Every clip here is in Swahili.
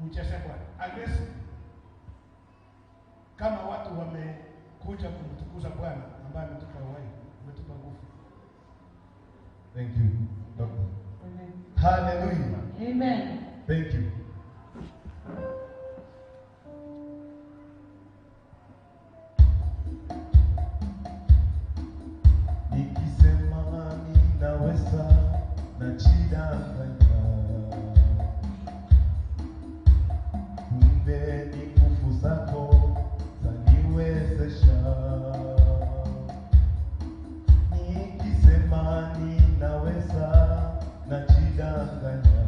Mcheze Bwana. Aggressive. Kama watu wamekuja kumtukuza Bwana ambaye ametupa uhai, ametupa nguvu. Thank you, Doctor. Amen. Hallelujah. Amen. Thank you. Nikisema ninaweza najidanganya, kumbe ni nguvu zako zaniwezesha. Nikisema ninaweza najidanganya,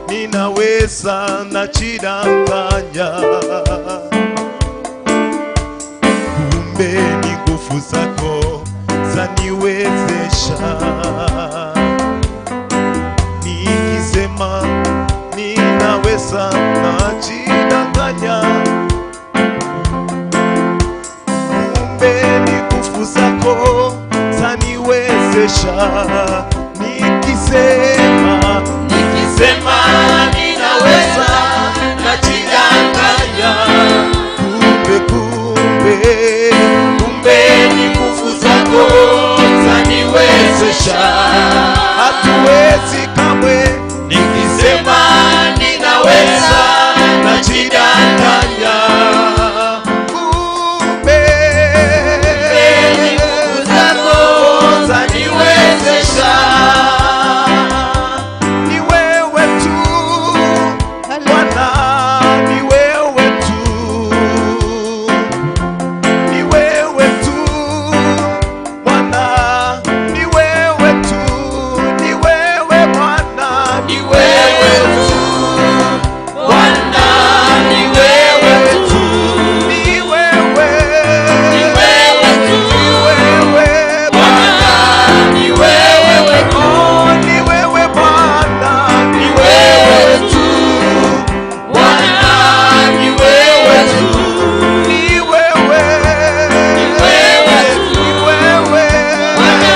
ninaweza najidanganya, kumbe ni nguvu zako zaniwezesha. Nikisema ninaweza najidanganya, kumbe ni nguvu zako zaniwezesha. Nikisema ninaweza najidanganya, kumbe ni nguvu zako zaniwezesha. Hatuwezi kamwe. Nikisema ninaweza najidanganya, kumbe ni nguvu zako zaniwezesha. Ni wewe tu Bwana, ni wewe tu, ni wewe tu Bwana, ni wewe tu, ni wewe Bwana, ni wewe tu Bwana, ni wewe tu, ni wewe, ni wewe tu, ni wewe Bwana, ni wewe, oh, ni wewe Bwana, ni wewe tu Bwana, ni wewe tu, ni wewe, ni wewe tu, ni wewe Bwana,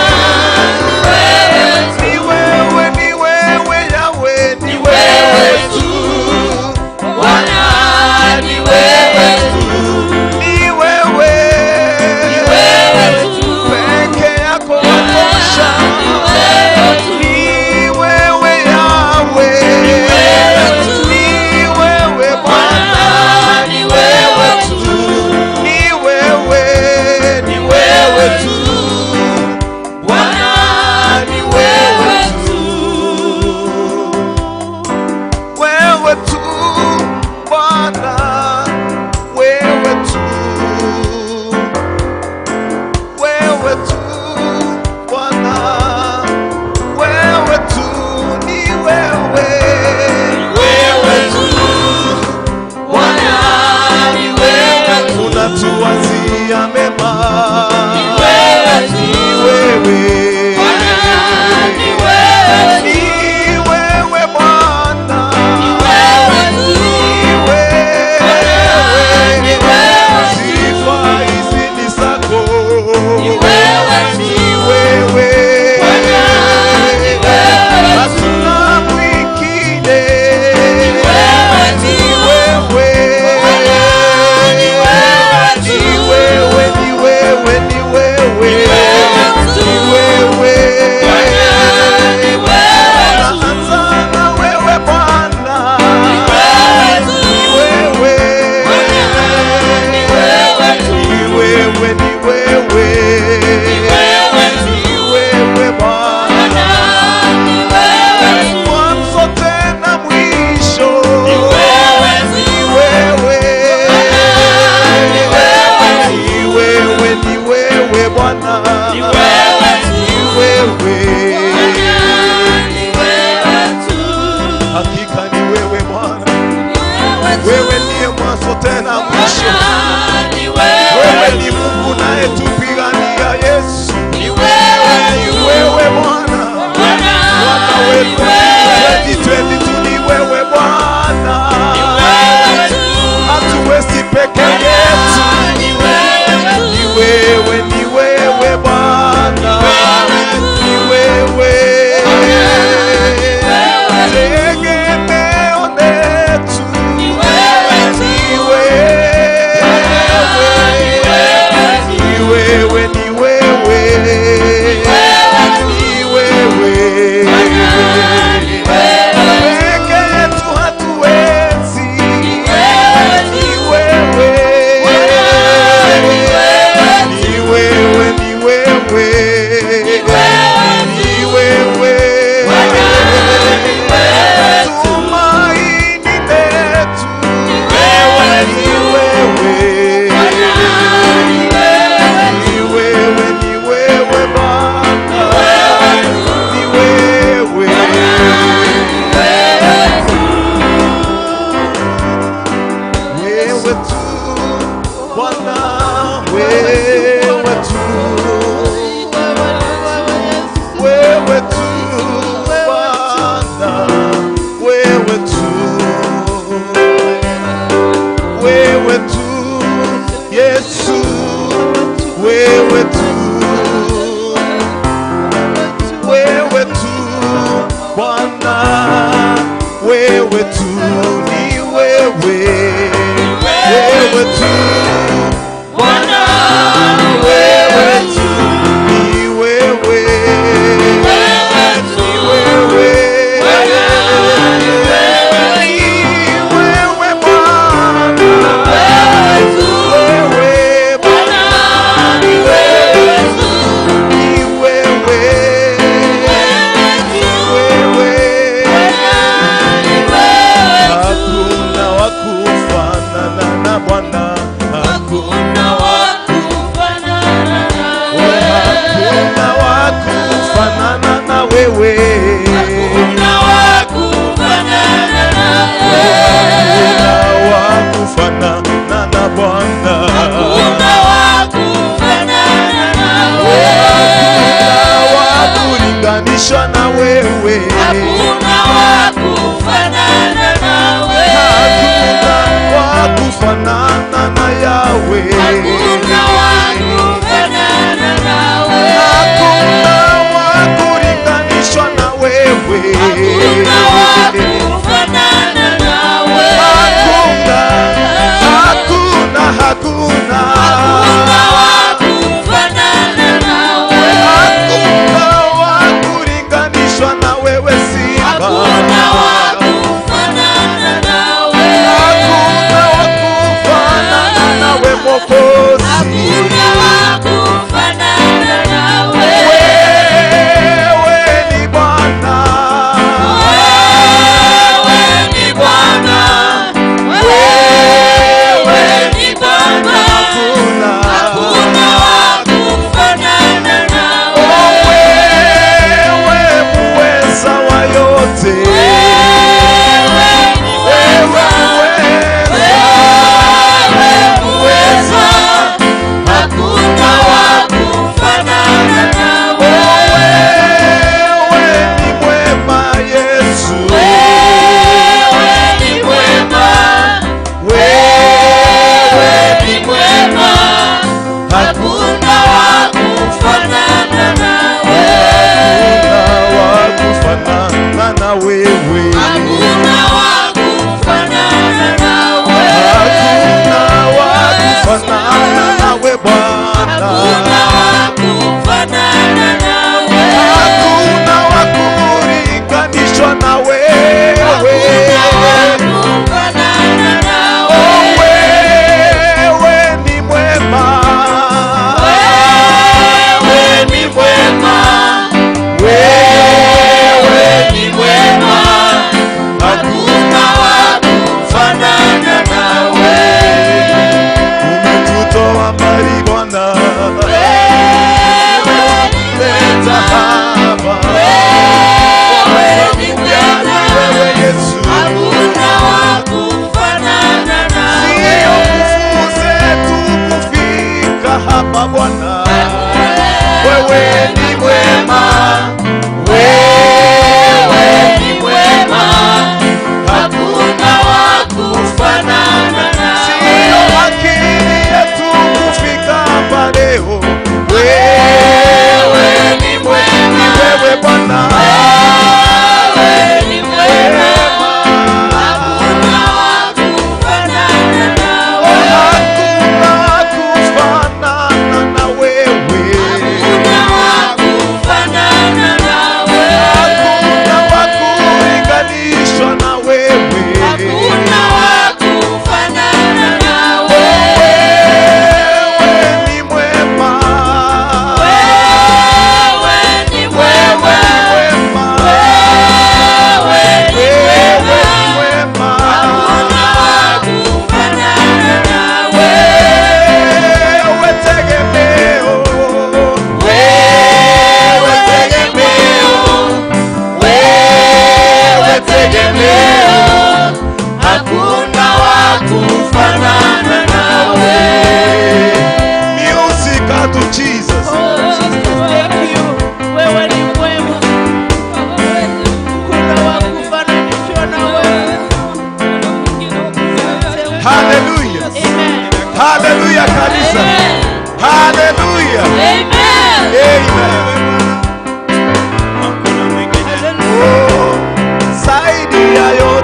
ni wewe, ni wewe Yahweh, ni wewe tu Bwana, ni wewe tu, ni wewe, ni wewe tu peke yako watosha, ni wewe Yahweh, ni wewe tu, ni wewe Bwana, ni wewe tu, ni wewe, ni wewe tu Bwana, ni wewe tu, wewe tu Bwana, wewe tu, wewe tu Bwana, wewe tu, ni wewe, wewe tu Bwana, ni wewe tu, unatuwazia mema, ni wewe tu, ni wewe Bwana, ni wewe, ni wewe Bwana, ni wewe tu, ni wewe, ni wewe, sifa hizi ni zako, ni wewe, ni wewe Bwana, ni wewe, hatuna mwingine, ni wewe, ni wewe Bwana, ni wewe, ni wewe, ni wewe, ni wewe, ni wewe Bwana, ni wewe, naanza na wewe Bwana, ni wewe, ni wewe Bwana, ni wewe, ni wewe, ni wewe, ni wewe, ni wewe Bwana, ni wewe, mwanzo tena mwisho, ni wewe, ni wewe Bwana, ni wewe, ni wewe, ni wewe Bwana, ni wewe, ni wewe Bwana, ni wewe tu, hakika ni wewe Bwana, wewe ndiye mwanzo tena mwisho, wewe ni Mungu naye tupigania Yesu, ni wewe Bwana, Bwana wetu 2022 ni wewe Bwana, hatuwezi peke yetu, ni wewe, ni wewe Bwana, ni wewe tegemeo letu, ni wewe, ni wewe wewe tu, ni wewe, wewe tu Bwana, wewe tu, ni wewe, wewe tu, ni wewe, ni wewe Bwana, wewe tu, wewe Bwana, ni wewe tu, ni wewe, ni wewe, hakuna wakufanana na Bwana, hakuna wakufanana na wewe, hakuna wakufanana na wewe, hakuna wakufanana na Bwana, hakuna wakufanana na wewe, hakuna wakulinganishwa na wewe, hakuna wakufanana na wewe, hakuna wakufanana na Yawe, hakuna wakufanana na wewe, hakuna wakulinganishwa na wewe, hakuna wakufanana na wewe, hakuna wakufanana na wewe, hakuna wakulinganishwa na wewe Simba, hakuna wakufanana na wewe, hakuna wakufanana na wewe Mwokozi, hakuna wakufanana na wewe, wewe ni Bwana, wewe ni Bwana, wewe ni Bwana, hakuna wakufanana na wewe, wewe muweza wa yote, wewe muweza, hakuna wakufanana na wewe, wewe ni mwema Yesu, wewe ni mwema, wewe ni mwema, hakuna wakufanana na wewe, hakuna wakufanana na wewe, hakuna wakufanana na wewe, hakuna wakufanana na wewe Bwana, hakuna wakufanana na wewe, hakuna wakulinganishwa na wewe, hakuna wakufanana na wewe, wewe ni mwema, wewe ni mwema, wewe ni mwema, hakuna wakufanana na wewe, umetutoa mbali Bwana, umetuleta hapa, wewe ni mwema, wewe Yesu, hakuna wakufanana na wewe, sio nguvu zetu kufika hapa Bwana, wewe ni mwema, wewe ni mwema, hakuna wakufanana na wewe, sio akili yetu kufika hapa leo, wewe ni mwema, wewe Bwana, wewe ni mwema, hakuna wakufanana na wewe, hakuna wakufanana na wewe, hakuna wakufanana na wewe, hakuna wakulinganishwa na wewe, hakuna wakufanana na wewe, wewe ni mwema, wewe ni mwema, wewe ni mwema, hakuna wakufanana na wewe, tegemeo, wewe tegemeo, wewe tegemeo, hakuna wakufanana na wewe. Music to Jesus. Thank you. Wewe ni mwema. Hakuna wakufananishwa na wewe. Hallelujah. Amen. Hallelujah kanisa. Amen. Hallelujah. Amen. Amen. Oh, zaidi ya yote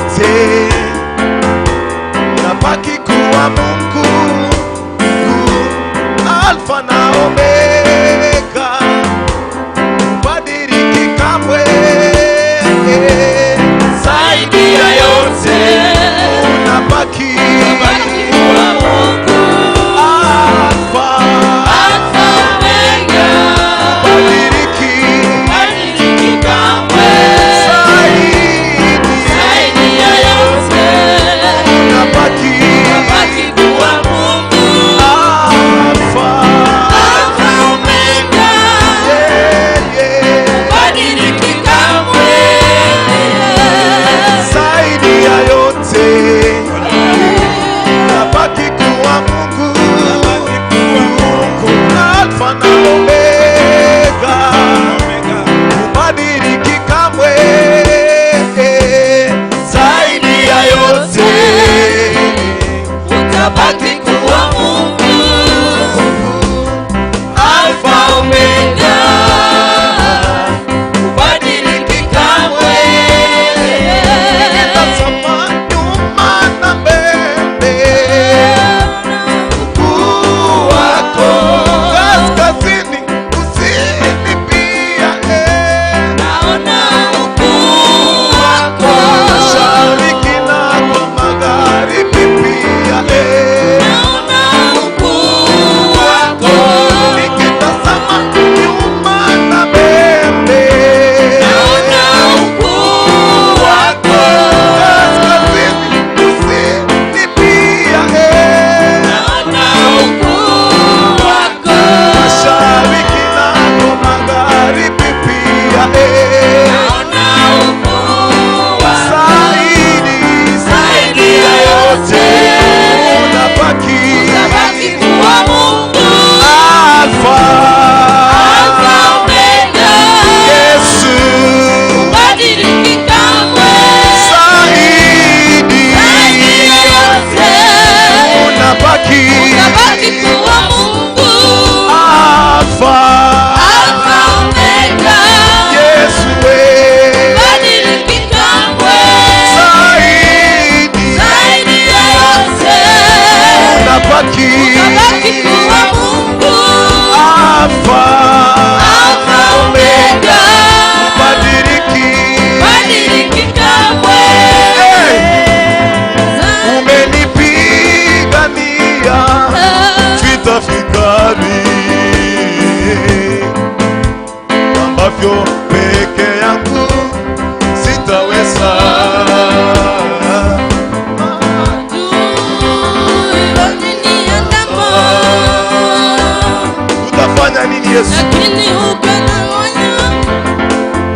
Yesu. lakini ukanyang'anya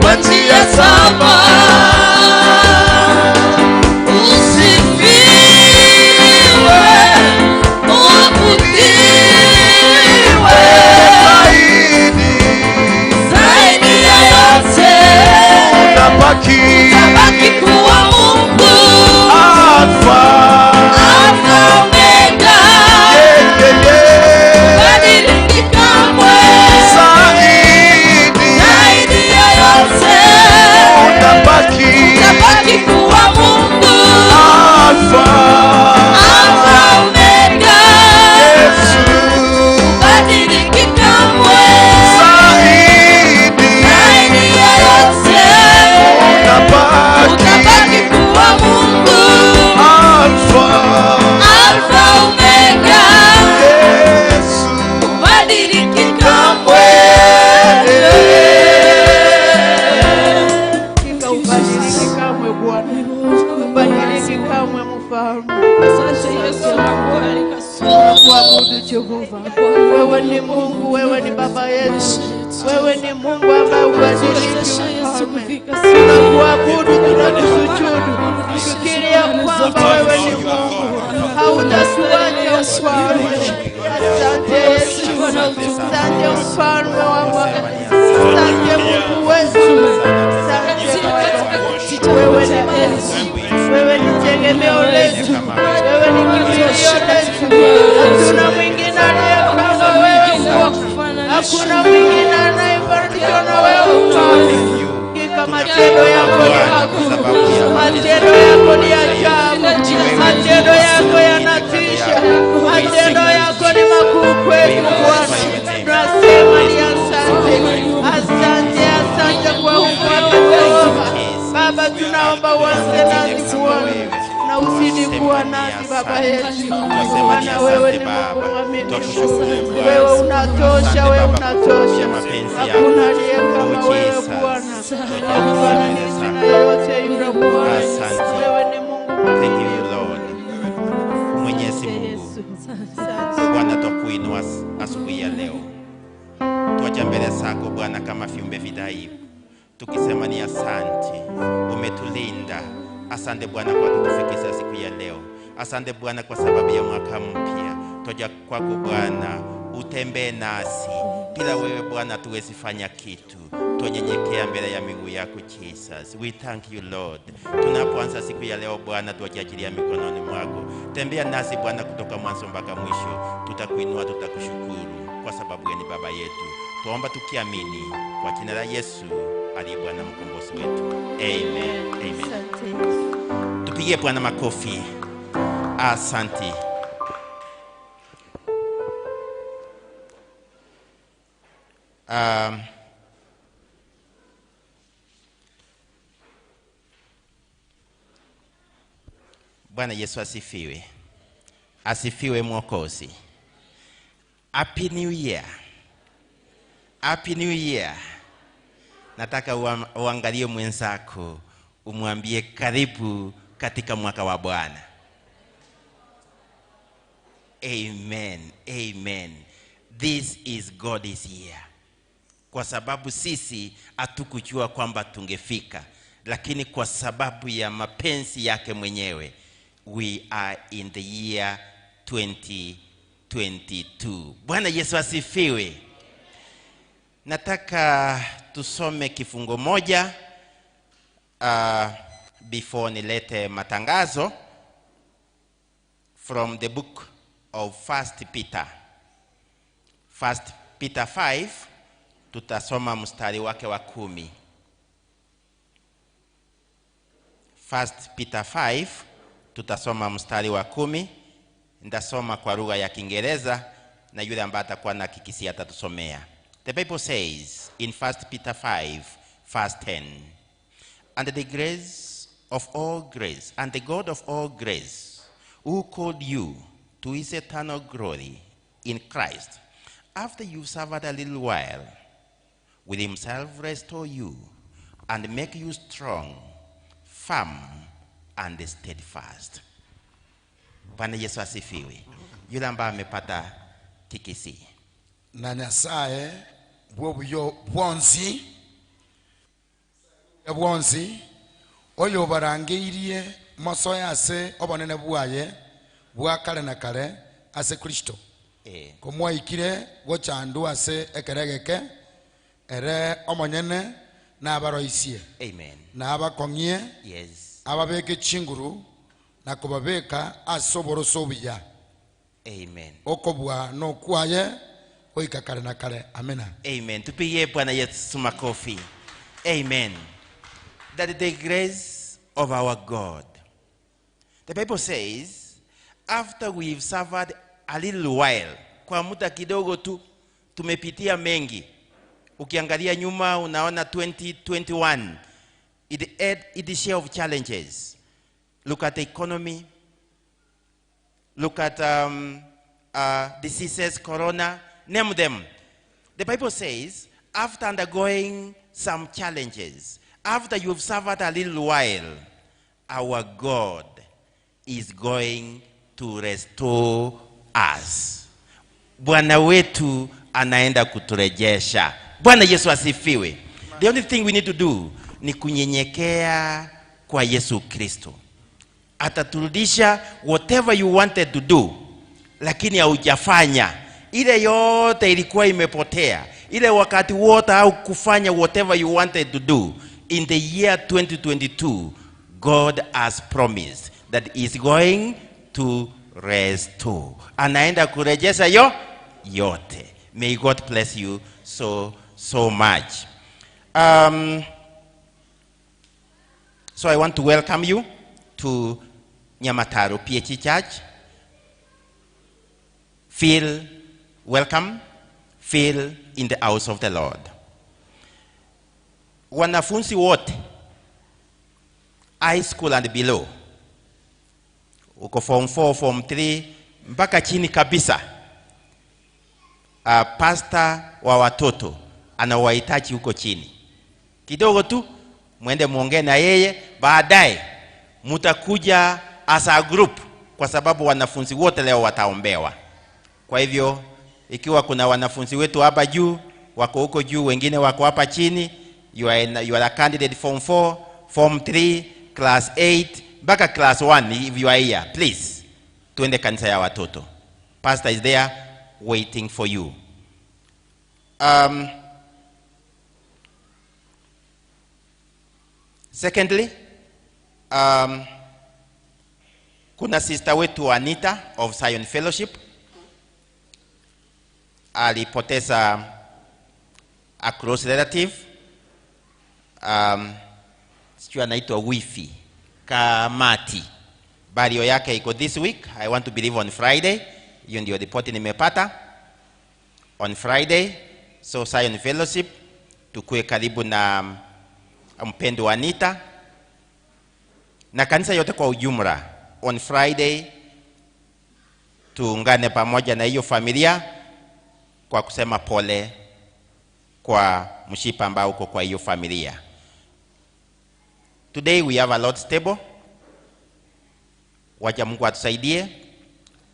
kwa njia saba. Usifiwe, uabudiwe zaidi ya yote. Utabaki kuwa Mungu, Alfa Omega, badiliki kamwe. Zaidi ya yote, utabaki kuwa Mungu, Alfa Omega, badiliki kamwe. Zaidi ya yote, utabaki kuwa Mungu, Alfa Omega, badiliki kamwe. Ubadiliki kamwe Bwana, ubadiliki kamwe Mfalme. Asante Yesu, tunakuabudu Jehova. Wewe ni Mungu, wewe ni Baba yetu, wewe ni Mungu ambaye ubadiliki Mfalme. Tunakuabudu, tunakusujudu, tukiria kwamba wewe ni Mungu, hautatuacha Mfalme. Asante Yesu, asante Mfalme wa amani, asante Mungu wetu, asante Baba. Wewe ni Yesu, wewe ni tegemeo letu, wewe ni kimbilio letu. Hakuna mwingine aliye kama wewe Bwana, hakuna mwingine anayefanana na wewe Bwana. Hakika matendo yako ni makuu, matendo yako ni ajabu, matendo yako yanatisha, matendo yako ni makuu kwetu Bwana. Tunasema ni asante, asante, asante kwa upendo Jehova. Baba, tunaomba uanze nasi Bwana, na uzidi kuwa nasi Baba yetu, maana wewe ni Mungu mwaminifu. Wewe unatosha, wewe unatosha. Hakuna aliye kama wewe Bwana, hakufananisha na yote yule Bwana. Wewe ni Mungu mwaminifu. Mwenyezi Mungu, Bwana, twakuinua asubuhi ya leo. Twaja mbele zako Bwana kama viumbe vidhaifu, tukisema ni asante, umetulinda. Asante Bwana kwa kutufikisha siku ya leo. Asante Bwana kwa sababu ya mwaka mpya. Twaja kwako Bwana, utembee nasi. Bila wewe Bwana tuwezi fanya kitu. Tunyenyekea mbele ya miguu yako Jesus. We thank you Lord. Tunapoanza siku ya leo Bwana, tuachilia mikononi mwako. Tembea nasi Bwana kutoka mwanzo mpaka mwisho. Tutakuinua, tutakushukuru kwa sababu wewe ni baba yetu. Tuomba tukiamini kwa jina la Yesu aliye Bwana mkombozi wetu. Amen. Amen. Tupigie Bwana makofi. Asante. Bwana Yesu asifiwe. Asifiwe Mwokozi. Happy New Year. Happy New Year. Nataka uangalie mwenzako, umwambie karibu katika mwaka wa Bwana. Amen. Amen. This is God's year. Kwa sababu sisi hatukujua kwamba tungefika, lakini kwa sababu ya mapenzi yake mwenyewe, we are in the year 2022. Bwana Yesu asifiwe. Nataka tusome kifungo moja before nilete matangazo from the book of 1 Peter. 1 Peter 5, tutasoma mstari wake wa 10. 1 Peter 5, tutasoma mstari wa 10. Ndasoma kwa lugha ya Kiingereza na yule ambaye atakuwa na kikisia atatusomea. The Bible says in 1 Peter 5, verse 10, and the grace of all grace, and the God of all grace, who called you to his eternal glory in Christ, after you suffered a little while, will himself restore you and make you strong, firm, and steadfast. Bwana Yesu asifiwe. Yule ambaye amepata tikisi. Na Nyasaye bwobuyo bwonsi ebwonsi oyo barangeirie mosoya ase obonene bwaye bwa kare na kare ase Kristo komwaikire gochandu ase ekeregeke ere omonyene na abaroisie Amen. na abakong'ie Yes. ababeke chinguru na kubabeka ase oboroso obuya Amen. okobwa nokwaye oika kare na kare. Amena. Amen. Tupigie Bwana Yesu makofi. Amen. That the grace of our God. The Bible says, after we've suffered a little while, kwa muda kidogo tu, tumepitia mengi. Ukiangalia nyuma unaona 2021, it share of challenges. Look at the economy. Look at diseases, corona, name them. The Bible says, after undergoing some challenges, after you've suffered a little while, our God is going to restore us. Bwana wetu anaenda kuturejesha. Bwana Yesu asifiwe. The only thing we need to do ni kunyenyekea kwa Yesu Kristo. Ataturudisha whatever you wanted to do, lakini haujafanya. Ile yote ilikuwa imepotea. Ile wakati wote au kufanya whatever you wanted to do. In the year 2022, God has promised that he is going to restore. Anaenda kurejesha yote. May God bless you so much. So I want to welcome you to Nyamataro PHC Church. Feel welcome. Feel in the house of the Lord. Wanafunzi wote, high school and below, uko form 4, form 3, mpaka chini kabisa, pastor wa watoto anawahitaji huko chini. Kidogo tu mwende muongee na yeye, baadaye mutakuja as a group, kwa sababu wanafunzi wote leo wataombewa. Kwa hivyo ikiwa kuna wanafunzi wetu hapa juu, wako huko juu, wengine wako hapa chini, you are a candidate form 4, form 3, class 8, mpaka class 1, if you are here, please tuende kanisa ya watoto. Pastor is there waiting for you. Secondly, kuna sister wetu Anita of Zion Fellowship. Alipoteza a close relative, sijui anaitwa wifi Kamati. Burial yake iko this week. I want to believe on Friday. Hiyo ndio ripoti nimepata. On Friday. So Zion Fellowship, tukue karibu na mpendo wa Anita na kanisa yote kwa ujumla. On Friday tuungane pamoja na hiyo familia kwa kusema pole kwa mshipa ambao uko kwa hiyo familia. Today we have a Lord's table. Wacha Mungu atusaidie,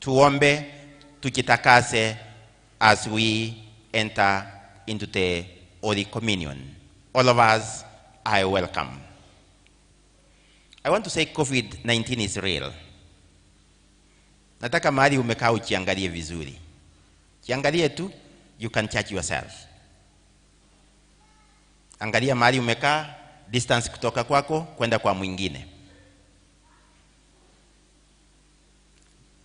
tuombe, tujitakase as we enter into the Holy Communion. All of us are welcome. I want to say COVID-19 is real. Nataka mahali umekaa uchiangalie vizuri. Chiangalie tu, you can judge yourself. Angalia mahali umekaa, distance kutoka kwako kwenda kwa mwingine.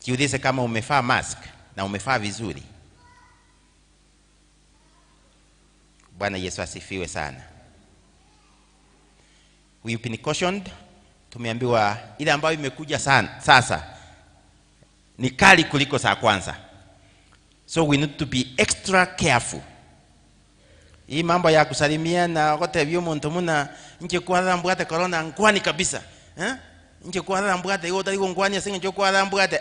Jiulize kama umevaa mask na umevaa vizuri. Bwana Yesu asifiwe sana. We've been cautioned, tumeambiwa ile ambayo imekuja sana sasa ni kali kuliko saa kwanza. So we need to be extra careful. Hii mambo ya kusalimia na kote vyo muntu muna nje kwa mbwate corona ngwani kabisa. Nje kwa mbwate yo tali ngwani asinga nje kwa mbwate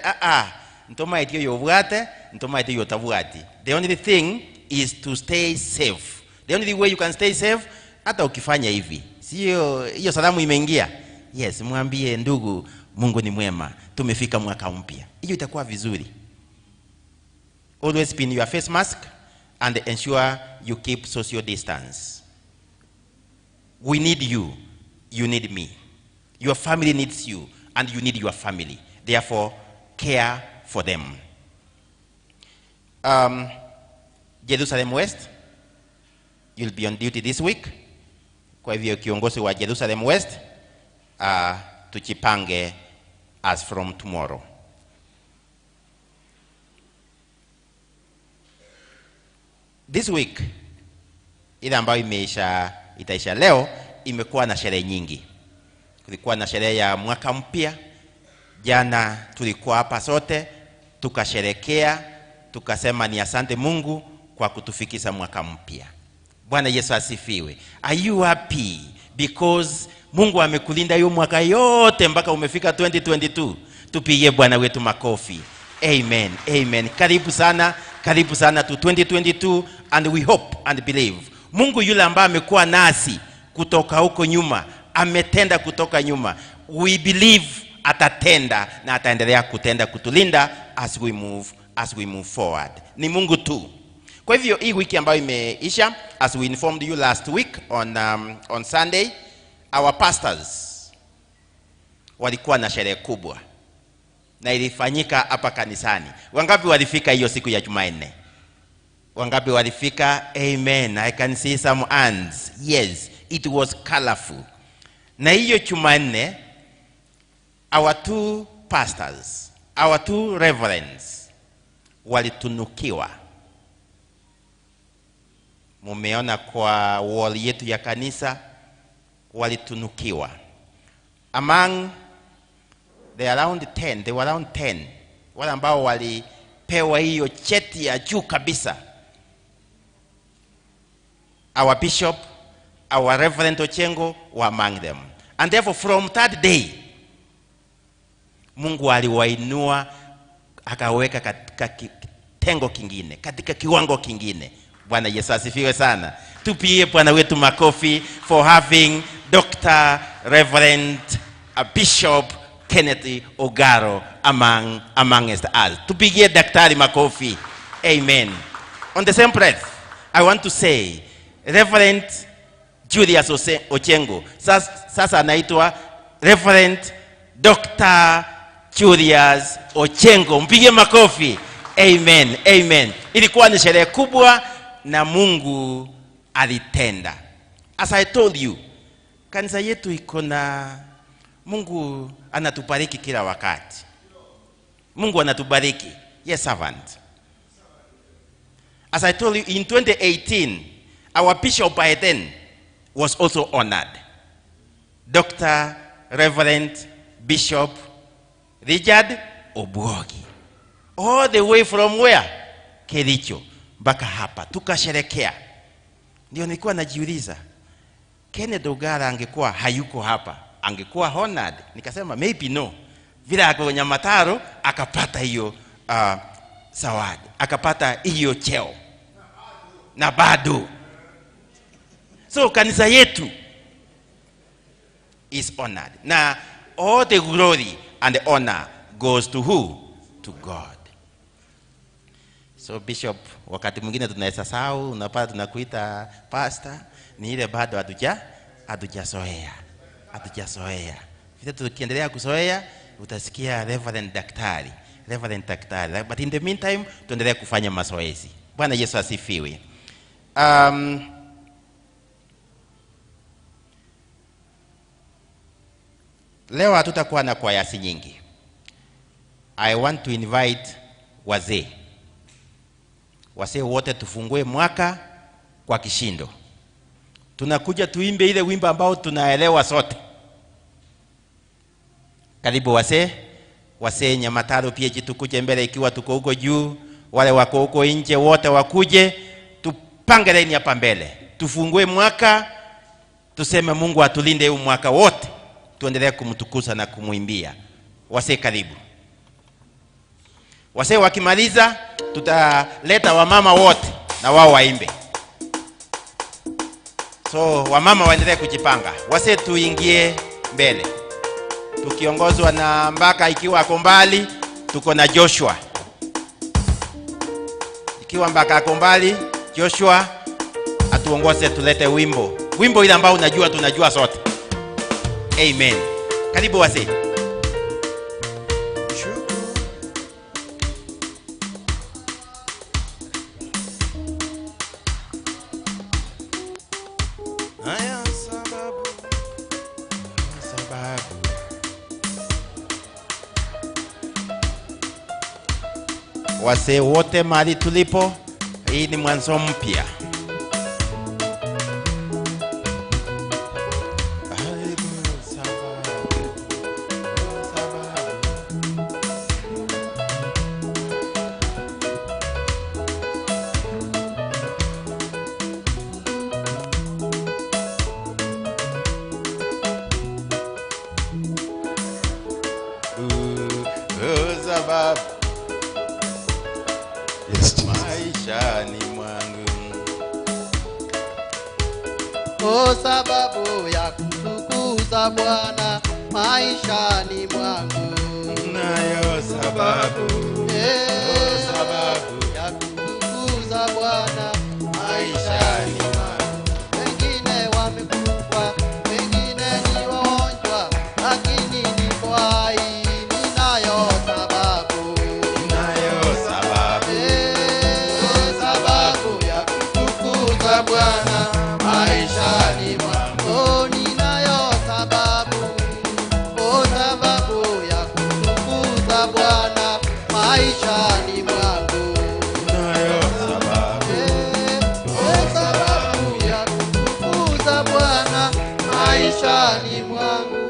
ntoma itio yo bwate, ntoma itio yo tabwati. The only thing is to stay safe. The only way you can stay safe, hata ukifanya hivi. Sio hiyo salamu imeingia. Yes, mwambie ndugu, Mungu ni mwema. Tumefika mwaka mpya. Hiyo itakuwa vizuri. Always pin your face mask and ensure you keep social distance. We need you. You need me. Your family needs you, and you need your family. Therefore, care for them. Jerusalem West, you'll be on duty this week. Kwa hivyo kiongozi wa Jerusalem West, tujipange as from tomorrow. This week, ile ambayo itaisha leo, imekuwa na sherehe nyingi. Kulikuwa na sherehe ya mwaka mpya. Jana tulikuwa hapa sote, tukasherekea, tukasema ni asante Mungu kwa kutufikisha mwaka mpya. Bwana Yesu asifiwe. Are you happy because Mungu amekulinda hiyo mwaka yote mpaka umefika 2022? Tupigie Bwana wetu makofi. Amen. Amen. Karibu sana to 2022, and we hope and believe Mungu yule ambaye amekuwa nasi kutoka huko nyuma, ametenda kutoka nyuma. We believe atatenda na ataendelea kutenda kutulinda as we move forward. Ni Mungu tu. Kwa hivyo hii wiki ambayo imeisha, as we informed you last week on Sunday, our pastors walikuwa na sherehe kubwa na ilifanyika hapa kanisani. Wangapi walifika hiyo siku ya Jumanne? Wangapi walifika? Amen. I can see some hands. Yes, it was colorful. Na hiyo Jumanne, our two pastors, our two reverends walitunukiwa. Mumeona kwa wall yetu ya kanisa, walitunukiwa. Among they were around 10, wale ambao walipewa hiyo cheti ya juu kabisa. Our bishop, our Reverend Ochengo were among them. And therefore from that day, Mungu aliwainua akaweka katika kitengo kingine, katika kiwango kingine. Bwana Yesu asifiwe sana. Tupie Bwana wetu makofi for having Dr. Reverend Bishop Kenneth Ogaro amongst us. Tupigie daktari makofi. Amen. On the same breath, I want to say Reverend Julius Ochengo sasa anaitwa Reverend Dr. Julius Ochengo. Mpige makofi. Amen. Amen. Ilikuwa ni sherehe kubwa na Mungu alitenda. As I told you, kanisa yetu iko na Mungu anatubariki kila wakati. Mungu anatubariki. Yes, servant. As I told you, in 2018, our bishop by then was also honored. Dr. Reverend Bishop Richard Obuogi. All the way from where? Kericho. Mpaka hapa. Tukasherekea. Ndio nilikuwa najiuliza, Kenneth Ogara angekuwa hayuko hapa, angekuwa honored? Nikasema maybe no. Vile ako Nyamataro akapata hiyo zawadi, akapata hiyo cheo na bado. So kanisa yetu is honored. Na all the glory and the honor goes to who? To God. So Bishop, wakati mwingine tunaweza sahau, unapata tunakuita pastor, ni ile bado hatujazoea. Vile tukiendelea kuzoea, utasikia Reverend Daktari. But in the meantime, tuendelee kufanya mazoezi. Bwana Yesu asifiwe. Leo hatutakuwa na kwayasi nyingi. I want to invite wazee wote tufungue mwaka kwa kishindo. Tunakuja tuimbe ile wimbo ambao tunaelewa sote. Karibu wazee Nyamataro pia tukuje mbele ikiwa tuko huko juu, wale wako huko nje wote wakuje, tupange laini hapa mbele. Tufungue mwaka, tuseme Mungu atulinde huu mwaka wote. Tuendelee kumtukuza na kumuimbia. Wazee karibu. Wazee wakimaliza, tutaleta wamama wote na wao waimbe. So wamama waendelee kujipanga. Wazee tuingie mbele. Tukiongozwa na Mbaka ikiwa ako mbali, tuko na Joshua. Ikiwa Mbaka ako mbali, Joshua atuongoze, tulete wimbo ile ambao tunajua sote. Amen. Karibu wazee. Wase wote mahali tulipo, hii ni mwanzo mpya. O sababu ya kutukuza Bwana maishani mwangu, nayo sababu ya kutukuza Bwana maishani mwangu. Wengine wamekufa, wengine ni wagonjwa, lakini niko hai, ninayo sababu sababu ya kutukuza Bwana maishani mwangu. Ninayo sababu ya kutukuza Bwana maishani mwangu. nayo sababu Sababu ya kutukuza Bwana maishani mwangu.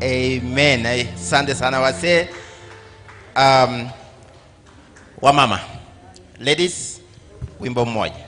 Amen. Asante sana wase. Wa mama. Ladies, wimbo mmoja.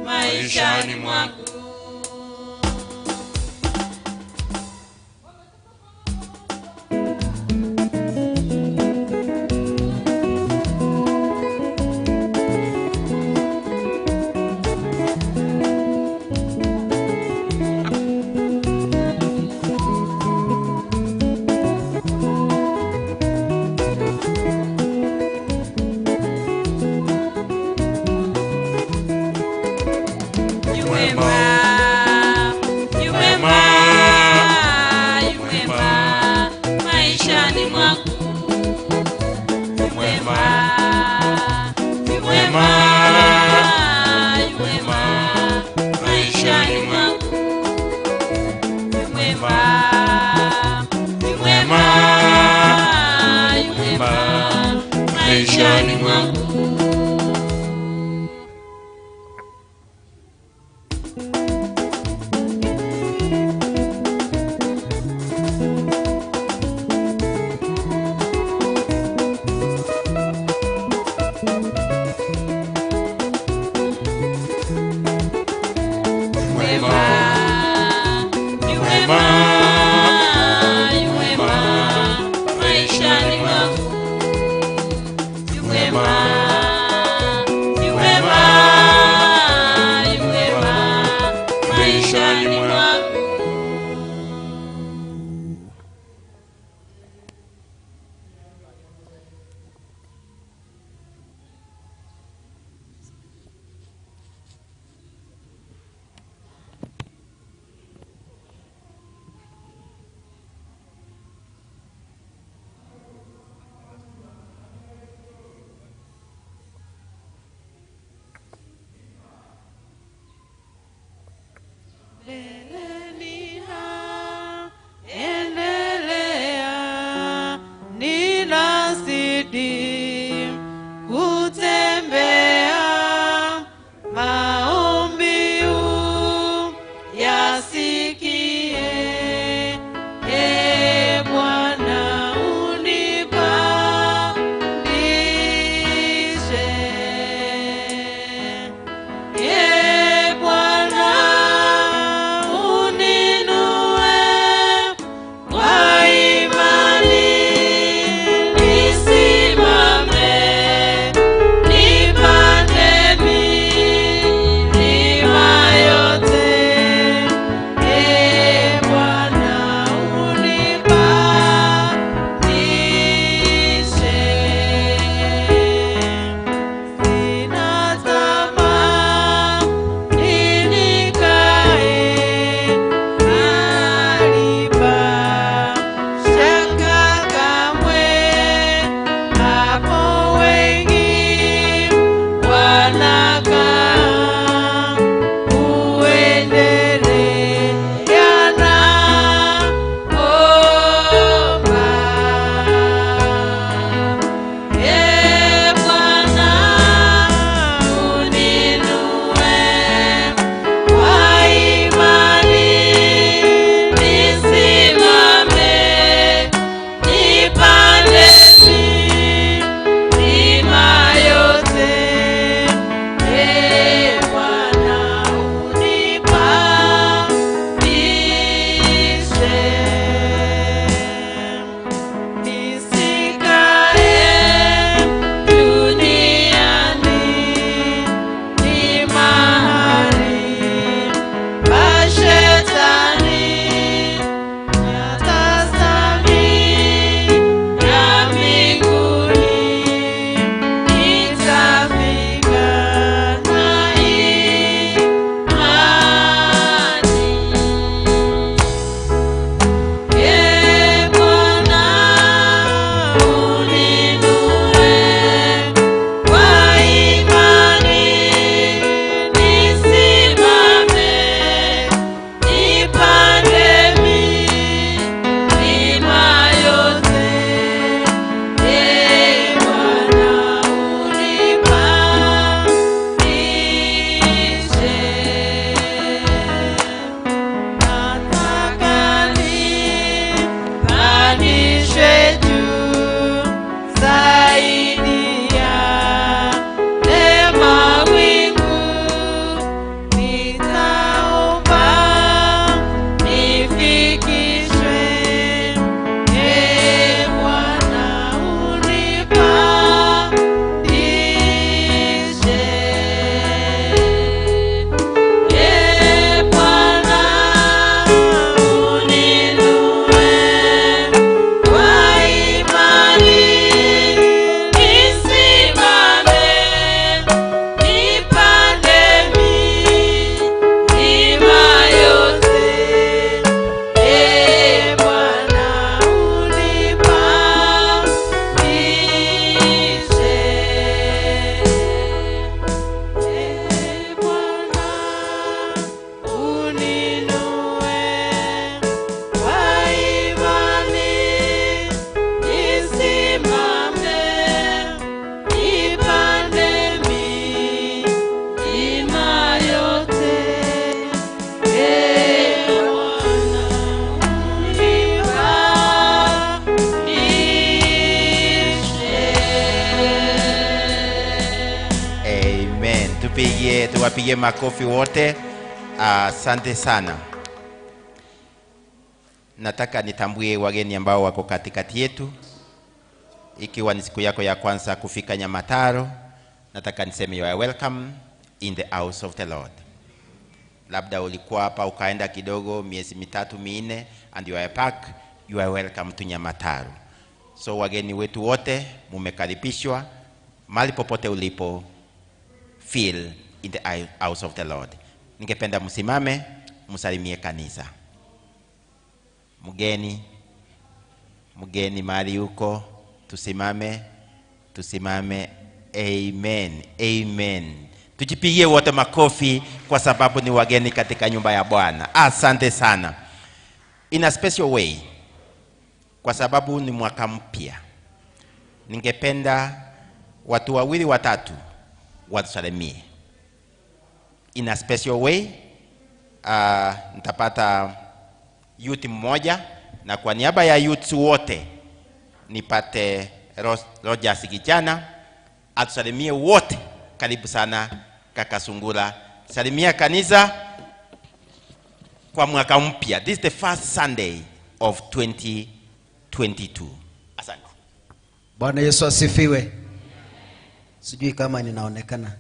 Maishani mwangu maishani mwangu tuwapigie makofi wote. Asante sana. Nataka nitambue wageni ambao wako katikati yetu. Ikiwa ni siku yako ya kwanza kufika Nyamataro, nataka niseme you are welcome in the house of the Lord. Labda ulikuwa hapa ukaenda kidogo miezi mitatu minne and you are back, you are welcome to Nyamataro. So wageni wetu wote mumekaribishwa mahali popote ulipo, feel in the house of the Lord. Ningependa msimame msalimie kanisa. Mgeni mahali uko, tusimame. Amen, amen. Tujipigie wote makofi kwa sababu ni wageni katika nyumba ya Bwana. Asante sana. In a special way, kwa sababu ni mwaka mpya, ningependa watu wawili watatu watusalimie. In a special way, nitapata youth mmoja, na kwa niaba ya youth wote nipate Rogers kijana atusalimie wote. Karibu sana kaka Sungura. Salimia kanisa kwa mwaka mpya. This is the first Sunday of 2022. Asante. Bwana Yesu asifiwe. Sijui kama ninaonekana.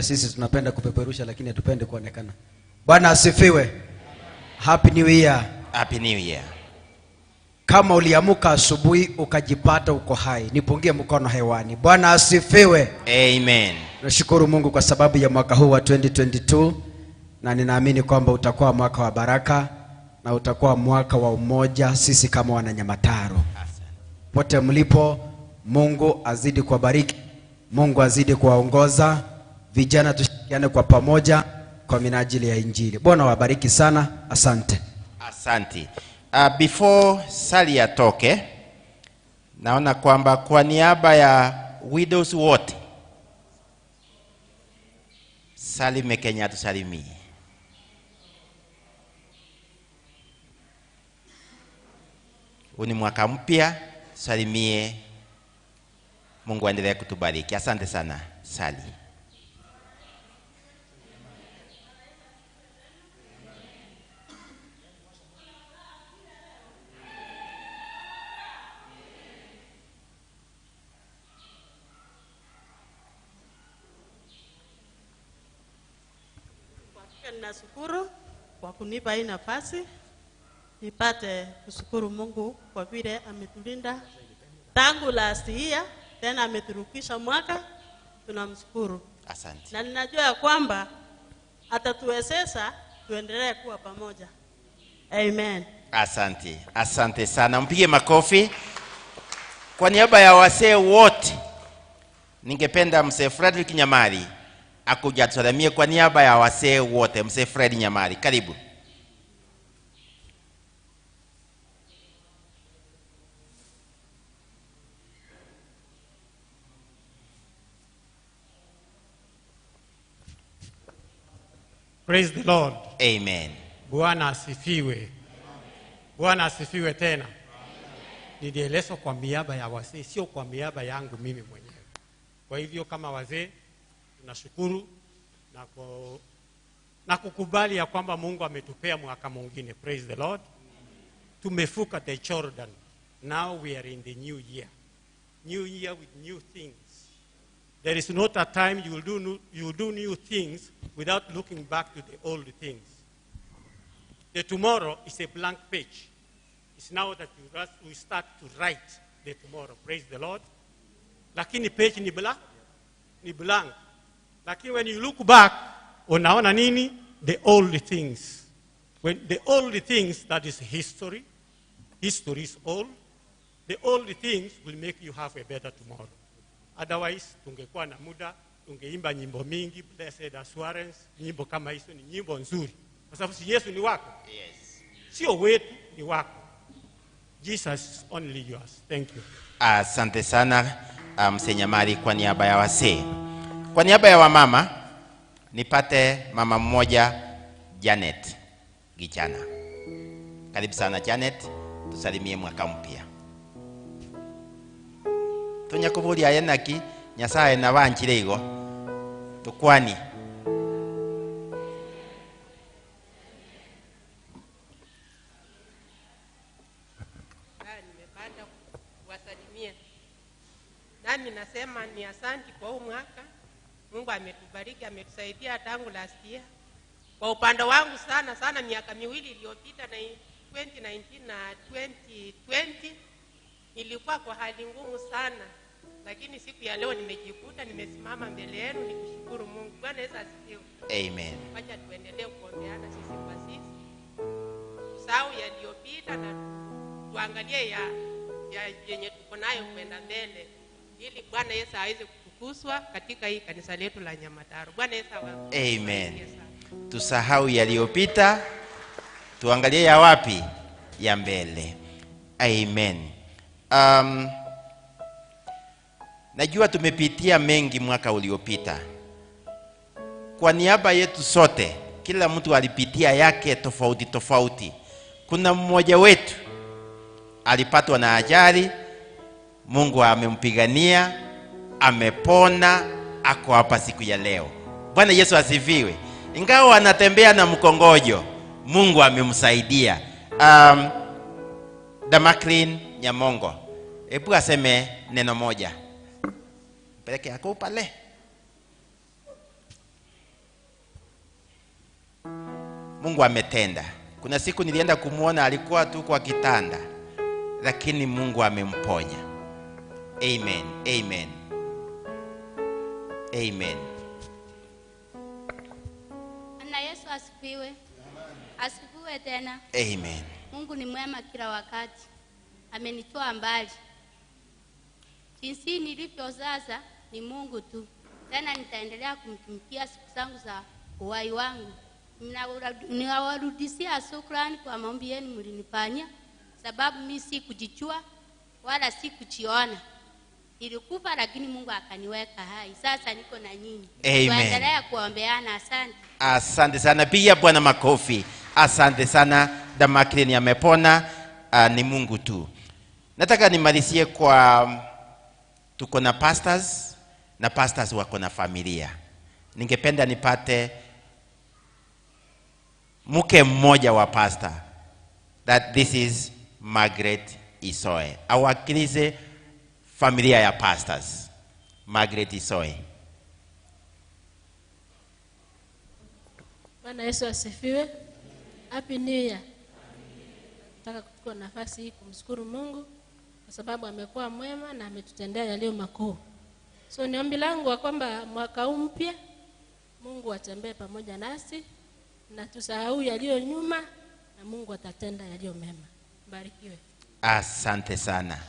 Sisi tunapenda kupeperusha lakini hatupende kuonekana. Bwana asifiwe. Happy New Year. Happy New Year. Kama uliamuka asubuhi ukajipata uko hai, nipungie mkono hewani. Bwana asifiwe. Amen. Nashukuru Mungu kwa sababu ya mwaka huu wa 2022, na ninaamini kwamba utakuwa mwaka wa baraka na utakuwa mwaka wa umoja sisi kama wana Nyamataro. Pote mlipo, Mungu azidi kuwabariki, Mungu azidi kuwaongoza. Vijana tushirikiane kwa pamoja kwa minajili ya Injili. Bwana wabariki sana. Asante. Asante. Before Sali atoke, naona kwamba kwa niaba ya widows wote, Sali Mekenya tusalimie. Uni mwaka mpya, salimie. Mungu aendelee kutubariki. Asante sana Sali. Nashukuru kwa kunipa hii nafasi nipate kushukuru Mungu kwa vile ametulinda tangu last year, tena ameturukisha mwaka. Tunamshukuru. Asante. Na ninajua ya kwamba atatuwezesha tuendelee kuwa pamoja. Amen. Asante. Asante sana. Mpige makofi. Kwa niaba ya wasee wote, ningependa mzee Frederick Nyamari akuja tusalimie kwa niaba ya wasee wote. Mzee Fred Nyamari, karibu. Praise the Lord. Amen. Bwana asifiwe. Bwana asifiwe tena. Nilielezwa kwa niaba ya wazee, sio kwa niaba yangu mimi mwenyewe. Kwa hivyo kama wazee tunashukuru na kukubali ya kwamba Mungu ametupea mwaka mwingine. Praise the Lord. Tumefuka the Jordan. Now we are in the new year. New year with new things. There is not a time you will do new things without looking back to the old things. The tomorrow is a blank page. It's now that we start to write the tomorrow. Praise the Lord. Lakini page ni blank. Lakini when you look back, unaona nini? The old things. When the old things, that is history. History is old. The old things will make you have a better tomorrow. Otherwise, tungekuwa na muda, tungeimba nyimbo mingi, Blessed Assurance, nyimbo kama hizo ni nyimbo nzuri. Kwa sababu si Yesu ni wako. Yes. Sio wetu, ni wako. Jesus is only yours. Thank you. Asante sana mzee Nyamari kwa niaba ya wasee. Kwa niaba ya wamama, nipate mama mmoja, Janet Gichana. Karibu sana Janet, tusalimie mwaka mpya. Tunya kubulia yenaki Nyasaye na wanchire igo Tukwani. Nimepata kuwasalimia. Nami nasema ni asante kwa huu mwaka. Mungu ametubariki, ametusaidia tangu last year. Kwa upande wangu sana miaka miwili iliyopita na 2019 na 2020 nilikuwa kwa hali ngumu sana. Lakini siku ya leo nimejikuta nimesimama mbele yenu nikishukuru Mungu. Bwana Yesu asifiwe. Amen. Acha tuendelee kuombeana sisi kwa sisi. Tusahau yaliyopita na tuangalie ya yenye tuko nayo kwenda mbele ili Bwana Yesu aweze kutukuzwa katika hii kanisa letu la Nyamataro. Bwana Yesu awabariki. Amen. Tusahau yaliyopita, tuangalie ya wapi? Ya mbele. Amen. Najua tumepitia mengi mwaka uliopita. Kwa niaba yetu sote, kila mtu alipitia yake tofauti tofauti. Kuna mmoja wetu alipatwa na ajali, Mungu amempigania, amepona, ako hapa siku ya leo. Bwana Yesu asifiwe. Ingawa anatembea na mkongojo, Mungu amemsaidia. Damaklin Nyamongo, hebu aseme neno moja. Peleke yako pale. Mungu ametenda. Kuna siku nilienda kumuona alikuwa tu kwa kitanda, lakini Mungu amemponya. Amen. Amen. Amen. Ana Yesu asifiwe. Asifiwe tena. Amen. Mungu ni mwema kila wakati. Amenitoa mbali. Jinsi nilivyo sasa ni Mungu tu. Tena nitaendelea kumtumikia siku zangu za uhai wangu. Ninawarudishia shukrani kwa maombi yenu mlinifanyia, sababu mimi si kujichua wala si kujiona. Nilikufa lakini Mungu akaniweka hai. Sasa niko na nyinyi. Tuendelee kuombeana. Asante. Asante sana. Pia Bwana makofi. Asante sana. Damaklin amepona. Ni Mungu tu. Nataka nimalizie kwa tuko na pastors na pastors wako na familia. Ningependa nipate mke mmoja wa pastor, that this is Margaret Isoe. Awakilize familia ya pastors. Margaret Isoe. Bwana Yesu asifiwe. Happy New Year. Nataka kuchukua nafasi hii kumshukuru Mungu kwa sababu amekuwa mwema na ametutendea yaliyo makuu. So ni ombi langu kwamba mwaka huu mpya Mungu atembee pamoja nasi na tusahau yaliyo nyuma na Mungu atatenda yaliyo mema. Barikiwe. Asante sana.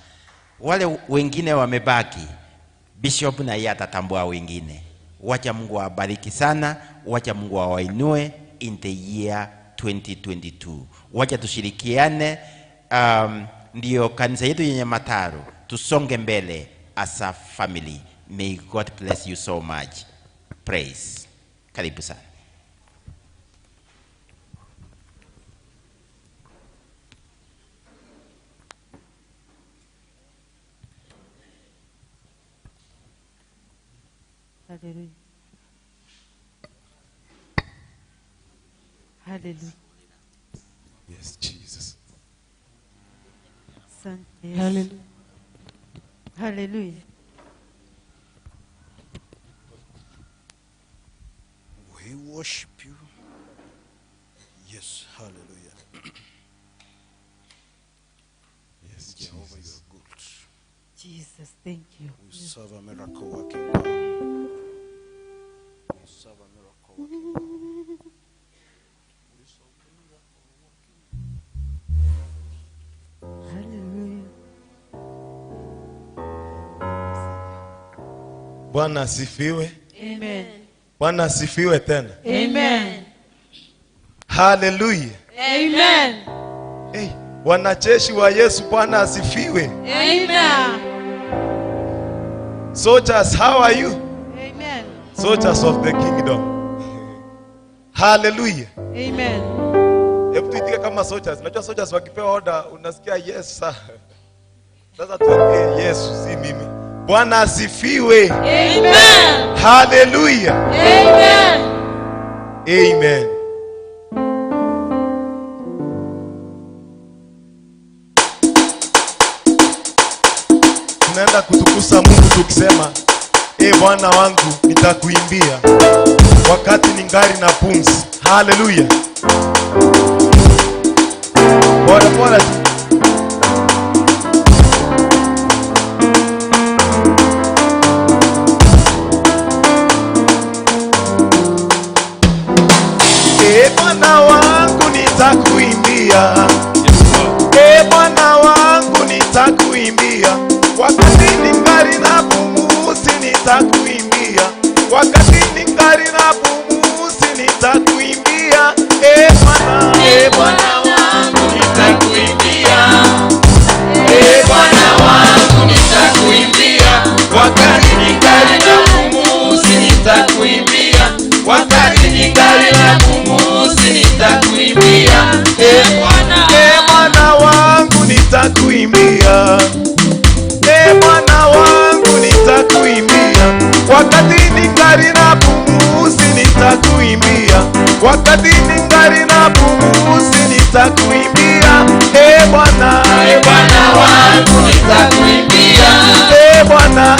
Wale wengine wamebaki, Bishop na yeye atatambua wengine. Wacha Mungu awabariki sana, wacha Mungu awainue in the year 2022. Wacha tushirikiane, ndio kanisa yetu yenye Nyamataro tusonge mbele as a family. May God bless you so much. Praise. Karibu sana. Hallelujah. Hallelujah. Yes, Jesus. Hallelujah. Hallelujah. We worship you. Yes, hallelujah. Yes, Jehovah, you are good. Jesus, thank you. We serve a miracle working God. We serve a miracle working God. We serve a miracle working God. Hallelujah. Bwana asifiwe. Amen. Bwana asifiwe tena. Amen. Hallelujah. Amen. Hey, wanajeshi wa Yesu, Bwana asifiwe. Amen. Soldiers, how are you? Amen. Soldiers of the kingdom. Hallelujah. Amen. Hebu tuitike kama soldiers. Unajua soldiers wakipewa order unasikia yes sir. Sasa tuambie Yesu, si mimi. Bwana asifiwe. Amen. Hallelujah. Amen. Amen. Tunaenda kutukuza Mungu tukisema, Bwana wangu nitakuimbia wakati ningali na pumzi. Hallelujah. Bora bora. Bwana wangu nitakuimbia. Bwana wangu nitakuimbia wakati ningali na pumzi, nitakuimbia wakati ningali na pumzi, nitakuimbia. Bwana wangu nitakuimbia. Bwana wangu nitakuimbia wakati ningali na pumzi, nitakuimbia wakati ningali na pumzi, nitakuimbia. Bwana wangu nitakuimbia. Bwana wangu nitakuimbia wakati ningali na pumzi, nitakuimbia wakati ningali na pumzi, nitakuimbia. Bwana wangu nitakuimbia. Bwana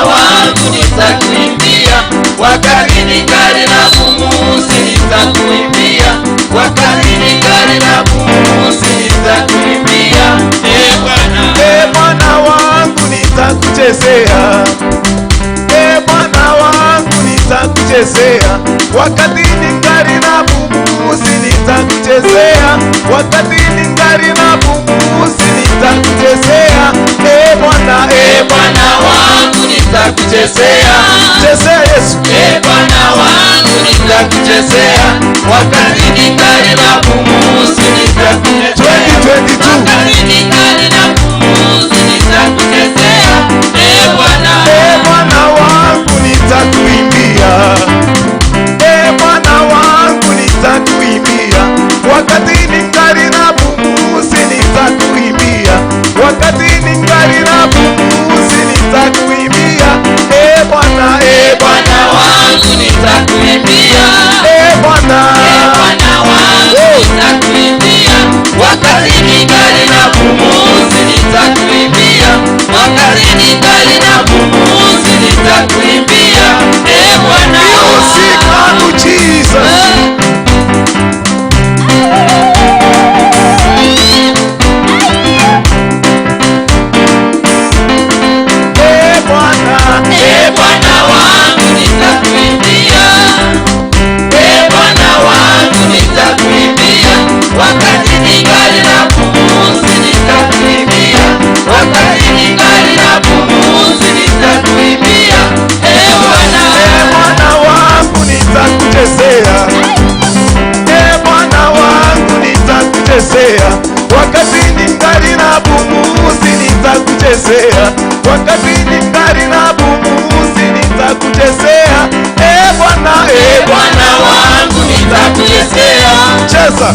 wangu nitakuimbia wakati ningali na pumzi, nitakuimbia wakati ningali na pumzi, nitakuimbia. Bwana wangu nitakuchezea. Bwana wangu nitakuchezea wakati ningali na pumzi, nitakuchezea wakati ningali na pumzi, nitakuchezea. Bwana wangu nitakuchezea. Chezea Yesu. Bwana wangu nitakuchezea wakati ningali na pumzi, nitakuchezea 2022 wakati ningali na pumzi, nitakuchezea. Bwana wangu nitakuimbia. Bwana wangu nitakuimbia wakati ningali na pumzi, nitakuimbia wakati ningali na pumzi, nitakuimbia. Bwana wangu nitakuimbia. Bwana wangu nitakuimbia wakati ningali na pumzi, nitakuimbia wakati ningali na pumzi, nitakuimbia. Bwana wangu Jesus. Bwana wangu nitakuimbia. Bwana wangu nitakuimbia wakati ningali na pumzi, nitakuimbia wakati ningali na pumzi, nitakuimbia. Bwana wangu nitakuchezea. Bwana wangu nitakuchezea wakati ningali na pumzi, nitakuchezea wakati ningali na pumzi, nitakuchezea. Bwana wangu nitakuchezea. Cheza.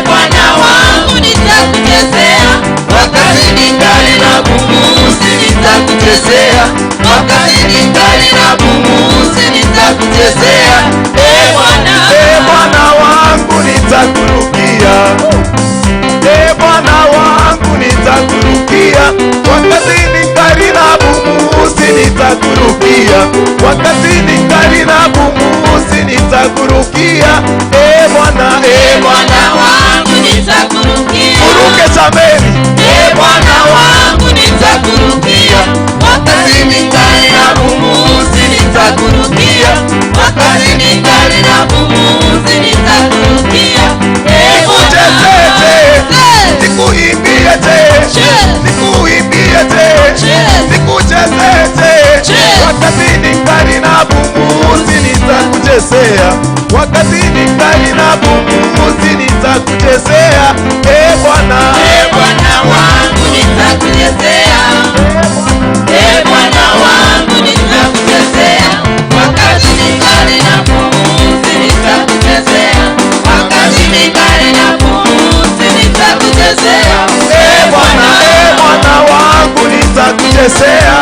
Bwana wangu nitakuchezea wakati ningali na pumzi, nitakuchezea wakati ningali na pumzi, nitakuchezea. Bwana wangu nitakurukia. Bwana wangu nitakurukia wakati ningali na pumzi, nitakurukia wakati ningali na pumzi, nitakurukia. Bwana wangu nitakurukia. Uruke sameni. Bwana wangu nitakurukia wakati ningali na pumzi, nitakurukia wakati ningali na pumzi, nitakurukia. Nikuimbie nikuchezeze wakati ningali na pumzi, nitakuchezea wakati ningali na pumzi, nitakuchezea. Bwana wangu nitakuchezea. Bwana wangu nitakuchezea wakati ningali na pumzi, nitakuchezea wakati ningali na pumzi, nitakuchezea. Bwana wangu nitakuchezea.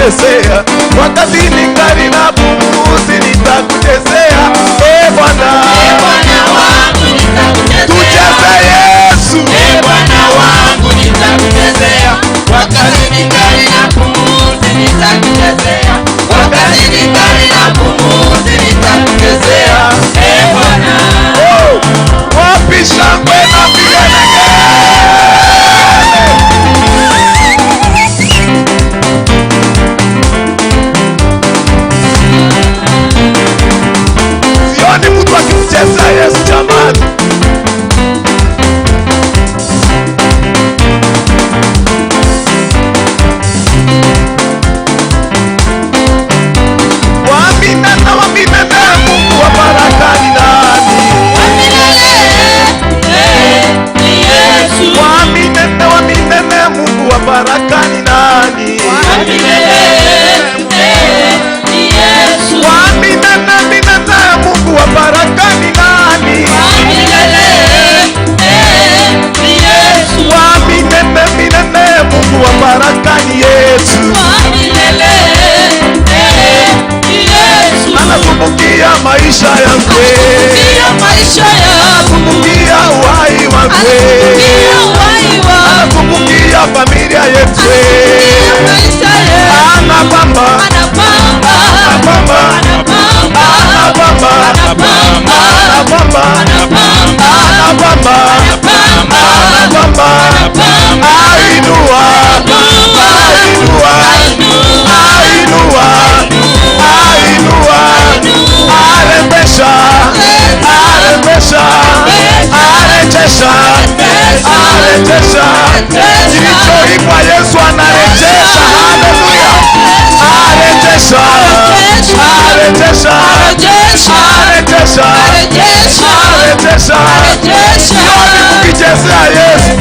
nitakuchezea, wakati ningali na pumzi nitakuchezea. Bwana, tucheze Yesu. Bwana wangu nitakuchezea, wakati ningali na pumzi nitakuchezea, wakati ningali na pumzi nitakuchezea. Bwana, wapi shangwe na vigelegele? Sioni mtu akimchezea Yesu jamani. Mungu wa baraka ni nani? Waminene Mungu wa baraka ni nani? Waminene Mungu wa baraka ni nani? Waminene Mungu wa baraka ni Yesu. Anakumbukia maisha yangu, anakumbukia uhai wangu, anakumbukia familia yetu, anapamba arejesha kilichoibwa. Yesu anarejesha. Haleluya, arejesha, arejesha, arejesha, arejesha. Sioni kukichezea Yesu.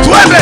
Twende.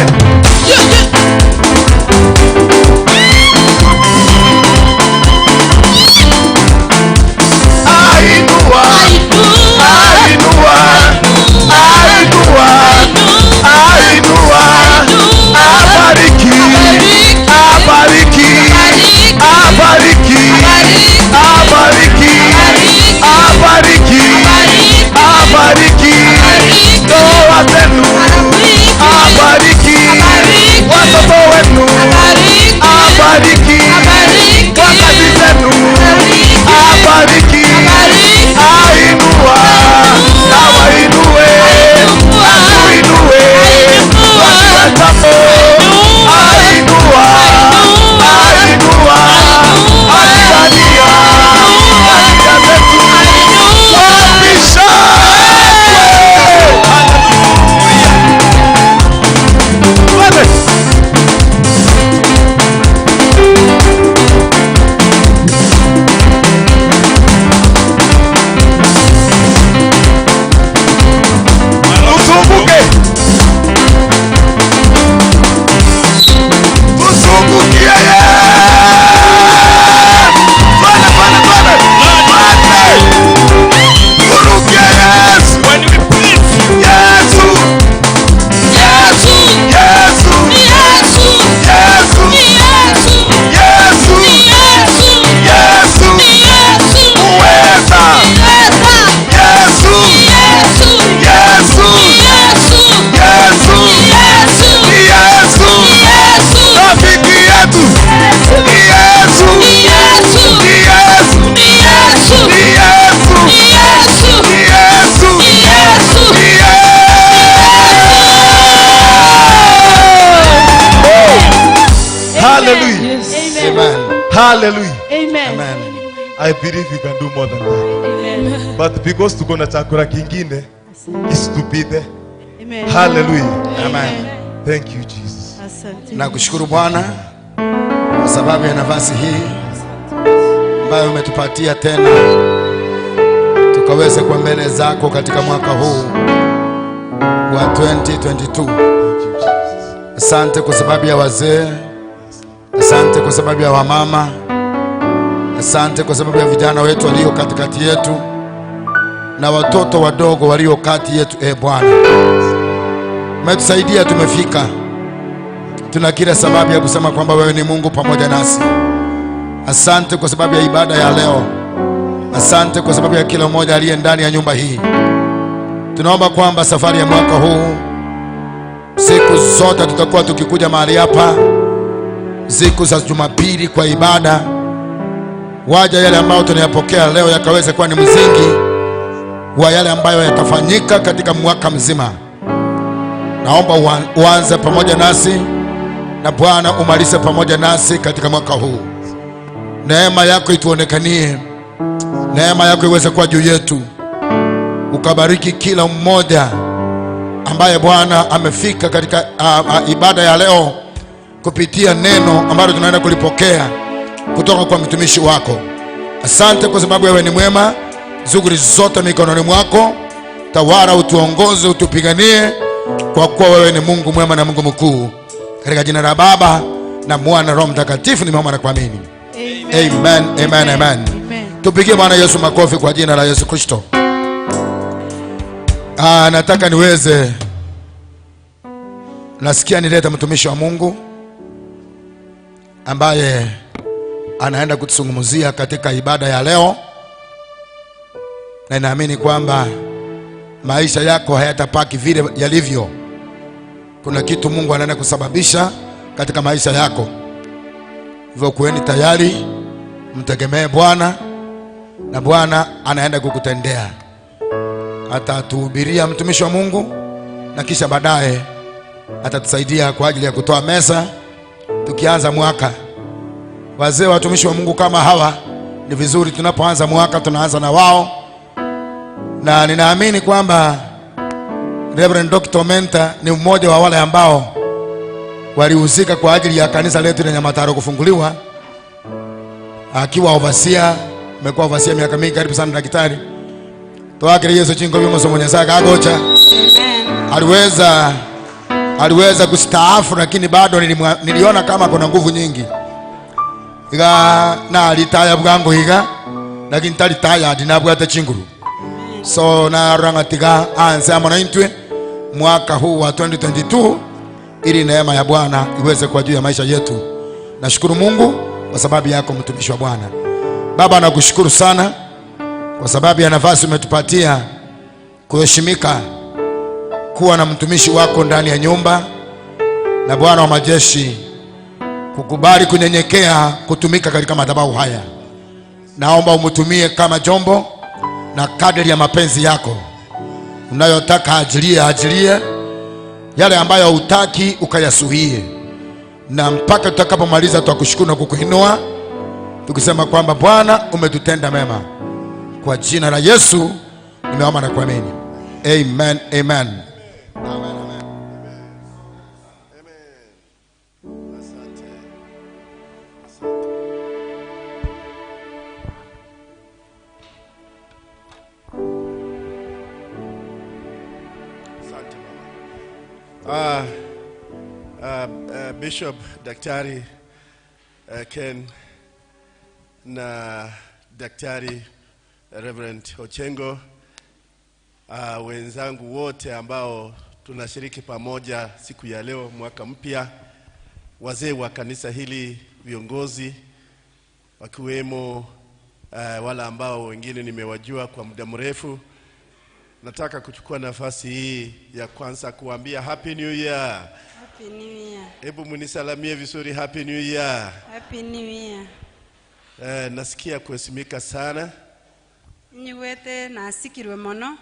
Hallelujah. Amen. I believe you can do more than that. Amen. But because tuko na chakula kingine is to be there. Amen. Hallelujah. Amen. Thank you Jesus. Asante. Nakushukuru Bwana kwa sababu ya nafasi hii ambayo umetupatia tena tukaweze kwa mbele zako katika mwaka huu wa 2022. Asante kwa sababu ya wazee. Asante kwa sababu ya wamama. Asante kwa sababu ya vijana wetu walio katikati yetu. na watoto wadogo walio kati yetu. Bwana, umetusaidia, tumefika. Tuna kila sababu ya kusema kwamba wewe ni Mungu pamoja nasi. Asante kwa sababu ya ibada ya leo. Asante kwa sababu ya kila mmoja aliye ndani ya nyumba hii. Tunaomba kwamba safari ya mwaka huu, siku zote tutakuwa tukikuja mahali hapa, siku za Jumapili kwa ibada, waja yale ambayo tunayapokea leo yakaweze kuwa ni msingi wa yale ambayo yatafanyika katika mwaka mzima. Naomba uanze pamoja nasi, na Bwana umalize pamoja nasi katika mwaka huu. Neema yako ituonekanie, neema yako iweze kuwa juu yetu. Ukabariki kila mmoja ambaye Bwana amefika katika ibada ya leo kupitia neno ambalo tunaenda kulipokea kutoka kwa mtumishi wako. Asante kwa sababu wewe ni mwema. Shughuli zote mikononi mwako. Tawala, utuongoze, utupiganie, kwa kuwa wewe ni Mungu mwema na Mungu mkuu. Katika jina la Baba na Mwana na Roho Mtakatifu nimeomba na kuamini. Amen. Amen. Amen. Tupigie Bwana Yesu makofi kwa jina la Yesu Kristo. Nataka niweze, nasikia nilete mtumishi wa Mungu ambaye anaenda kutuzungumzia katika ibada ya leo, na naamini kwamba maisha yako hayatapaki vile yalivyo. Kuna kitu Mungu anaenda kusababisha katika maisha yako. Hivyo kuweni tayari, mtegemee Bwana, na Bwana anaenda kukutendea. Atatuhubiria mtumishi wa Mungu, na kisha baadaye atatusaidia kwa ajili ya kutoa mesa tukianza mwaka. Wazee watumishi wa Mungu kama hawa ni vizuri tunapoanza mwaka tunaanza na wao, na ninaamini kwamba Reverend Dr. Menta ni mmoja wa wale ambao walihusika kwa ajili ya kanisa letu la Nyamataro kufunguliwa, akiwa overseer. Amekuwa overseer miaka mingi, karibu sana daktari. Toakire Yesu chingo bimo somo nyasaka agocha. Amen. Aliweza kustaafu, lakini bado niliona kama kuna nguvu nyingi. Na alitaya bwangu higa, lakini talitaya dinabwata chinguru. So na rangatiga anse amanaintwe mwaka huu wa 2022, ili neema ya Bwana iweze kwa juu ya maisha yetu. Nashukuru Mungu kwa sababu yako mtumishi wa Bwana. Baba, nakushukuru sana kwa sababu ya nafasi umetupatia kuheshimika kuwa na mtumishi wako ndani ya nyumba, na Bwana wa majeshi kukubali kunyenyekea kutumika katika madhabahu haya. Naomba umtumie kama jombo, na kadri ya mapenzi yako unayotaka ajilie, yale ambayo hutaki ukayasuhie, na mpaka tutakapomaliza tutakushukuru na kukuinua tukisema kwamba Bwana umetutenda mema. Kwa jina la Yesu nimeomba na kuamini. Amen. Amen. Bishop Daktari Ken na Daktari Reverend Ochengo, wenzangu wote ambao tunashiriki pamoja siku ya leo, mwaka mpya, wazee wa kanisa hili, viongozi wakiwemo wala ambao wengine nimewajua kwa muda mrefu. Nataka kuchukua nafasi hii ya kwanza kuambia Happy New Year. Happy New Year. Hebu munisalamie vizuri, Happy New Year. Happy New Year. Nasikia kuheshimika sana. Niwete na sikirwe mono.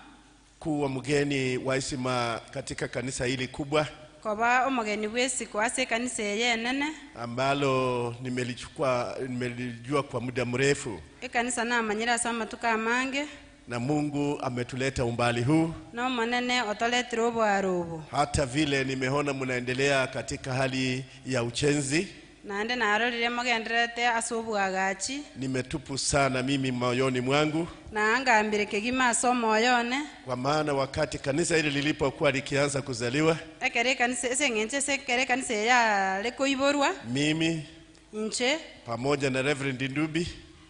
Kuwa mgeni wa heshima katika kanisa hili kubwa. Koba umugeni wesi kwa kanisa yenene. Ambalo nimelijua kwa muda mrefu. Kanisa na manyira sama tukamange. Na Mungu ametuleta umbali huu. Na manene otolete robo arobo. Hata vile nimeona mnaendelea katika hali ya uchenzi. Naende na arolile magenderete asubu agachi. Nimetupu sana mimi moyoni mwangu. Na anga ambireke gima somo moyone. Kwa maana wakati kanisa hili lilipokuwa likianza kuzaliwa. Ekere kanisa sengenche sekere kanisa ya leko iborwa. Mimi nche pamoja na Reverend Ndubi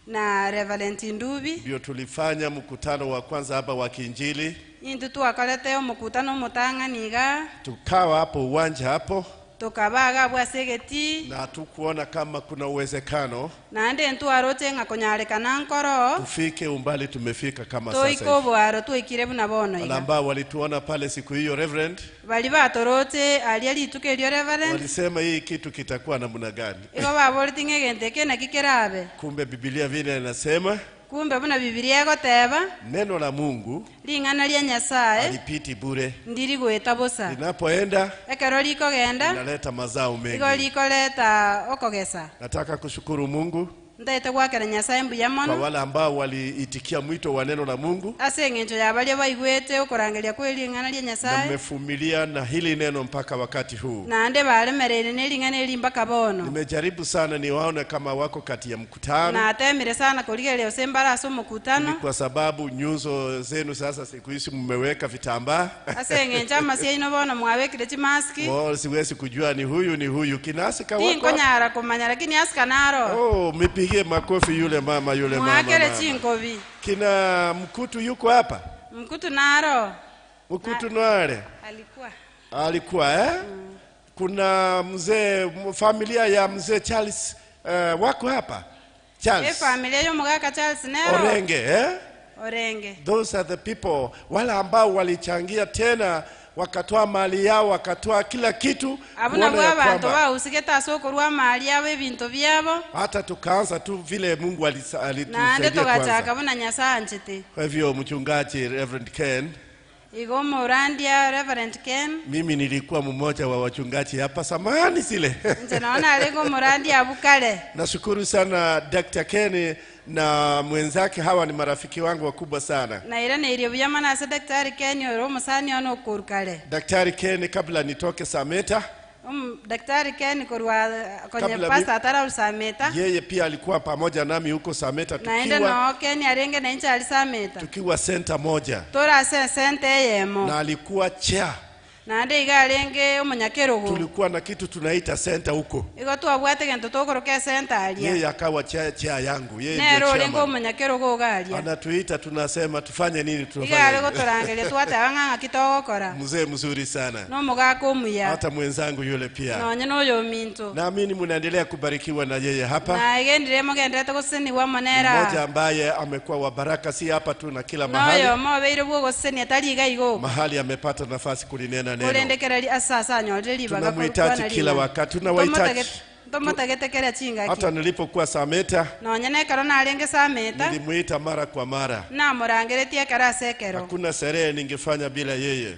na Reverend Ndubi. Ndio tulifanya mkutano wa kwanza hapa wa Kiinjili. Intu tuwakalete mkutano mutanganiga. Tukawa hapo uwanja hapo. Tukabaga bwasegeti. Na tukuona kama kuna uwezekano. Na ande ntu arote ngakonyalekana nkoro. Tufike umbali tumefika kama sasa hivi. Toiko bwaro tuikirebu na bono iga. Ambao walituona pale siku hiyo Reverend. Bali batorote aliali tukelio Reverend. Walisema hii kitu kitakuwa namna gani? Iko babolti ngegenteke na kikerabe. Kumbe Biblia vile inasema. Kumbe buna Biblia goteba. Neno la Mungu. Lingana lya Nyasaye. Alipiti bure. Ndiri gweta bosa. Linapoenda. Ekero liko genda. Inaleta mazao mengi. Iko liko leta okogesa. Nataka kushukuru Mungu. Ndaite gwakera Nyasaye mbuya mono. Kwa wale ambao waliitikia mwito wa neno la Mungu. Ase ngenjo ya bali baigwete ukorangelia kweli ngana lya Nyasaye. Na mmefumilia na hili neno mpaka wakati huu. Na ande balemerere nelingana eli mpaka bono. Nimejaribu sana niwaone kama wako kati ya mkutano. Na atemire sana kuligelea usembara so mkutano. Ni kwa sababu nyuso zenu sasa siku hizi mmeweka vitambaa. Ase ngenja masia ino bono mwawekile chimaski. Wao siwezi kujua ni huyu kinasika wako. Tinkonyara kumanya lakini aska naro. Oh, mpigie makofi yule mama yule mama. Mwakele chinkovi. Kina Mkutu yuko hapa? Mkutu naro. Mkutu nwale. Alikuwa Kuna mzee familia ya mzee Charles wako hapa? Charles. Familia yo mugaka Charles nero. Orenge Orenge. Those are the people wale ambao walichangia tena wakatoa mali yao wakatoa kila kitu. Abuna bwa bantu ba usiketa soko rwa mali yabo ebintu byabo. Hata tukaanza tu vile Mungu alitusaidia kwanza. Na ndio tukataka buna Nyasaye nchete. Kwa hivyo mchungaji Reverend Ken. Igo Morandia Reverend Ken. Mimi nilikuwa mmoja wa wachungaji hapa samani zile. Nje naona alego Morandia bukale. Nashukuru sana Dr. Ken na mwenzake, hawa ni marafiki wangu wakubwa sana. Na ile ni ile buyama na Daktari Ken yoro musani ono kurukale. Daktari Ken kabla nitoke Sameta. Daktari Ken kurwa kwenye pasta atara usameta. Yeye pia alikuwa pamoja nami huko Sameta tukiwa. Naenda na Ken arenge na incha alisameta. Tukiwa center moja. Tora center yemo. Na alikuwa chair. Na ande igalenge umunyakero go. Tulikuwa na kitu tunaita center huko. Iko tu abwate gento tokoroke center alia. Yeye akawa chair yangu. Yeye ndiye chairman. Lengo umunyakero go galia. Anatuita tunasema tufanye nini tunafanya. Igale go torangele tuata wanga kitokora. Mzee mzuri sana. No mugako muya. Hata mwenzangu yule pia. No nyeno yo minto. Naamini mnaendelea kubarikiwa na yeye hapa. Na igendire mugende guseni wa monera. Mmoja ambaye amekuwa wa baraka si hapa tu na kila mahali. No yo mo beiro bwo guseni atali gaigo. Mahali amepata nafasi kulinena neno. Kulendekera asasa nyoteli baga. Tunamhitaji kila wakati. Tunawahitaji. Tomotagetekera chinga. Hata nilipokuwa Sameta. No nyene karona alenge Sameta. Nilimuita mara kwa mara. Na murangeretia kara sekero. Hakuna sherehe ningefanya bila yeye.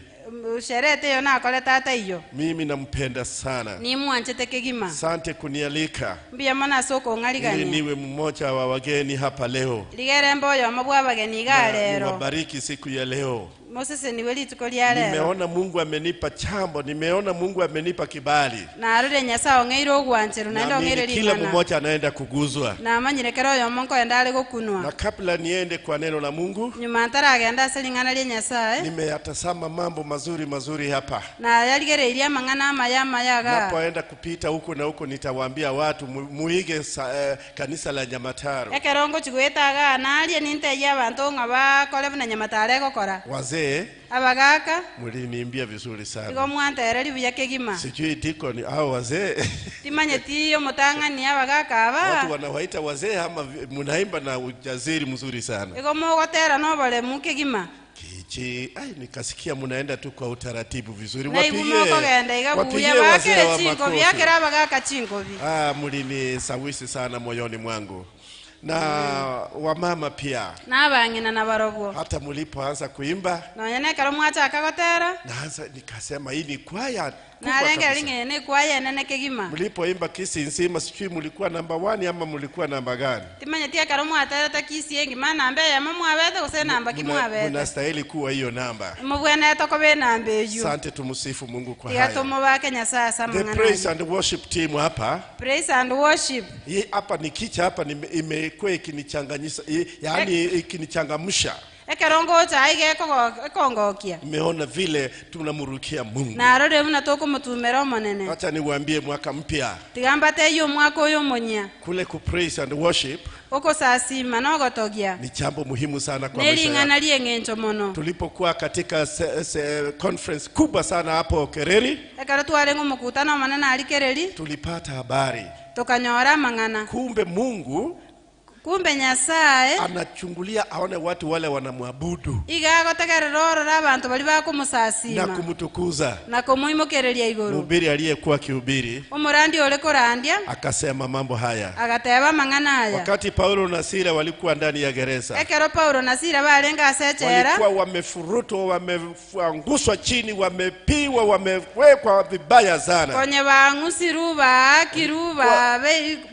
Sherehe yo na kole tata hiyo. Mimi nampenda sana. Ni mwanchete kegima. Asante kunialika. Mbia mana soko ngaligani. Niwe mmoja wa wageni hapa leo. Ligere mboyo mabwa bageni galero. Niwabariki siku ya leo. Moses ni weli tukolia leo. Nimeona Mungu amenipa chambo, nimeona Mungu amenipa kibali. Na arule Nyasaye ngeiro gwancheru naenda ngere kila mmoja anaenda kuguzwa. Na amanyirekero yo monko endale gokunwa. Na kabla niende kwa neno la Mungu, nyuma ntara agenda selingana lya Nyasaye. Nimeyatazama mambo mazuri hapa. Na yaligere ilia mangana mayama yaga. Napoenda kupita huko na huko nitawaambia watu muige kanisa la Nyamataro. Ekerongo chigwetaga na alie ninte ya bantu ngaba kole na Nyamataro gokora. Wazee abagaka muliniimbia vizuri sana. Iko mwantere libuya kegima. Sijui dikoni au wazee. Timanye tiyo mutangani abagaka aba. Watu wanawaita wazee ama munaimba na ujaziri mzuri sana. Iko mogotera no bale mukegima. Kichi, nikasikia munaenda tu kwa utaratibu vizuri. Wapigie wazee wa makofi. Abagaka chinkovi. Mulinisawisi sana moyoni mwangu. Na wamama pia. Na abangina na barogo. Hata mulipoanza kuimba. Na nyene karo mwacha akagotera. Naanza nikasema hii ni kwaya. Na lenga lingene kwaya nene kegima. Mlipoimba kisi nzima sijui mulikuwa namba 1 ama mulikuwa namba gani? Timanye tia karo mwatara ta kisi yengi maana ambe ya mama abete kuse namba kimwabete. Unastahili kuwa hiyo namba. Mubwena tokobe namba eju. Asante tumusifu Mungu kwa haya. Tiatomo bake Nyasaye samangana. The praise and worship team hapa. Praise and worship. Hii hapa nikicha hapa imekuwa ikinichanganyisha, yani ikinichangamsha. ekerongo chaige kongokia Nimeona vile tunamrukia Mungu. na rode muna toko mutumero monene. Acha niwaambie mwaka mpya. Tigambate yo mwako yo monya. Kule ku praise and worship. Oko sasima no gotogia. Ni jambo muhimu sana kwa maisha. Nelingana liengencho mono. Tulipokuwa katika conference kubwa sana hapo Kereri. Ekaro tuwalengo mkutano manana alikereri. Tulipata habari. Tokanyora mangana. Kumbe Mungu Nyasaye anachungulia aone watu wale wanamwabudu. Iga gotegerero rabantu bali bakumusasima. Na kumtukuza. Na kumuimokereria iguru. Mhubiri aliyekuwa kihubiri. Umurandi ole korandia. Akasema mambo haya. Agateba mangana haya. Wakati Paulo na Sila walikuwa ndani ya gereza. Ekero Paulo na Sila balenga asechera. Walikuwa wamefurutwa, wameanguswa chini, wamepiwa, wamewekwa vibaya sana. Konye bangusiruba, kiruba,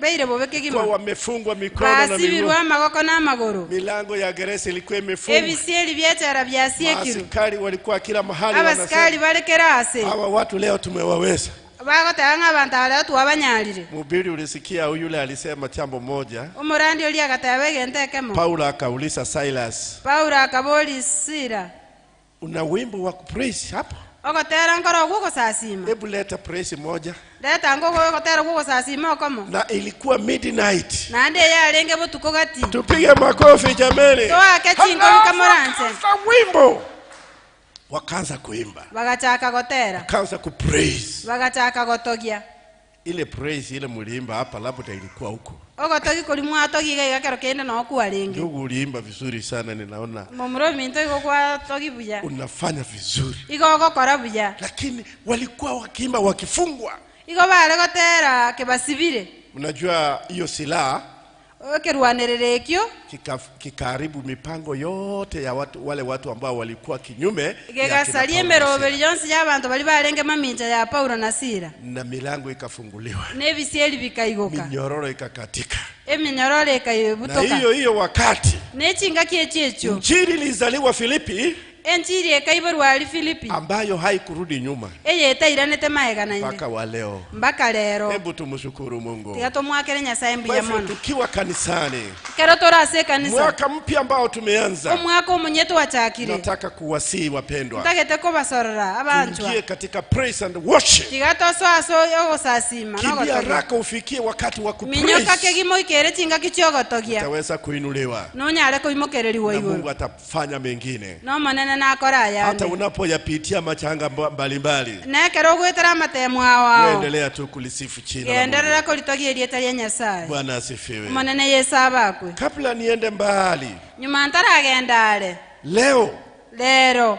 beire bobeke gima. Kwa wamefungwa mikono na miguu. Magoko na maguru. Milango ya gereza ilikuwa imefungwa. Ebisieli byetara byasiekiru. Askari walikuwa kila mahali wanasema. Abaskari balekerase. Hawa watu leo tumewaweza. Bagotanga abantu leo tuwabanyalire. Mhubiri ulisikia yule alisema jambo moja. Umurandi oli agatebe ntekemo. Paulo akauliza Silas. Paulo akaboli Sila. Una wimbo wa praise hapo? Ogotera ngoro guko sasima. Hebu leta praise moja. Leta ngoko ogotera guko sasima komo. Na ilikuwa midnight. Na ande ya lenge butuko gati. Tupige makofi jameni. Toa kechingo kamoranse. Wimbo. Wakaanza kuimba. Bagachaka gotera. Wakaanza ku praise. Bagachaka gotogia. Ile praise ile muliimba hapa labda ilikuwa huko. Ogotogi kulimwa atogi gakero kende na okuwa lenge. Ndugu uliimba vizuri sana ninaona. Momro minto iko kwa togi buja. Unafanya vizuri. Iko gokora buja. Lakini walikuwa wakiimba wakifungwa. Iko bale gotera kebasibire. Unajua hiyo silaha okerwanererekyo kikaribu mipango yote ya wale watu ambao walikuwa kinyume gegasalie meroberi yonsi y'abantu bali balenge maminja ya Paulo na Sila na milango ikafunguliwa nebisieli bikaigoka minyororo ikakatika eminyororo ikayibutoka na hiyo wakati nechinga kiechecho Injili ilizaliwa Filipi Injili ekaibarwa ali Filipi ambayo haikurudi nyuma eyetairanete maegana ine mpaka wa leo mpaka lero. Hebu tumshukuru Mungu. Tigatomwakere Nyasaye mbuya mono. Tukiwa kanisani. Kero torase kanisa. Mwaka mpya ambao tumeanza. Omwaka omunyeto wachakire. Nataka kuwasihi wapendwa. Ntagete ko basorora abanjwa. Tuingie katika praise and worship. Tigatoso aso ogosasima no gotogia. Haraka ufikie wakati wa kupraise. Minyoka kegimo ikere chinga kichogotogia. Utaweza kuinuliwa. No nyale ko imokereriwa iguru. Mungu atafanya mengine. No manene na akora ya. Hata unapoyapitia machanga mbalimbali. Na kero gwetera matemo awao. Endelea tu kulisifu jina la Mungu. Endelea kulitogia elieta ya Nyasaye. Bwana asifiwe. Manene Yesu abakwe. Kabla niende mbali. Nyuma ntaragendale. Lero.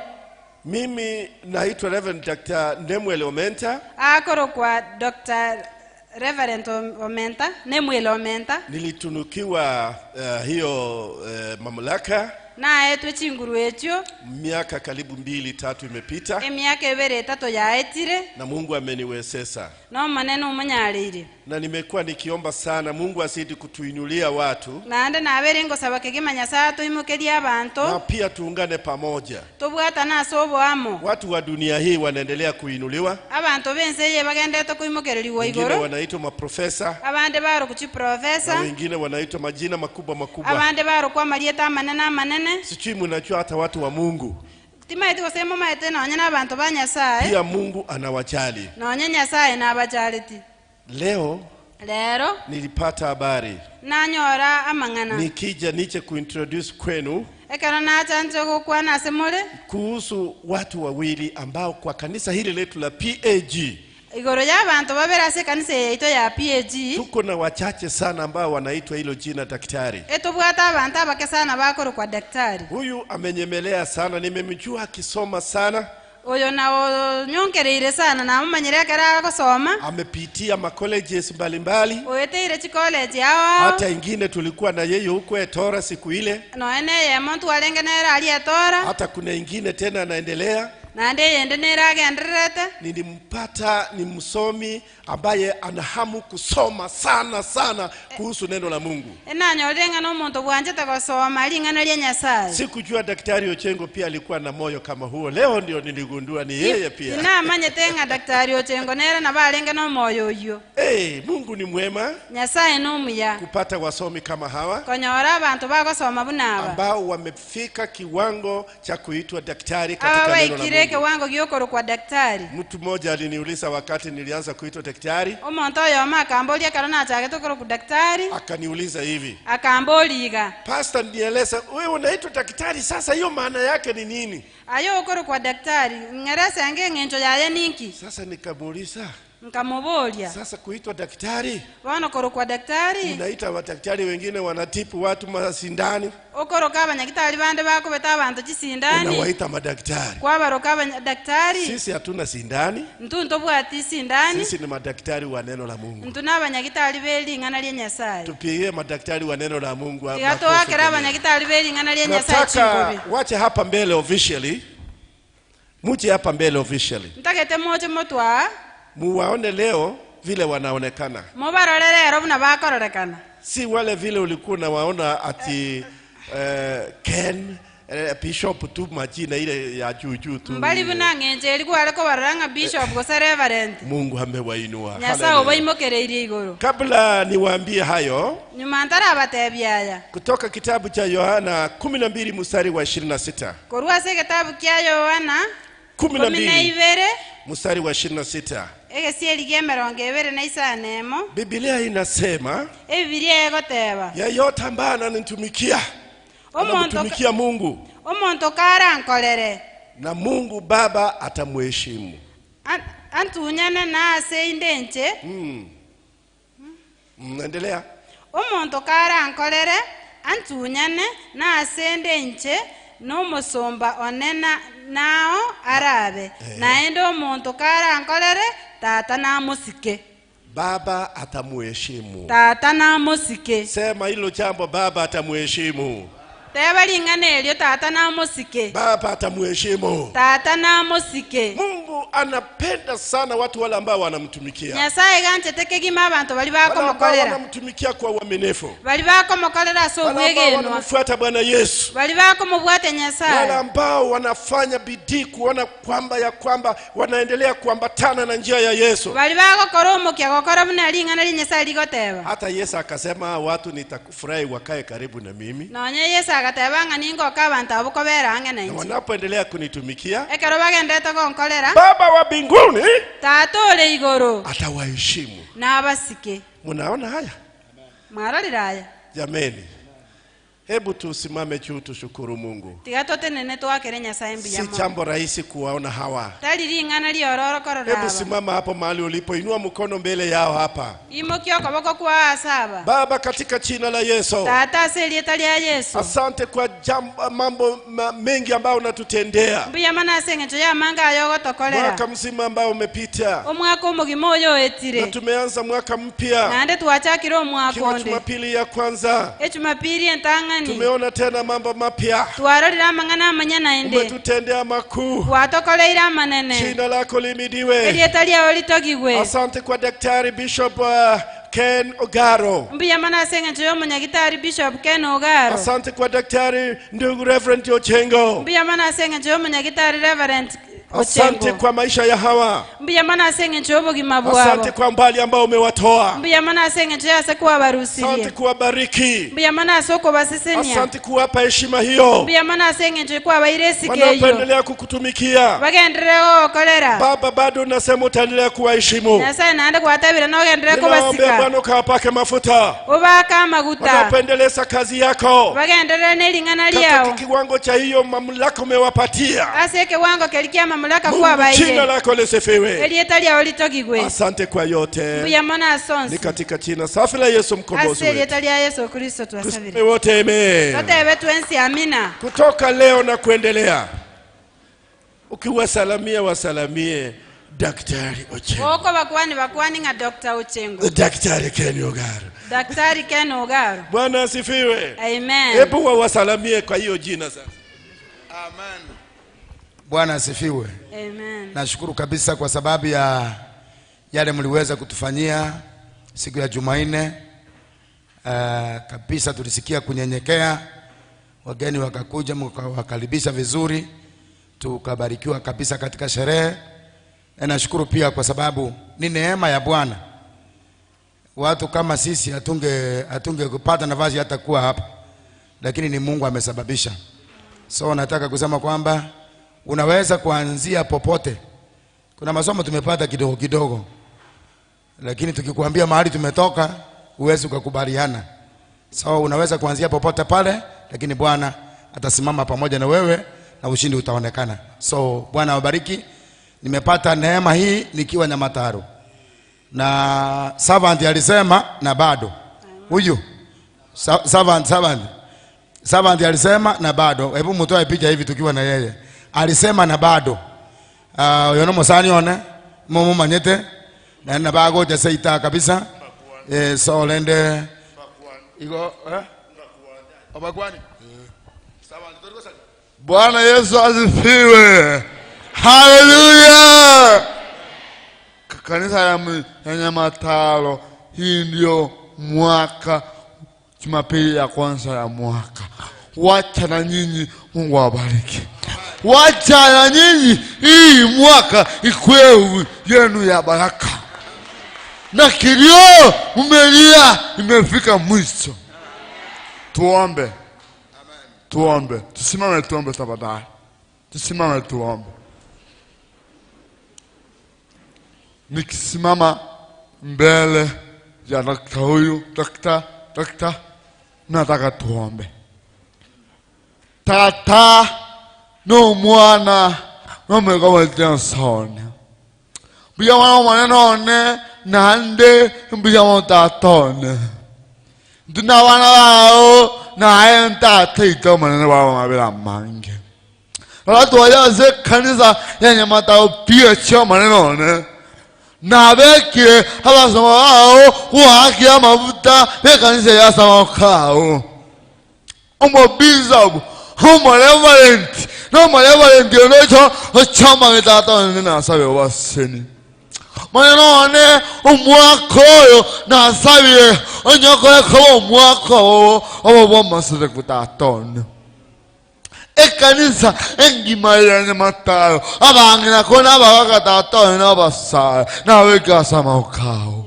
Mimi naitwa Reverend Dr. Nemwele Omenta. Akoro kwa Dr. Reverend Omenta, Nemwele Omenta. Nilitunukiwa hiyo mamlaka. Na etu chinguru echo. Miaka karibu 2-3 imepita. Miaka 2-3 yaetire. Na Mungu ameniwezesha. No maneno umanyalire. Na nimekuwa nikiomba sana Mungu asidi kutuinulia watu. Na ande na aberengo sabakegema Nyasaye tuimukeria abantu. Na pia tuungane pamoja. Tubwata na sobo amo. Watu wa dunia hii wanaendelea kuinuliwa. Abantu benseye bagende to kuimukereriwa igoro. Wengine wanaitwa maprofesa. Abande baro kuchi profesa. Na wengine wanaitwa majina makubwa. Abande baro kwa marieta manene. Sijui mnajua hata watu wa Mungu. Timaiti kusema maete na wanyana abantu ba Nyasaye. Pia Mungu anawajali. Na wanyana Nyasaye na abajaliti. Lero nilipata habari. Nanyora amangana. Nikija niche kuintroduce kwenu. Ekana na chanzo kwa na semole. Kuhusu watu wawili ambao kwa kanisa hili letu la PAG. Igoro ya abantu baberase kanisa yeito ya PAG. Tuko na wachache sana ambao wanaitwa hilo jina daktari. Etubwata abantu abake sana bakoro kwa daktari. Huyu amenyemelea sana, nimemjua akisoma sana. Oyo na nyonkereire sana na mumanyire akara kusoma. Amepitia ma colleges mbalimbali. Oyeteire chi college yao. Hata ingine tulikuwa na yeye huko Etora siku ile. No ene ye mtu alengenera ali Etora. Hata kuna ingine tena anaendelea. Nilimpata ni msomi ambaye ana hamu kusoma sana sana kuhusu neno la Mungu. Sikujua Daktari Ochengo pia alikuwa na moyo kama huo. Leo ndio niligundua ni yeye pia. Mungu ni mwema. Kupata wasomi kama hawa ambao wamefika kiwango cha kuitwa daktari katika neno la Mungu. Mtu mmoja aliniuliza wakati nilianza kuitwa daktari. Akaniuliza hivi, Pastor, nieleza wewe unaitwa daktari sasa hiyo maana yake ni nini? Sasa nikamuuliza, sasa kuitwa daktari, unaita madaktari wengine wanatipu watu masindani, unawaita madaktari. Sisi hatuna sindani, sisi ni madaktari wa neno la Mungu. Tupigie madaktari wa neno la Mungu. Nataka wache hapa mbele officially, muje hapa mbele officially, muwaone leo vile wanaonekana. Si wale vile ulikuwa unawaona ati Ken Bishop tu majina ile ya juu tu. Mungu amewainua. Kabla niwaambie hayo, kutoka kitabu cha Yohana 12 mstari wa 26. 12 mstari wa 26. Biblia inasema, yeyote ambaye ananitumikia anamtumikia Mungu, na Mungu Baba atamheshimu. Endelea. N'umusumba onena nao arabe naende omuntu karankolere tata namusike. Baba atamuheshimu. Tata namusike. Sema hilo jambo, Baba atamuheshimu. Baba atamuheshimu. Tata namusike. Mungu anapenda sana watu wale ambao wanamtumikia. Wanamtumikia kwa uaminifu. Wanamfuata Bwana Yesu. Wale ambao wanafanya bidii kuona kwamba wanaendelea kuambatana na njia ya Yesu. Hata Yesu akasema watu nitakufurahi wakae karibu na mimi. Wanapoendelea kunitumikia, Baba wa mbinguni atawaheshimu. Munaona haya? Jameni, hebu tusimame juu tushukuru Mungu. Si jambo rahisi kuwaona hawa. Hebu simama hapo mahali ulipo, inua mkono mbele yao hapa. Baba, katika jina la Yesu, asante kwa mambo mengi ambayo unatutendea. Mwaka mzima ambao umepita, na tumeanza mwaka mpya. Kila Jumapili ya kwanza tumeona tena mambo mapya. Umetutendea makuu. Jina lako limidiwe. Asante kwa Daktari Bishop Ken Ogaro. Asante kwa Daktari ndugu Reverend Ochengo. Asante kwa maisha ya hawa. Asante kwa mbali ambao umewatoa. Asante kuwabariki. Asante kuwapa heshima hiyo. Wanapoendelea kukutumikia, Baba, bado nasema utaendelea kuwaheshimu. Ninaomba Bwana ukawapake mafuta. Wanapoendeleza kazi yako katika kiwango cha hiyo mamlaka umewapatia. Jina lako lisifiwe. Asante kwa yote. Ni katika jina safi la Yesu mkombozi wetu. Tuseme wote amen. Kutoka leo na kuendelea, ukiwasalamia wasalamie Daktari Ochengo. Daktari Ken Ogaro. Daktari Ken Ogaro. Bwana asifiwe. Amen. Hebu wasalamie kwa hiyo jina sasa. Amen. Bwana asifiwe. Amen. Nashukuru kabisa kwa sababu ya yale mliweza kutufanyia siku ya Jumanne. Kabisa tulisikia kunyenyekea, wageni wakakuja mkawakaribisha vizuri, tukabarikiwa kabisa katika sherehe. Na nashukuru pia kwa sababu ni neema ya Bwana. Watu kama sisi hatunge kupata nafasi hata kuwa hapa, lakini ni Mungu amesababisha. So nataka kusema kwamba unaweza kuanzia popote. Kuna masomo tumepata kidogo kidogo, lakini tukikuambia mahali tumetoka uwezi ukakubaliana. So unaweza kuanzia popote pale, lakini Bwana atasimama pamoja na wewe na ushindi utaonekana. So Bwana wabariki. Nimepata neema hii nikiwa Nyamataro. Na servant alisema na bado. Huyu servant alisema na bado. Hebu mtoe picha hivi tukiwa na yeye. Alisema na bado. Yono mosani one mumu manyete na bago jaseita kabisa. So lende iko abakwani. Bwana Yesu asifiwe. Hallelujah. Kanisa ya Nyamataro, hii ndio mwaka, Jumapili ya kwanza ya mwaka. Wacha na nyinyi Mungu awabariki. Wacha na nyinyi hii mwaka ikuwe yenu ya baraka. Na kilio umelia imefika mwisho. Tuombe. Tuombe. Tusimame tuombe tafadhali. Tusimame tuombe. Nikisimama mbele ya daktari huyu, daktari, nataka tuombe. Tata no mwana no mega sone. Bia wana maneno ne nande bia wana tone. Duna wana wao na enta tito maneno wao mabila mange. Watu wajaze kanisa ya Nyamataro pia chio maneno ne. Na beke abasoma wao wakia mafuta bekanise ya samakao. Omo bishop, omo reverend, no reverend yonocho ochama ngitata na sabe waseni. Maneno ne omwako na sabe onyoko ko omwako obo masere kutaton. Ekanisa engimaya Nyamataro abangina kona abaka tato na basa na weka samakao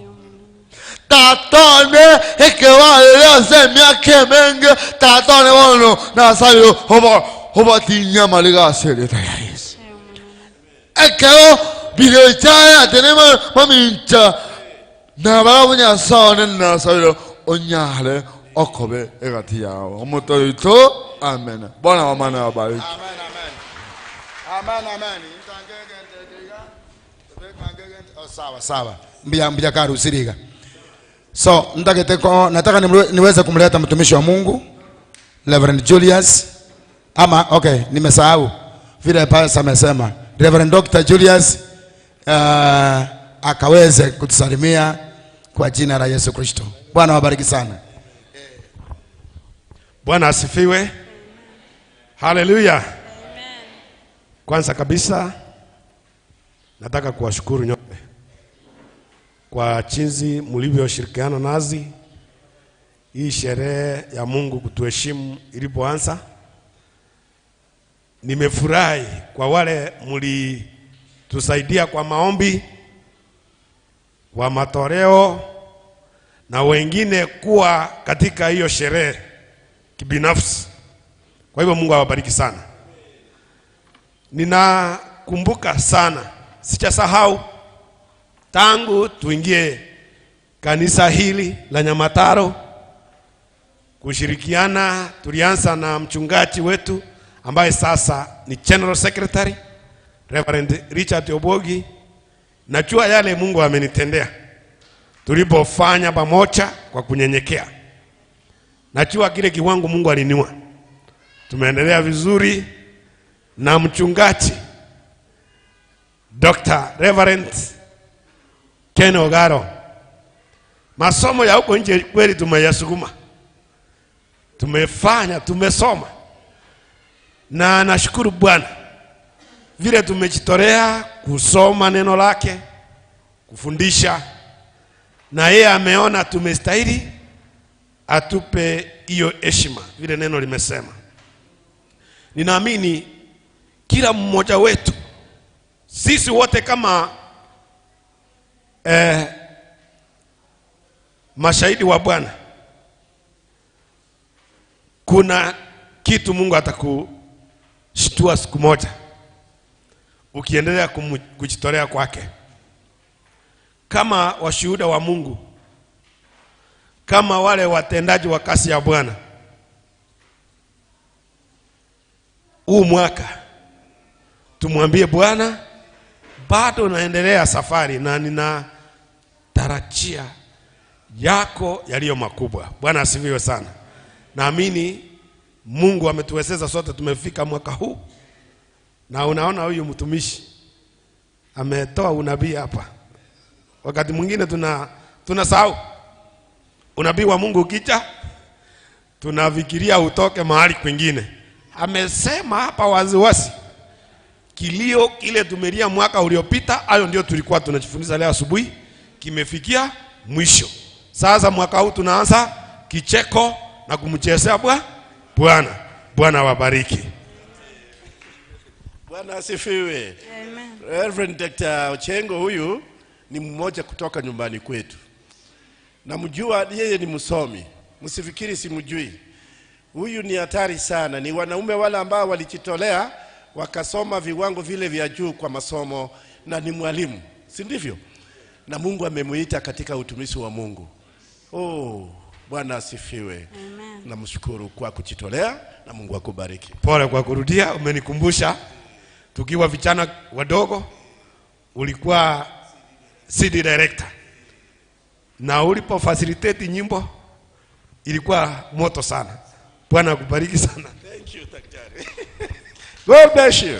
tatone ekewale semya kemenge tatone wono na sayo hoba tinya maliga seleta yes ekeo bilecha tenema mamincha na babunya sone na sayo onyale okobe egati yao omotoito. Amen. Bwana wa maana wabariki. Amen. Sawa. Mbia karu siriga. So nataka niweze kumleta mtumishi wa Mungu Reverend Julius. Ama okay, nimesahau vile pale amesema Reverend Dr. Julius akaweze kutusalimia kwa jina la Yesu Kristo. Bwana wabariki sana. Bwana asifiwe. Hallelujah. Kwanza kabisa nataka kuwashukuru nyote kwa jinsi mlivyoshirikiana nazi hii sherehe ya Mungu kutuheshimu ilipoanza. Nimefurahi kwa wale mlitusaidia kwa maombi, kwa matoleo na wengine kuwa katika hiyo sherehe kibinafsi. Kwa hivyo Mungu awabariki sana. Ninakumbuka sana, sijasahau tangu tuingie kanisa hili la Nyamataro kushirikiana. Tulianza na mchungaji wetu ambaye sasa ni General Secretary Reverend Richard Obogi. Najua yale Mungu amenitendea tulipofanya pamoja kwa kunyenyekea. Najua kile kiwango Mungu aliniwa. Tumeendelea vizuri na mchungaji Dr. Reverend Ken Ogaro. Masomo ya huko nje kweli tumeyasukuma. Tumefanya, tumesoma. Na nashukuru Bwana vile tumejitolea kusoma neno lake, kufundisha, na yeye ameona tumestahili atupe hiyo heshima vile neno limesema. Ninaamini kila mmoja wetu, sisi wote kama mashahidi wa Bwana, kuna kitu Mungu atakushtua siku moja ukiendelea kujitolea kwake. Kama washuhuda wa Mungu, kama wale watendaji wa kazi ya Bwana, huu mwaka tumwambie Bwana, bado naendelea safari na ninatarajia yako yaliyo makubwa. Bwana asifiwe sana. Naamini Mungu ametuwezesha sote tumefika mwaka huu. Na unaona huyu mtumishi ametoa unabii hapa. Wakati mwingine tunasahau unabii wa Mungu ukija tunafikiria utoke mahali kwingine. Amesema hapa waziwazi, kilio kile tumelia mwaka uliopita, hayo ndio tulikuwa tunajifunza leo asubuhi, kimefikia mwisho. Sasa mwaka huu tunaanza kicheko na kumchezea Bwana. Bwana wabariki. Bwana asifiwe. Amen. Reverend Dr. Ochengo huyu ni mmoja kutoka nyumbani kwetu. Namjua yeye ni msomi. Msifikiri simjui. Huyu ni hatari sana. Ni wanaume wale ambao walijitolea wakasoma viwango vile vya juu kwa masomo, na ni mwalimu. Si ndivyo? Na Mungu amemuita katika utumishi wa Mungu. Oh, Bwana asifiwe. Amen. Namshukuru kwa kujitolea na Mungu akubariki. Pole kwa kurudia, umenikumbusha tukiwa vijana wadogo ulikuwa CD director. Na ulipo facilitate nyimbo ilikuwa moto sana. Bwana akubariki sana. Thank you, daktari. God bless you.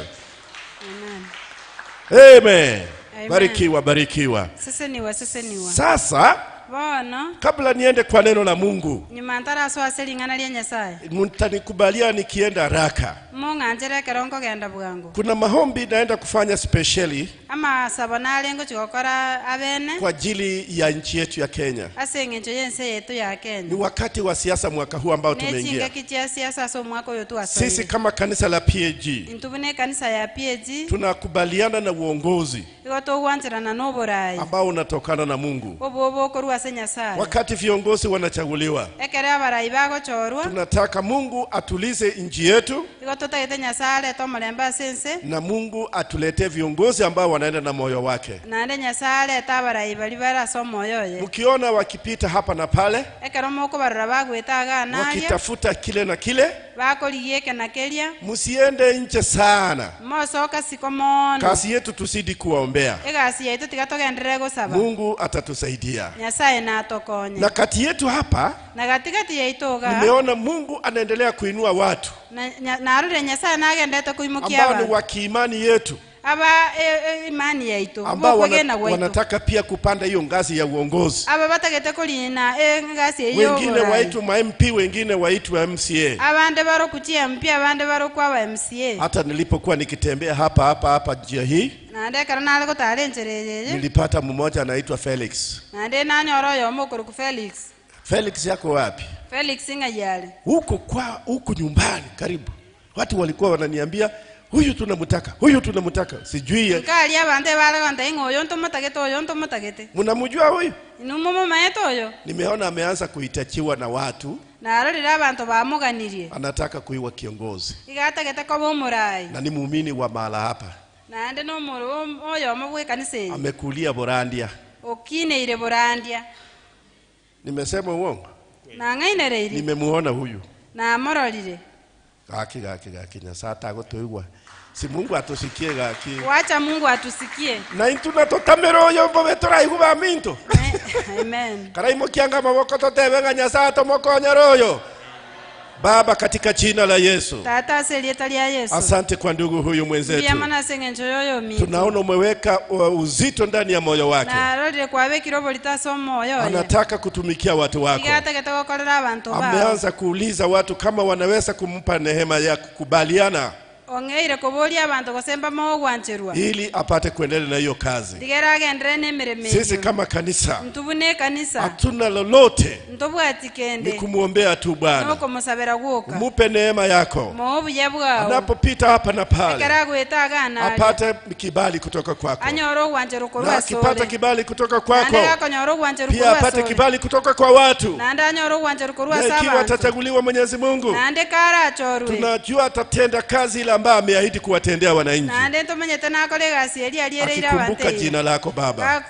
Amen. Amen. Amen. Barikiwa. Siseniwa. Sasa Bono. kabla niende kwa neno la Mungu, Nyamantaro so aselingana lya Nyasaye. mtanikubalia nikienda haraka. Munga njere kerongo genda bwangu. Kuna mahombi naenda kufanya specially Ama sabonale ngo chikokora abene. kwa ajili ya nchi yetu ya Kenya. Asengencho yense yetu ya Kenya. Ni wakati wa siasa mwaka huu ambao tumeingia. Nechinga kitia siasa so mwako yotu asoile. Sisi kama kanisa la PAG Intubune kanisa ya PAG. tunakubaliana na uongozi Ikoto uwanzirana n'oburai. ambao unatokana na Mungu. Obo koruwa se Nyasaye. Wakati viongozi wanachaguliwa, Ekere abarai bago chorwa. tunataka Mungu atulize nchi yetu Ikoto taite Nyasaye to mulemba sense. na Mungu atuletee viongozi ambao wanaenda na moyo wake. Nande Nyasaye ta abarai bali bara so moyo ye. Mkiona wakipita hapa na pale Ekere moko barra bagwetaga naye. wakitafuta kile na kile, Bakoliye na kelia. msiende nje sana. Mosoka sikomono. Kazi yetu tusidi kuwaombea. Egasi yetu tikatogendere gusaba. Mungu atatusaidia. Nyasaye na atokonya. Na kati yetu hapa Na katikati ya itoga. nimeona Mungu anaendelea kuinua watu Na arure Nyasaye nagendete kuimukia ambao ni abantu. wa kiimani yetu, Aba imani ya ito. ambao Bokogena wetu. wanataka pia kupanda hiyo ngazi ya uongozi. Aba batagete kulina ngasi eyo. Wengine waitu ma MP, wengine waitu wa MCA. Abande baro kuchia mpya, abande baro kwa wa MCA. Hata nilipokuwa nikitembea hapa njia hii, Na nde karana aliko talenjereje. nilipata mmoja anaitwa Felix. Na nde nani oroyo mokuru ku Felix. Felix yako wapi? Felix ngayale. Huko nyumbani karibu. Watu walikuwa wananiambia huyu tunamtaka. Sijui. Nkali abande bale bande ngoyo ntomotagete. Mnamjua huyu? Inumomo maeto oyo. Nimeona ameanza kuitachiwa na watu. Na arorira abantu bamuganirie. Anataka kuiwa kiongozi. Igatagete ko bomurai. Na ni muumini wa mahala hapa. Na nde no muru oyo mabwe kaniseni. Amekulia Borandia. Okine ile Borandia. Nimesema uongo? Na ngainereire. Nimemuona huyu. Na mororire. Gaki Nyasaye agotoigwa. Si Mungu atusikie gaki. Wacha Mungu atusikie. Na intuna totamero oyo mbobe toraiguba minto. Amen. Karaimo kianga maboko totebenga Nyasaye tomokonya royo. Baba, katika jina la Yesu. Tata aselieta lya Yesu. Asante kwa ndugu huyu mwenzetu. Bia mana sengencho yoyo mi. Tunaona umeweka uzito ndani ya moyo wake. Na rode kwa weki robo litaso moyo. Anataka kutumikia watu wako. Igata ketoko kolera abantu ba. Ameanza kuuliza watu kama wanaweza kumpa neema ya kukubaliana. ongeire kubolia abantu gosemba mogwancherwa ili apate kuendelea na hiyo kazi. digeragendere nemireme Sisi kama kanisa ntubune kanisa hatuna lolote, ntubwatikende ni kumuombea tu Bwana. noko musabira guka Mupe neema yako, mobuye bwao anapopita hapa na pale ekeragweta agana apate kibali kutoka kwako, anyoro gwanchero na korwa akipata sole kibali kutoka kwako nande akonyoro gwanchero pia korwa apate sole kibali kutoka kwa watu, nande anyoro gwanchero korwa na ikiwa saba atachaguliwa Mwenyezi Mungu, nande kara chorwe tunajua atatenda kazi ile ambayo ameahidi kuwatendea wananchi, nande tomenyete nakole gasi eli aliere ira akikumbuka wante jina lako Baba.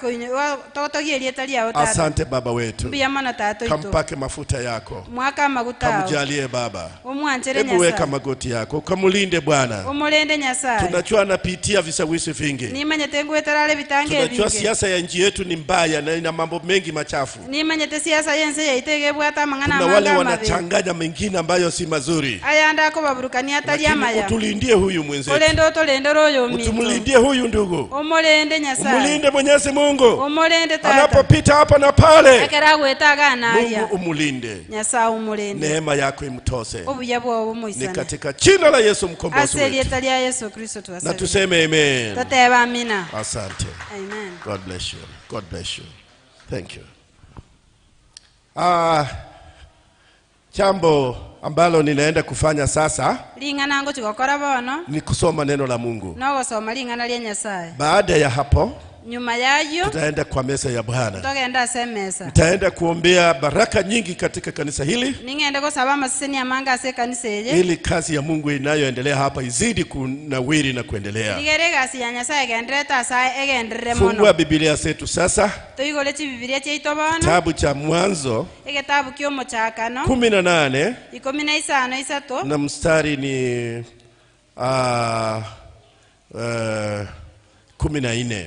totogi eli etali yao tata Asante Baba wetu, mbiya mana tato ito kampake mafuta yako, mwaka magutao kamjalie Baba. umwanchere Hebu weka nyasa magoti yako, ukamulinde Bwana. umulende nyasa Tunajua anapitia vishawishi vingi, nimanyete ngweterale bitange tunajua binge siasa ya nchi yetu ni mbaya na ina mambo mengi machafu. nimanyete siasa yense yaitege bwata mangana Kuna wale amanga mabe wanachanganya mengine ambayo si mazuri, ayanda ko baburukani atali lakini amaya utulindie huyu mwenzetu, kolendo tolendo royo mito utumulindie huyu ndugu, umulende nyasa umulinde Mwenyezi Mungu umulende tata anapopita hapa na pale. akera gweta gana Mungu aya umulinde, nyasa umulende neema yako imtose, obuya bwo ni muisana katika jina la Yesu mkombozi aseli wetu, etali ya Yesu Kristo na tuwasali tuseme amen. tateba amina Asante. amen God bless you. God bless you. Thank you. Jambo ambalo ninaenda kufanya sasa lingana ngo chikokora bono ni kusoma neno la Mungu. no soma lingana lya Nyasaye Baada ya hapo nyuma yayo tutaenda kwa meza ya Bwana. togenda semesa Nitaenda kuombea baraka nyingi katika kanisa hili ningende gosaba amaseni amanga ase kanisa eye ili kazi ya Mungu inayoendelea hapa izidi kunawiri na kuendelea. ligere gasi ya Nyasaye gendere tasa egendere Fungua mono Biblia zetu sasa, toigole chi Biblia cheito bono kitabu cha Mwanzo ekitabu kyomo chakano 18 15 na mstari ni 14.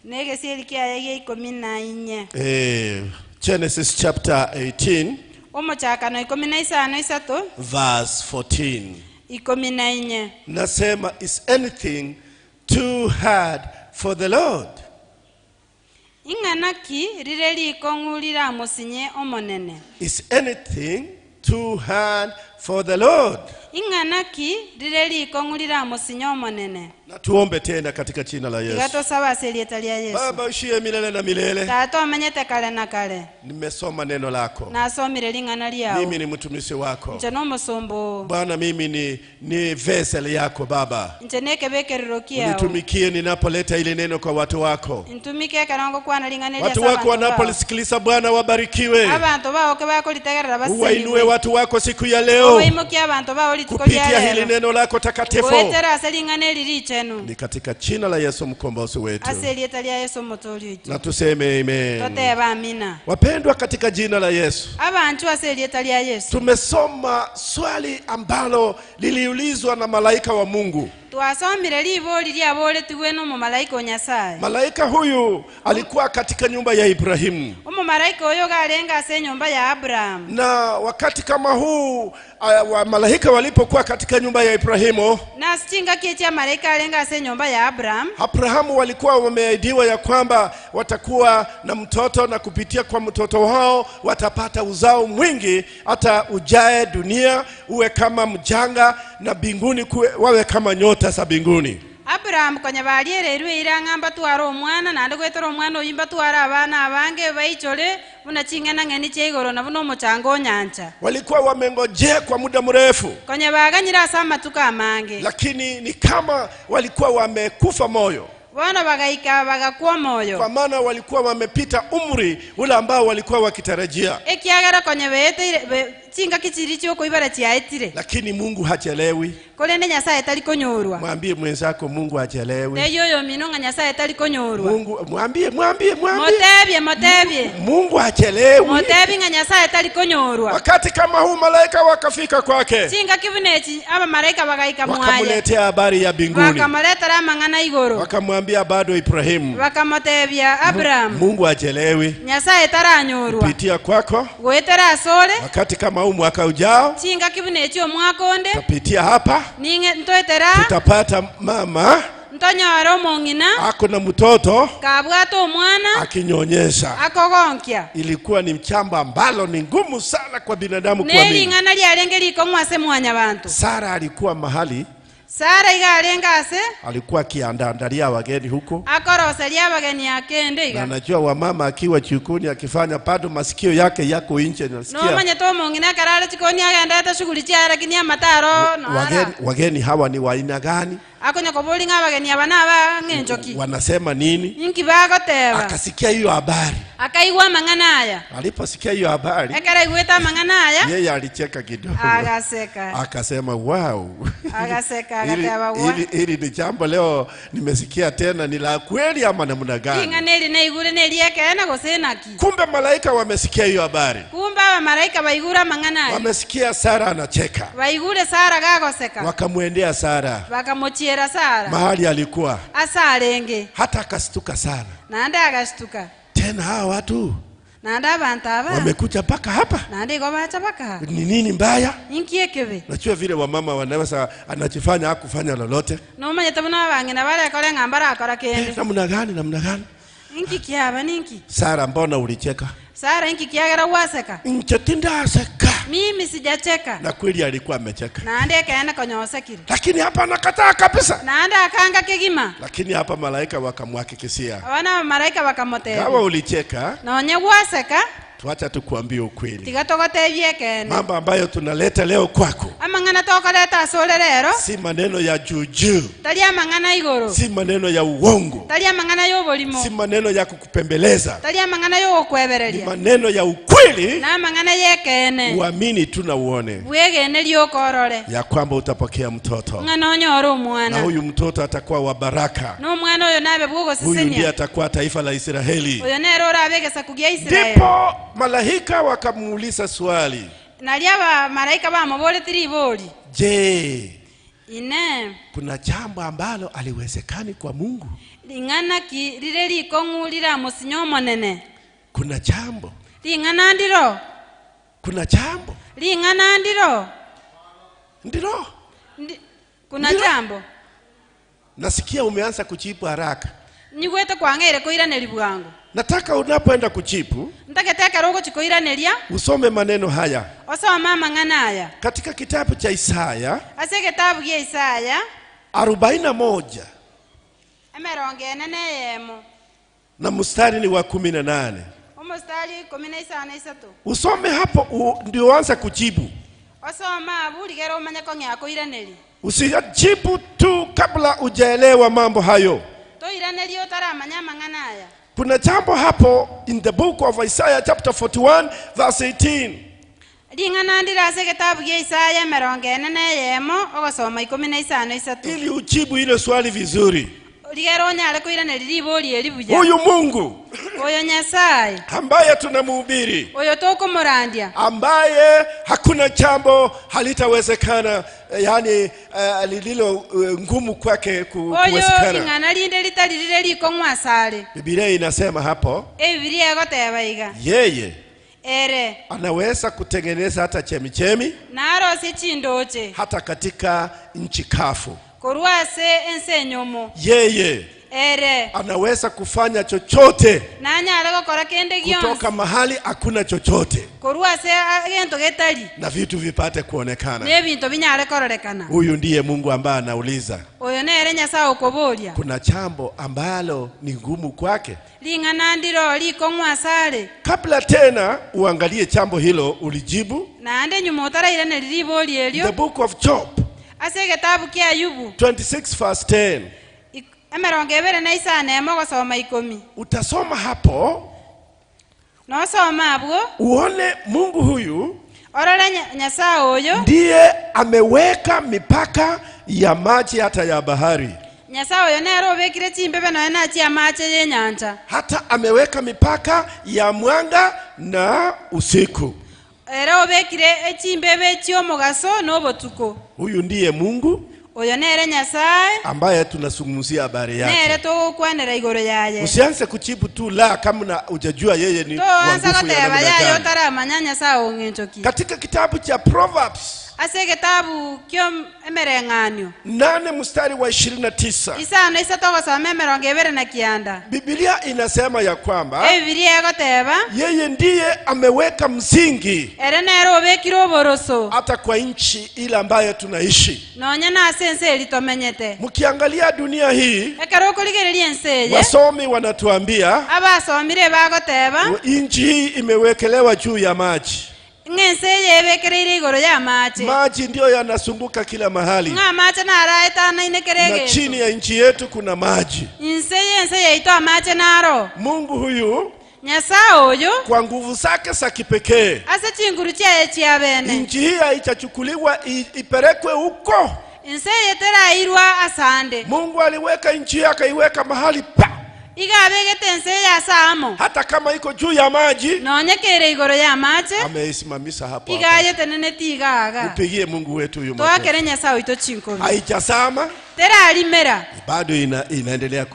negesieli kyaye ye 14 Genesis chapter 18 omo chakano 15 verse 14. 14 Nasema, is anything too hard for the Lord? inganaki rire likong'ulira musinye omonene Is anything too hard for the Lord? inganaki rire likong'ulira musinye omonene Na tuombe tena katika jina la Yesu. igatosaba aselieta lya Yesu Baba ushie milele na milele, tata omenyete kale na kale nimesoma neno lako, nasomire ling'ana lyao mimi ni mtumishi wako nche n'omusumbu Bwana, mimi ni vessel yako Baba, nche nekebekerero kyao unitumikie ninapoleta ile neno kwa watu wako. ntumike karango kwana ling'ana lya Watu wako wanapolisikiliza Bwana wabarikiwe, abantu bao ke bakolitegerera uwainue watu wako siku ya leo oimokia abantu bao lituko kupitia hili lya neno lako takatifu, wetera ase ling'ana eliri chenu ni katika jina la Yesu mkombozi wetu, aselieta lya Yesu motoli itu na tuseme amen. toteba amina Wapendwa katika jina la Yesu, abantu aselieta lya Yesu tumesoma swali ambalo liliulizwa na malaika wa Mungu. twasomire liboli lyaboletigwe n'omumalaika onyasaye Malaika huyu alikuwa katika nyumba ya Ibrahimu, omumalaika oyo galenga ase nyumba ya Abrahamu na wakati kama huu wa malaika walipokuwa katika nyumba ya Ibrahimu, nasichinga kiecha malaika alenga ase nyumba ya Abrahamu Abrahamu walikuwa wameahidiwa ya kwamba watakuwa na mtoto, na kupitia kwa mtoto wao watapata uzao mwingi, hata ujae dunia uwe kama mjanga, na binguni wawe kama nyota za binguni. Abrahamu konye baliererwe irang'amba twara omwana nande gwetera omwana oyimba twara abana abange baichore buna ching'ana ng'eni cheigoro na buno omochanga onyancha Walikuwa wamengojea kwa muda mrefu, konye baganyira ase amatuko amange lakini ni kama walikuwa wamekufa moyo, bono bagaika bagakwa omwoyo kwa maana walikuwa wamepita umri ule ambao walikuwa wakitarajia. ekiagera konye beeteire chinga kichiri chiokoibara chiaetire, Lakini Mungu hachelewi. kolende Nyasaye tali konyorwa. Mwambie mwenzako Mungu hachelewi. Neyoyo minonga Nyasaye tali konyorwa. Mungu mwambie. Motebye. Mungu hachelewi. Motebi nga Nyasaye tali konyorwa. Wakati kama huu malaika wakafika kwake, chinga kibunechi aba malaika bagaika mwaye, wakamletea habari ya binguni, wakamletera mang'ana igoro, wakamwambia bado Ibrahimu, wakamotebya Abraham, Mungu hachelewi, Nyasaye taranyorwa kupitia kwako gwetera asole. Wakati kama huu mwaka ujao, chinga kibunechi omwaka onde tapitia hapa, ninge ntoetera tutapata mama ntonyora omong'ina ako na mtoto kabwata omwana akinyonyesha. akogonkya. Ilikuwa ni mchamba ambalo ni ngumu sana kwa binadamu kuamini. Neling'ana lyalenge likong'wase mwanya bantu. Sara alikuwa mahali Sara igalengase alikuwa akiandaandalia wageni huko, akorosalia abageni akende na iga anajua wamama akiwa jikoni akifanya bado masikio yake yako nje, nasikia nomanya to mongina karara chikoni agendete shughuli chiara kinya mataro no wageni hawa ni wa aina gani, akonya kobolinga abageni abana aba ngenjoki wanasema nini. inki bagoteba Akasikia hiyo habari. akaigwa mang'ana aya Aliposikia hiyo habari, ekara igweta mang'ana aya yeye alicheka kidogo, agaseka akasema wow, agaseka agateba wa hili ni jambo leo nimesikia tena, ni la kweli ama namna gani? inga neli na igure neli ekena gosenaki. Kumbe malaika wamesikia hiyo habari, kumbe aba malaika baigura mang'ana aya wamesikia Sara anacheka, baigure Sara gagoseka wakamwendea Sara bakamochiera Sara mahali alikuwa, asarenge hata akastuka sana. nande agashtuka Tena hawa watu nande abantu aba wamekuja mpaka hapa, nande go bacha baka ni nini mbaya? inki ekebe Najua vile wamama wanaweza anajifanya hakufanya lolote. no manya tabuna bangina bare kole ngambara akora kende Namna gani? inki kiaba ninki Sara, mbona ulicheka? Sara inki kiagera waseka Nchetinda seka. mimi sijacheka. Na kweli alikuwa amecheka, nande kaenda konyosekire, lakini hapa anakataa kabisa. nande akanga kegima, Lakini hapa malaika wakamhakikishia, wana malaika wakamotera kama ulicheka na onye waseka, tuacha tukuambie ukweli, tigatogotebye kende mambo ambayo tunaleta leo kwako amang'ana tokoleta asorerero si maneno ya juju, tali amang'ana igoro, si maneno ya uongo, tali amang'ana y'obolimo, si maneno ya kukupembeleza, tali amang'ana y'okwebereria, maneno ya ukweli. na amang'ana yekene Uamini tu na uone bwegene lyokorore ya kwamba utapokea mtoto, ng'ana onyora na omwana, huyu mtoto atakuwa wa baraka. n'omwana oyo nabe Huyu ndiye bwogosesenia, atakuwa taifa la Israeli. oyo nero orabegesa kugya Israeli. Ndipo malaika wakamuuliza swali, nali abamalaika bamuboletire iboli, je, ine kuna jambo ambalo aliwezekani kwa Mungu? ling'ana ki lile likong'ulira musinya omonene, Kuna jambo, ling'ana ndiro, kuna jambo, ling'ana ndiro, ndilo. kuna Ndiro. jambo Nasikia umeanza kujibu haraka. nigwete kwang'ere koiraneri bwangu, Nataka unapoenda kujibu ntagetekera ogochikoiraneria usome maneno haya osoma amang'ana aya katika kitabu cha Isaya ase egetabu gia Isaya 41 emerongo ene na eyemo na mstari ni wa 18. omustari 15 Usome hapo ndio uanze kujibu. osoma abuligere omanye kong'ea koiraneri, Usijibu tu kabla ujaelewa mambo hayo. toiraneri otaramanya amang'ana aya. Kuna jambo hapo in the book of Isaiah chapter 41 verse 18. ling'ana ndiro ase egetabu gia Isaya emerongo ene na eyemo ogosoma 15 Ili ujibu ile swali vizuri. ligere onyare koiraneri libori eri buya. Huyu Mungu oyo Nyasaye ambaye tunamhubiri, oyo tokomorandia, ambaye hakuna jambo halitawezekana, yani lililo ngumu kwake oyo kuwezekana. ling'ana linde litari lire likong'wa asare, Biblia inasema hapo ebibiria egoteba iga yeye ere anaweza kutengeneza hata chemichemi narosie chindoche hata katika nchi kavu. korwa ase ense enyomo, Yeye ere anaweza kufanya chochote nanyare gokora kende kutoka gionsi mahali hakuna chochote korwa ase egento getari na vitu vipate kuonekana. n'ebinto binyare kororekana. Huyu ndiye Mungu ambaye anauliza, oyo nere Nyasaye okoboria, kuna jambo ambalo ni ngumu kwake? ling'ana ndiro likong'wa asare, Kabla tena uangalie jambo hilo, ulijibu naende nyuma otarairane libori the elio book of Job ase egetabu kia Ayubu 26 verse 10. emerongo ebere na isano emo ogosoma 10. Utasoma hapo nosoma abwo uone Mungu huyu orore Nyasaye oyo ndiye ameweka mipaka ya maji hata ya bahari, Nyasaye oyo nero obekire chimbebe noe nachi amache y'enyanja, hata ameweka mipaka ya mwanga na usiku. era obekire echimbebe chi'omogaso n'obotuko. Huyu ndiye Mungu oyo nere Nyasaye ambaye tunazungumzia habari yake. nere togokwanera igoro yaye, Usianze kujibu tu la kama hujajua yeye ni wa toanza nguvu ya goteba namna yaye gani. otaramanya Nyasaye ong'enchoki. Katika kitabu cha Proverbs ase kitabu kyo emereng'anio 8 mstari wa 29. isano isa togosoma emerongo ebere na kianda. Biblia inasema ya kwamba Biblia egoteba yeye ndiye ameweka msingi ere nero obekire oboroso hata kwa nchi ile ambayo tunaishi. nonya nase ense eri tomenyete. Mkiangalia dunia hii, ekero okorigereria ense eye wasomi wanatuambia abasomire bagoteba nchi hii imewekelewa juu ya maji. ng'ense eye ebekereire igoro ya mache. Maji ndio yanasunguka kila mahali, ng'a mache naraetana na inekerege chini ya nchi yetu kuna maji. inse yense yeito amache naro. Mungu huyu Nyasaye oyo kwa nguvu zake za kipekee, ase chinguru chiaye chiabene nchi hii haichachukuliwa ipelekwe huko. inse yeterairwa asande. Mungu aliweka nchi yake, akaiweka mahali pa, igabegete ense yasamo hata kama iko juu ya maji nonyekere igoro ya mache ameisimamisha hapo. igayeteneneti igaga. Upigie Mungu wetu huyu twakere Nyasaye oito chinkoro haichasama, terarimera bado inaendelea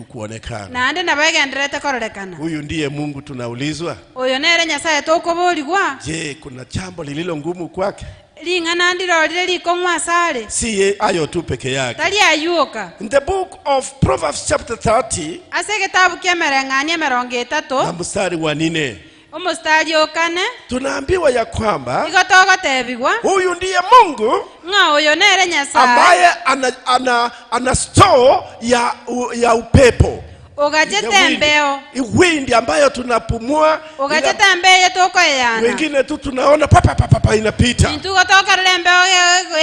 kuonekana. nande nabagenderete kororekana. Huyu ndiye Mungu tunaulizwa. oyo nere Nyasaye tokoborigwa. Je, kuna jambo lililo ngumu kwake? ling'ana ndirorire likong'wa asare Si ayo tu peke yake. tari ayuoka. In the book of Proverbs chapter 30 ase kitabu kia emereng'ania emerongo na etatu mstari wa 4 omostari okane tunaambiwa ya kwamba igo togotebigwa huyu ndiye Mungu ng'a oyo nere Nyasaye ambaye ana store ya upepo, ugachete mbeo wind ambayo tunapumua, ugachete mbeo tokoyana wengine tu tunaona papa inapita. intugo tokorere mbeo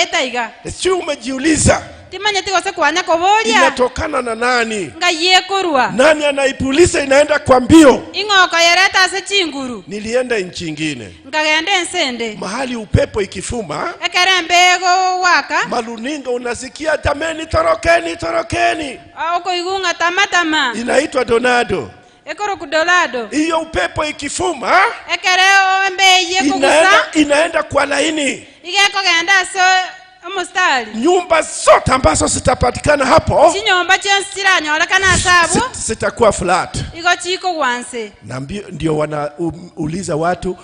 etaiga. Si umejiuliza timanyeti gose kwanya koboria inatokana na nani? nga yekorwa Nani anaipuliza inaenda kwa mbio? ing'oko yereta ase chinguru. Nilienda nchi nyingine, ngagende ensende mahali upepo ikifuma, ekere mbego waka maluninga unasikia jameni, torokeni. okoigunga tamatama Inaitwa tornado. ekoro kudolado. Hiyo upepo ikifuma ekere mbeye kogusa inaenda kwa laini. igekogenda ase omostari. Nyumba zote ambazo zitapatikana hapo chinyomba chionsi chiranyorekana asabu zitakuwa flat. igo chiko wanse. Na ndio wanauliza watu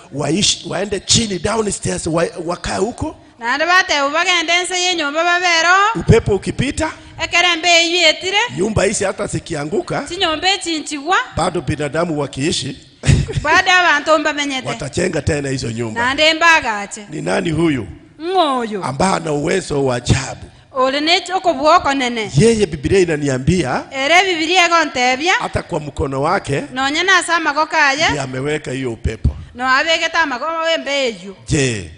waende chini, downstairs, wakae huko. nande batebu bagende ense yenyomba babero Upepo ukipita, ekere mbeyu etire nyumba hizi hata zikianguka, chinyomba echinchigwa bado binadamu wakiishi baada abantu mbamenyete watajenga tena hizo nyumba. nande mbagache. Ni nani huyu ng'oyo ambaye ana uwezo wa ajabu? ole okobwoko nene. Yeye Biblia inaniambia ere Biblia egontebia hata kwa mkono wake nonya nase amako kaye ndiye ameweka hiyo upepo. no abegete amako embeyu. Je,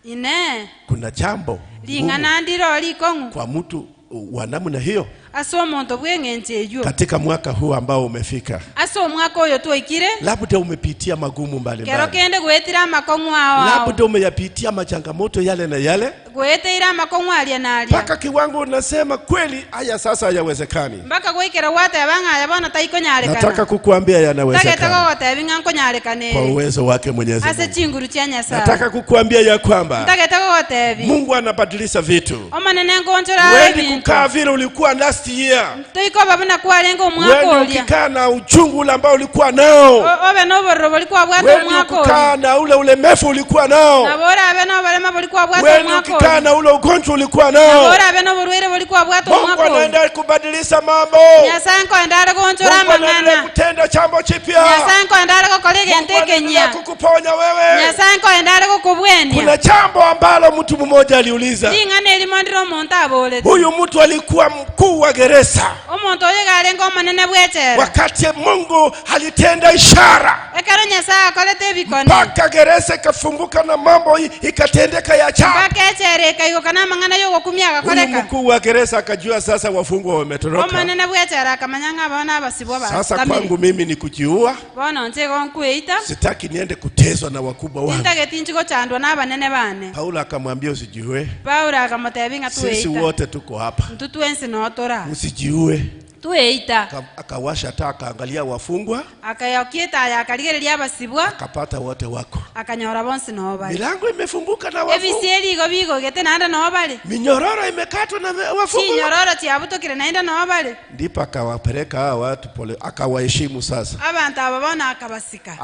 ine kuna jambo ling'ana ndiro likong'u kwa mtu wa namna hiyo ase omonto bweng'enche eyo katika mwaka huu ambao umefika? ase omwaka oyo twaikire Labda umepitia magumu kero mbalimbali, kende gwetire amakong'u ao labda umeyapitia machangamoto yale na yale, gweteire amakong'u alia na alia mpaka kiwango unasema kweli haya sasa hayawezekani. mpaka gwikira gwateba ng'aya bona taikonyarekana. Nataka kukuambia tagete yanawezekana gogotebi ng'a nkonyarekana kwa uwezo wake Mwenyezi ase Mungu. chinguru chia Nyasaye. Nataka kukuambia ya kwamba tagete gogotebi Mungu anabadilisha vitu. omanene nkonchora Wewe ebintu kukaa vile ulikuwa last year, toikoba buna kwalenga omwaka wewe olia ukikaa na uchungu ule ambao ulikuwa nao, obe nobororo boli kwabwata wewe omwaka ukikaa olia na ule ulemefu ulikuwa nao, nabora abe noborema boli kwabwata wewe omwaka ukikaa olia na ule ugonjwa ulikuwa nao, nabora abe noborwere boli kwabwata Mungu omwaka olia. anaenda kubadilisha mambo. Nyasaye nkoendare gonchora Mungu anaenda amang'ana. kutenda jambo jipya. Nyasaye nkoendare gokora egento Mungu anaenda ekenya. kukuponya wewe. Nyasaye nkoendare gokobwenia. Kuna jambo ambalo mtu mmoja aliuliza. ling'ana elimo ndiro omonto abolete Huyu mtu alikuwa mkuu wa gereza omonto oyo garenga omonene bwechera wakati Mungu alitenda ishara ekero Nyasaye akorete ebikone mpaka gereza ikafunguka na mambo ikatendeka ya ajabu. mpaka echere ekaigoka n'amang'ana y'ogokumia Huyu agakoreka mkuu wa gereza akajua sasa wafungwa wametoroka. omonene bwechera akamanya ng'a bona abasibwa Sasa kwangu mimi ni kujiua. bono nche gonkueita Sitaki niende kutezwa na wakubwa wangu. tintageti nchi gochandwa n'abanene bane. Paulo akamwambia usijiue. Paulo akamotebi ng'a Sisi tueita wote tuko hapa. ntutu ensi notora Usijiue. tueita Akawasha taa akaangalia wafungwa, akayokieta yakarigereria abasibwa akapata wote wako. akanyora bonsi nobali Milango imefunguka na wafungwa. ebisieri igo bigogete nanda nobali Minyororo imekatwa na wafungwa. chinyororo chiabutokire naenda nobali Ndipo akawapeleka hawa watu pole, akawaheshimu sasa. abantu abo bona akabasika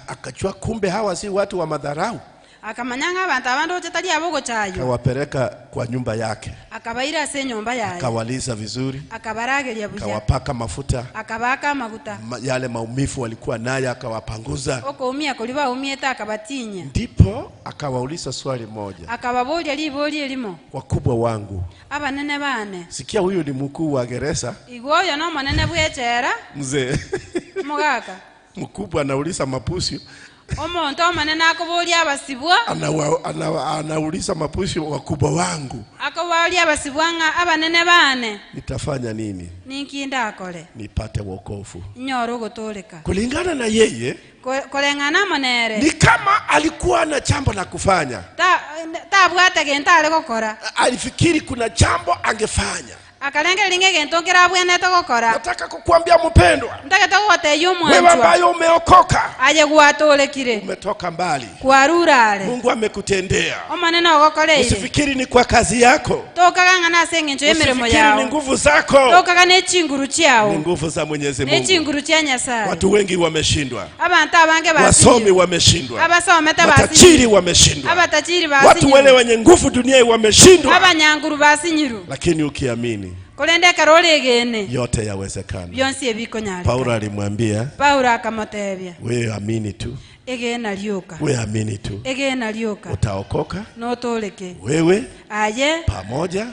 Akajua kumbe hawa si watu wa madharau. akamanyanga abantu abandi ochetali abo chayo akawapeleka kwa nyumba yake, akabaira se nyumba yaye, akawaliza vizuri, akabaragelia buja, akawapaka mafuta, akabaka maguta, yale maumivu walikuwa naye akawapanguza. okoumia kuliba umieta akabatinya. Ndipo akawauliza swali moja, akababolya liboli elimo, wakubwa wangu, abanene bane, sikia huyu ni mkuu wa gereza, igwoyo no manene bwechera mzee mugaka mkubwa anauliza mapusi, omonto manene akobolya abasibwa, anauliza mapusi wakubwa wangu, akobolya abasibwanga abanene bane, nitafanya nini ninkinda akole nipate wokovu? nyoro gotoleka Kulingana na yeye, kolengana monere, ni kama alikuwa na jambo la kufanya, tabwate gento ale gokora, alifikiri kuna jambo angefanya. akalenge linge gento kira bwenete gokora. Nataka kukuambia mpendwa, ndageta goteyo wewe mwanjwa ambaye umeokoka, aje gwatolekire, umetoka mbali, kwarurale, Mungu amekutendea. omanene ogokoleire, Usifikiri ni kwa kazi yako, tokaganga nase ngencho emirimo usifikiri yawo, ni nguvu zako, tokaga ne chinguru chiawo, ni nguvu za Mwenyezi ne Mungu. chinguru chia Nyasaye. Watu wengi wameshindwa, abantu abange wasomi wameshindwa, abasomete matajiri wameshindwa, abatajiri watu wale wenye nguvu duniani wameshindwa, abanyanguru basinyiru, lakini ukiamini kolende karole gene yote yawezekana. byonsi ebiko nyali. Paulo alimwambia, Paulo akamotebya, wewe amini tu, egena lyoka, wewe amini tu, egena lyoka, utaokoka notoleke wewe aye pamoja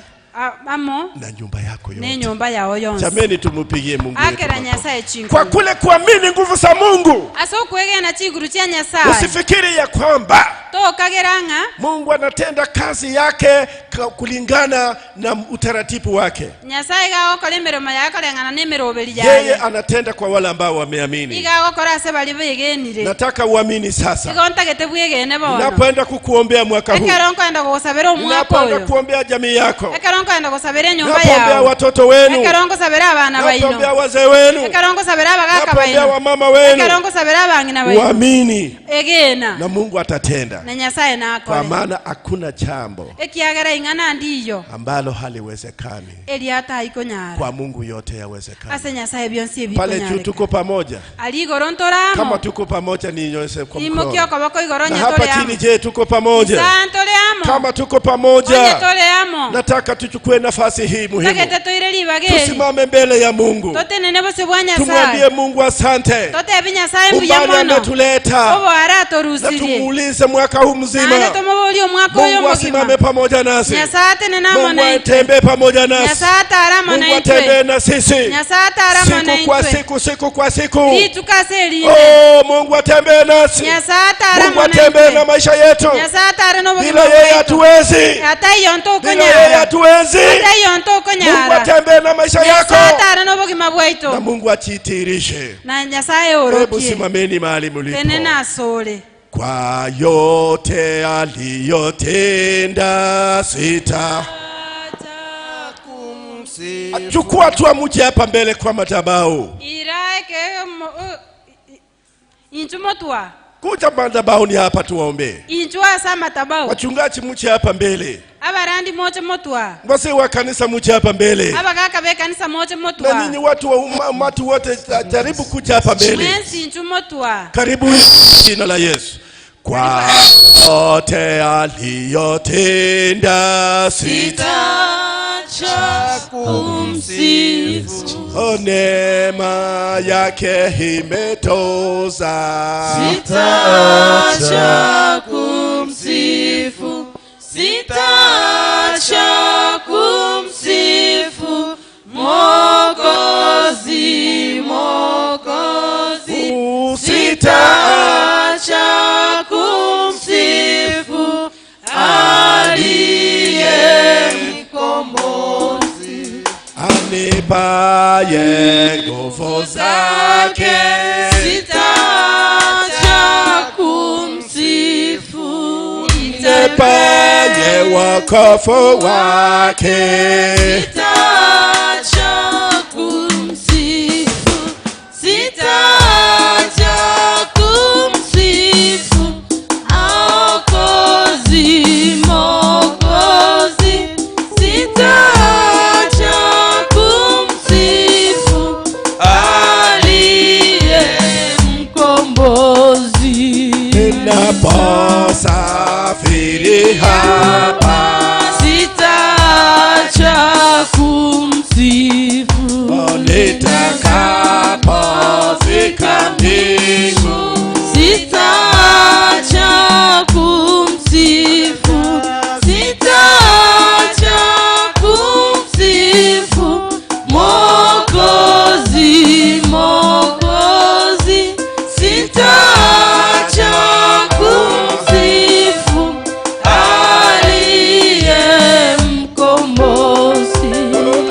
amo na nyumba yako yote. ne nyumba yawo yonse. Jameni, tumupigie Mungu wetu akera Nyasaye chinguru kwa kule kuamini nguvu za Mungu. aso kwegena chinguru chia Nyasaye. Usifikiri ya kwamba tokageranga Mungu anatenda kazi yake kulingana na utaratibu wake. Nyasaye ga okole emirimo yako lengana n'emiroberi Yeye yaye, anatenda kwa wale ambao wameamini. iga okora ase bali begenire. Nataka uamini sasa. iga ontagete bwegene bono. Ninapoenda kukuombea mwaka huu, ekero nkwenda gusabira omwaka oyo, ninapoenda kuombea jamii yako, ekero nkwenda gusabira nyumba ninapombea yawo, watoto wenu, ekero ngusabira abana baino, ninapombea wazee wenu, ekero ngusabira abagaka ninapombea baino, wamama wenu, ekero ngusabira abangina baino, uamini egena na Mungu atatenda, na Nyasaye kwa nakole. maana hakuna jambo ekiagera ingana ndiyo ambalo haliwezekani. eliata ikonyara Kwa Mungu yote yawezekana. ase Nyasaye byonsi ebiko Pale juu tuko pamoja. ali igoro ntoramo, Kama tuko pamoja ni nyoshe kwa imokyo mkono. koboko igoro Na hapa nyatole chini je, tuko pamoja? santoleamo, Kama tuko pamoja, onyatoleamo, nataka tuchukue nafasi hii muhimu. takete toire libageri, Tusimame mbele ya Mungu. totenene bose bwa Tumwambie Nyasaye, Mungu asante. totebi Nyasaye mbuya Umbali mono ametuleta. obo ara Na torusirie tumuulize mwaka huu nane mzima. tomoboli omwaka oyo Mungu asimame mugima. pamoja nasi. Nyasaye tenenamo Mungu naitwe, atembee pamoja nasi. Nyasaye ataramo Mungu atembee naitwe, na sisi. Nyasaye ataramo Siku kwa naitwe, siku, siku kwa siku. litukase linde, Oh, Mungu atembee nasi. Nyasaye Mungu ataramo atembee na naitwe, maisha yetu. Nyasaye atare no Bila yeye hatuwezi. ata yonto Bila yeye okonyara, hatuwezi. ata yonto Mungu okonyara, atembee na maisha yako. Nyasaye atare no bugima Na bwaito, Mungu achitirishe. na Nyasaye Hebu orokie simameni mahali mlipo. tenena asole Kwa yote aliyotenda sita. Chukua tu amuje hapa mbele kwa madhabahu. iraeke inchumotwa Kuja madhabahuni hapa tuwaombee. inchwa sa matabao, Wachungaji muje hapa mbele. abarandi moche motwa, Wazee wa kanisa muje hapa mbele. abagaka be kanisa moche Na motwa, nyinyi watu wa watu wote jaribu kuja hapa mbele. mwensi inchumotwa, Karibu jina la Yesu. Kwa yote aliyotenda sitaacha kumsifu, oh, neema yake imetoza. sitaacha kumsifu, sitaacha kumsifu, Mwokozi, Mwokozi, sitaacha kumsifu, aliye mkombozi, Anipaye nguvu zake, sitaacha kumsifu, nipaye wokovu wake. sitaacha kumsifu, sitaacha kumsifu, Mwokozi, Mwokozi, sitaacha kumsifu, aliye mkombozi. Ninaposa hapa, sitaacha kumsifu. Nitakapofika mbingu, sitaacha kumsifu, sitaacha kumsifu. Mwokozi, Mwokozi, sitaacha kumsifu. Aliye mkombozi,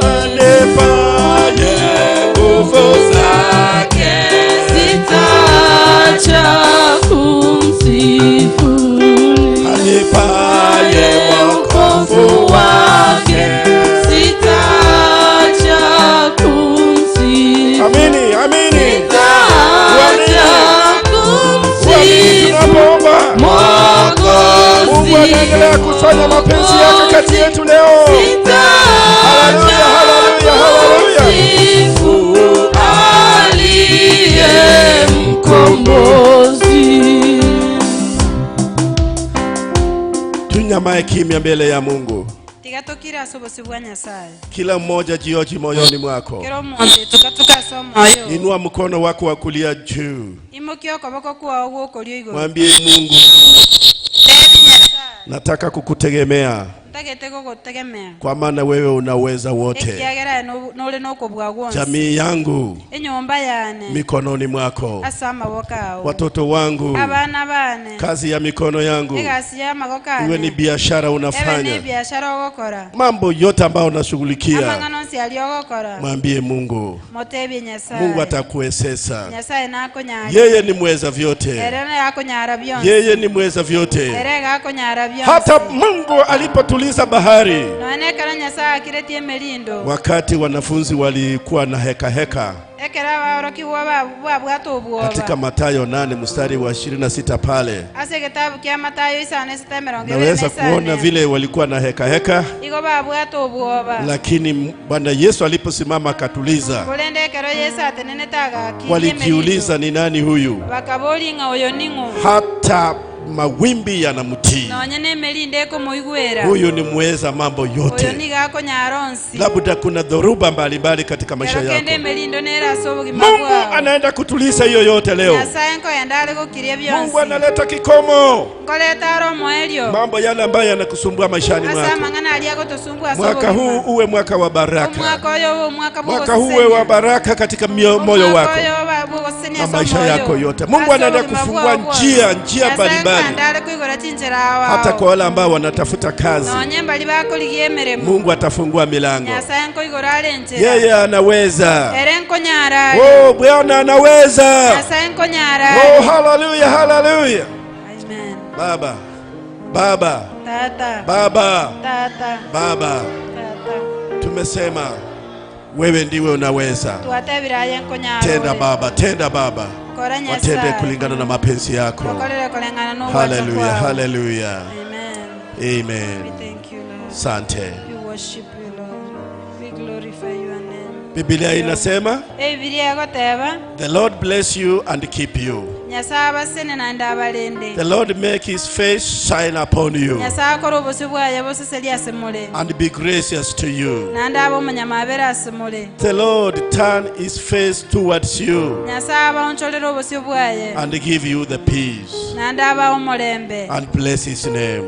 anipaye nguvu zake, sitaacha kumsifu. Anipaye wokovu wake, sitaacha kumsifu. Amini, amini. Sitaacha kumsifu. Mwokozi, Mungu anaendelea kufanya mapenzi yake kati yetu leo. Haleluya, haleluya, haleluya. aliye mkombozi. Tunyamae kimya mbele ya Mungu. tigatukira sobosi bwa Nyasaye. Kila mmoja jioji moyoni mwako. Kero monde tukatuka somoyo. Inua mkono wako wa kulia juu. Imukio koboko kwa uko igoro. Mwambie Mungu, nataka kukutegemea Ntagete kugutegemea. kwa maana wewe unaweza wote. Ekiagera nole nokobwa gwonse. Jamii yangu Enyomba yane. mikononi mwako. Asa amabokao. Watoto wangu Abana bane. kazi ya mikono yangu. Egasi ya magokane. Iwe ni biashara Ebe unafanya. ni biashara ogokora. Mambo yote ambayo unashughulikia. Amangano si aliogokora. Mwambie Mungu. Motebi Nyasaye. Mungu atakuwezesha. Nyasaye nako nyara. Yeye ni mweza vyote. Erena yako nyara byonse. Yeye ni mweza vyote. Erega yako nyara byonse. Hata Mungu alipotuliza bahari Naonekana Nyasaye akiretie melindo. wakati wanafunzi walikuwa na heka Ekera waroki wabwato ubwoba. katika Mathayo 8 mstari wa 26 pale, Ase kitabu kia Mathayo 4:24. naweza kuona vile walikuwa na heka Iko babwato ubwoba. lakini Bwana Yesu aliposimama akatuliza, Kulende kero Yesu atenene taga. walijiuliza ni nani huyu? Bakaboli nga oyo ningo. Hata mawimbi yanamtii. Naonyene melinde ko moigwera. Huyu ni mweza mambo Oyo yote. niga ko nyaronsi. Labda kuna dhoruba mbalimbali katika maisha yako. Kende melindo nera sobo Mungu kimagwa. anaenda kutuliza hiyo yote leo. Nyasaye nko yandale ko kirie byonsi. Mungu analeta kikomo. Ngoleta romo elio. Mambo yale ambayo yanakusumbua maishani Asa mwako. mangana aliako tosumbua sobo. Mwaka huu uwe mwaka wa baraka. Mwaka oyo mwaka bwo. Mwaka huu uwe wa baraka katika moyo wako na maisha yako yote. Mungu anaenda kufungua njia mbalimbali. Hata kwa wale ambao wanatafuta kazi, Mungu atafungua milango. Yeye anaweza. Oh, Bwana anaweza. Oh, haleluya, haleluya. Baba, Baba, Tata. Baba, Tata. Baba, tumesema wewe ndiwe unaweza. Tuwatebiraye nko nyaro. Tenda Baba, tenda Baba. Kora Nyasaye. Watende kulingana na mapenzi yako. Tukolere kulingana na uwezo Haleluya, wako. haleluya. Amen. Amen. We thank you, Lord. Sante. We worship you, Lord. We glorify your name. Biblia inasema, Biblia goteba. the Lord bless you and keep you. Nyasaye abasene na ndabalende. The Lord make his face shine upon you Nyasaye akora obusi bwaye buseseli asemule. and be gracious to you. Na ndaba omunyama abere asemule. The Lord turn his face towards you Nyasaye abawuncholera obusi bwaye. and give you the peace Na ndaba omulembe. and bless his name.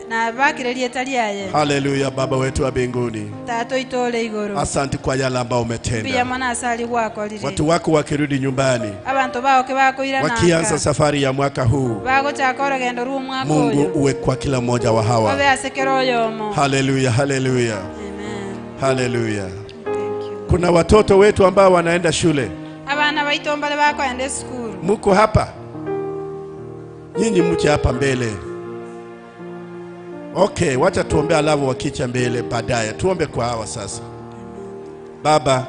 Na bakire lieta lyaye. Haleluya. Baba wetu wa mbinguni, Tato itole igoro. asante kwa yale ambao Pia umetenda. mwana asali wako lile. Watu wako wakirudi nyumbani, Abantu bao ke bakoira naka. wakianza safari ya mwaka huu, Bago chakora gendo ru mwako Mungu oyo. uwe kwa kila mmoja wa hawa. Babe asekero yomo. Haleluya, haleluya. Haleluya. Kuna watoto wetu ambao wanaenda shule. Abana baitombale bako ende school. Muko hapa? Nyinyi mche hapa mbele. Okay, wacha tuombe alafu wakicha mbele baadaye. Tuombe kwa hawa sasa. Baba,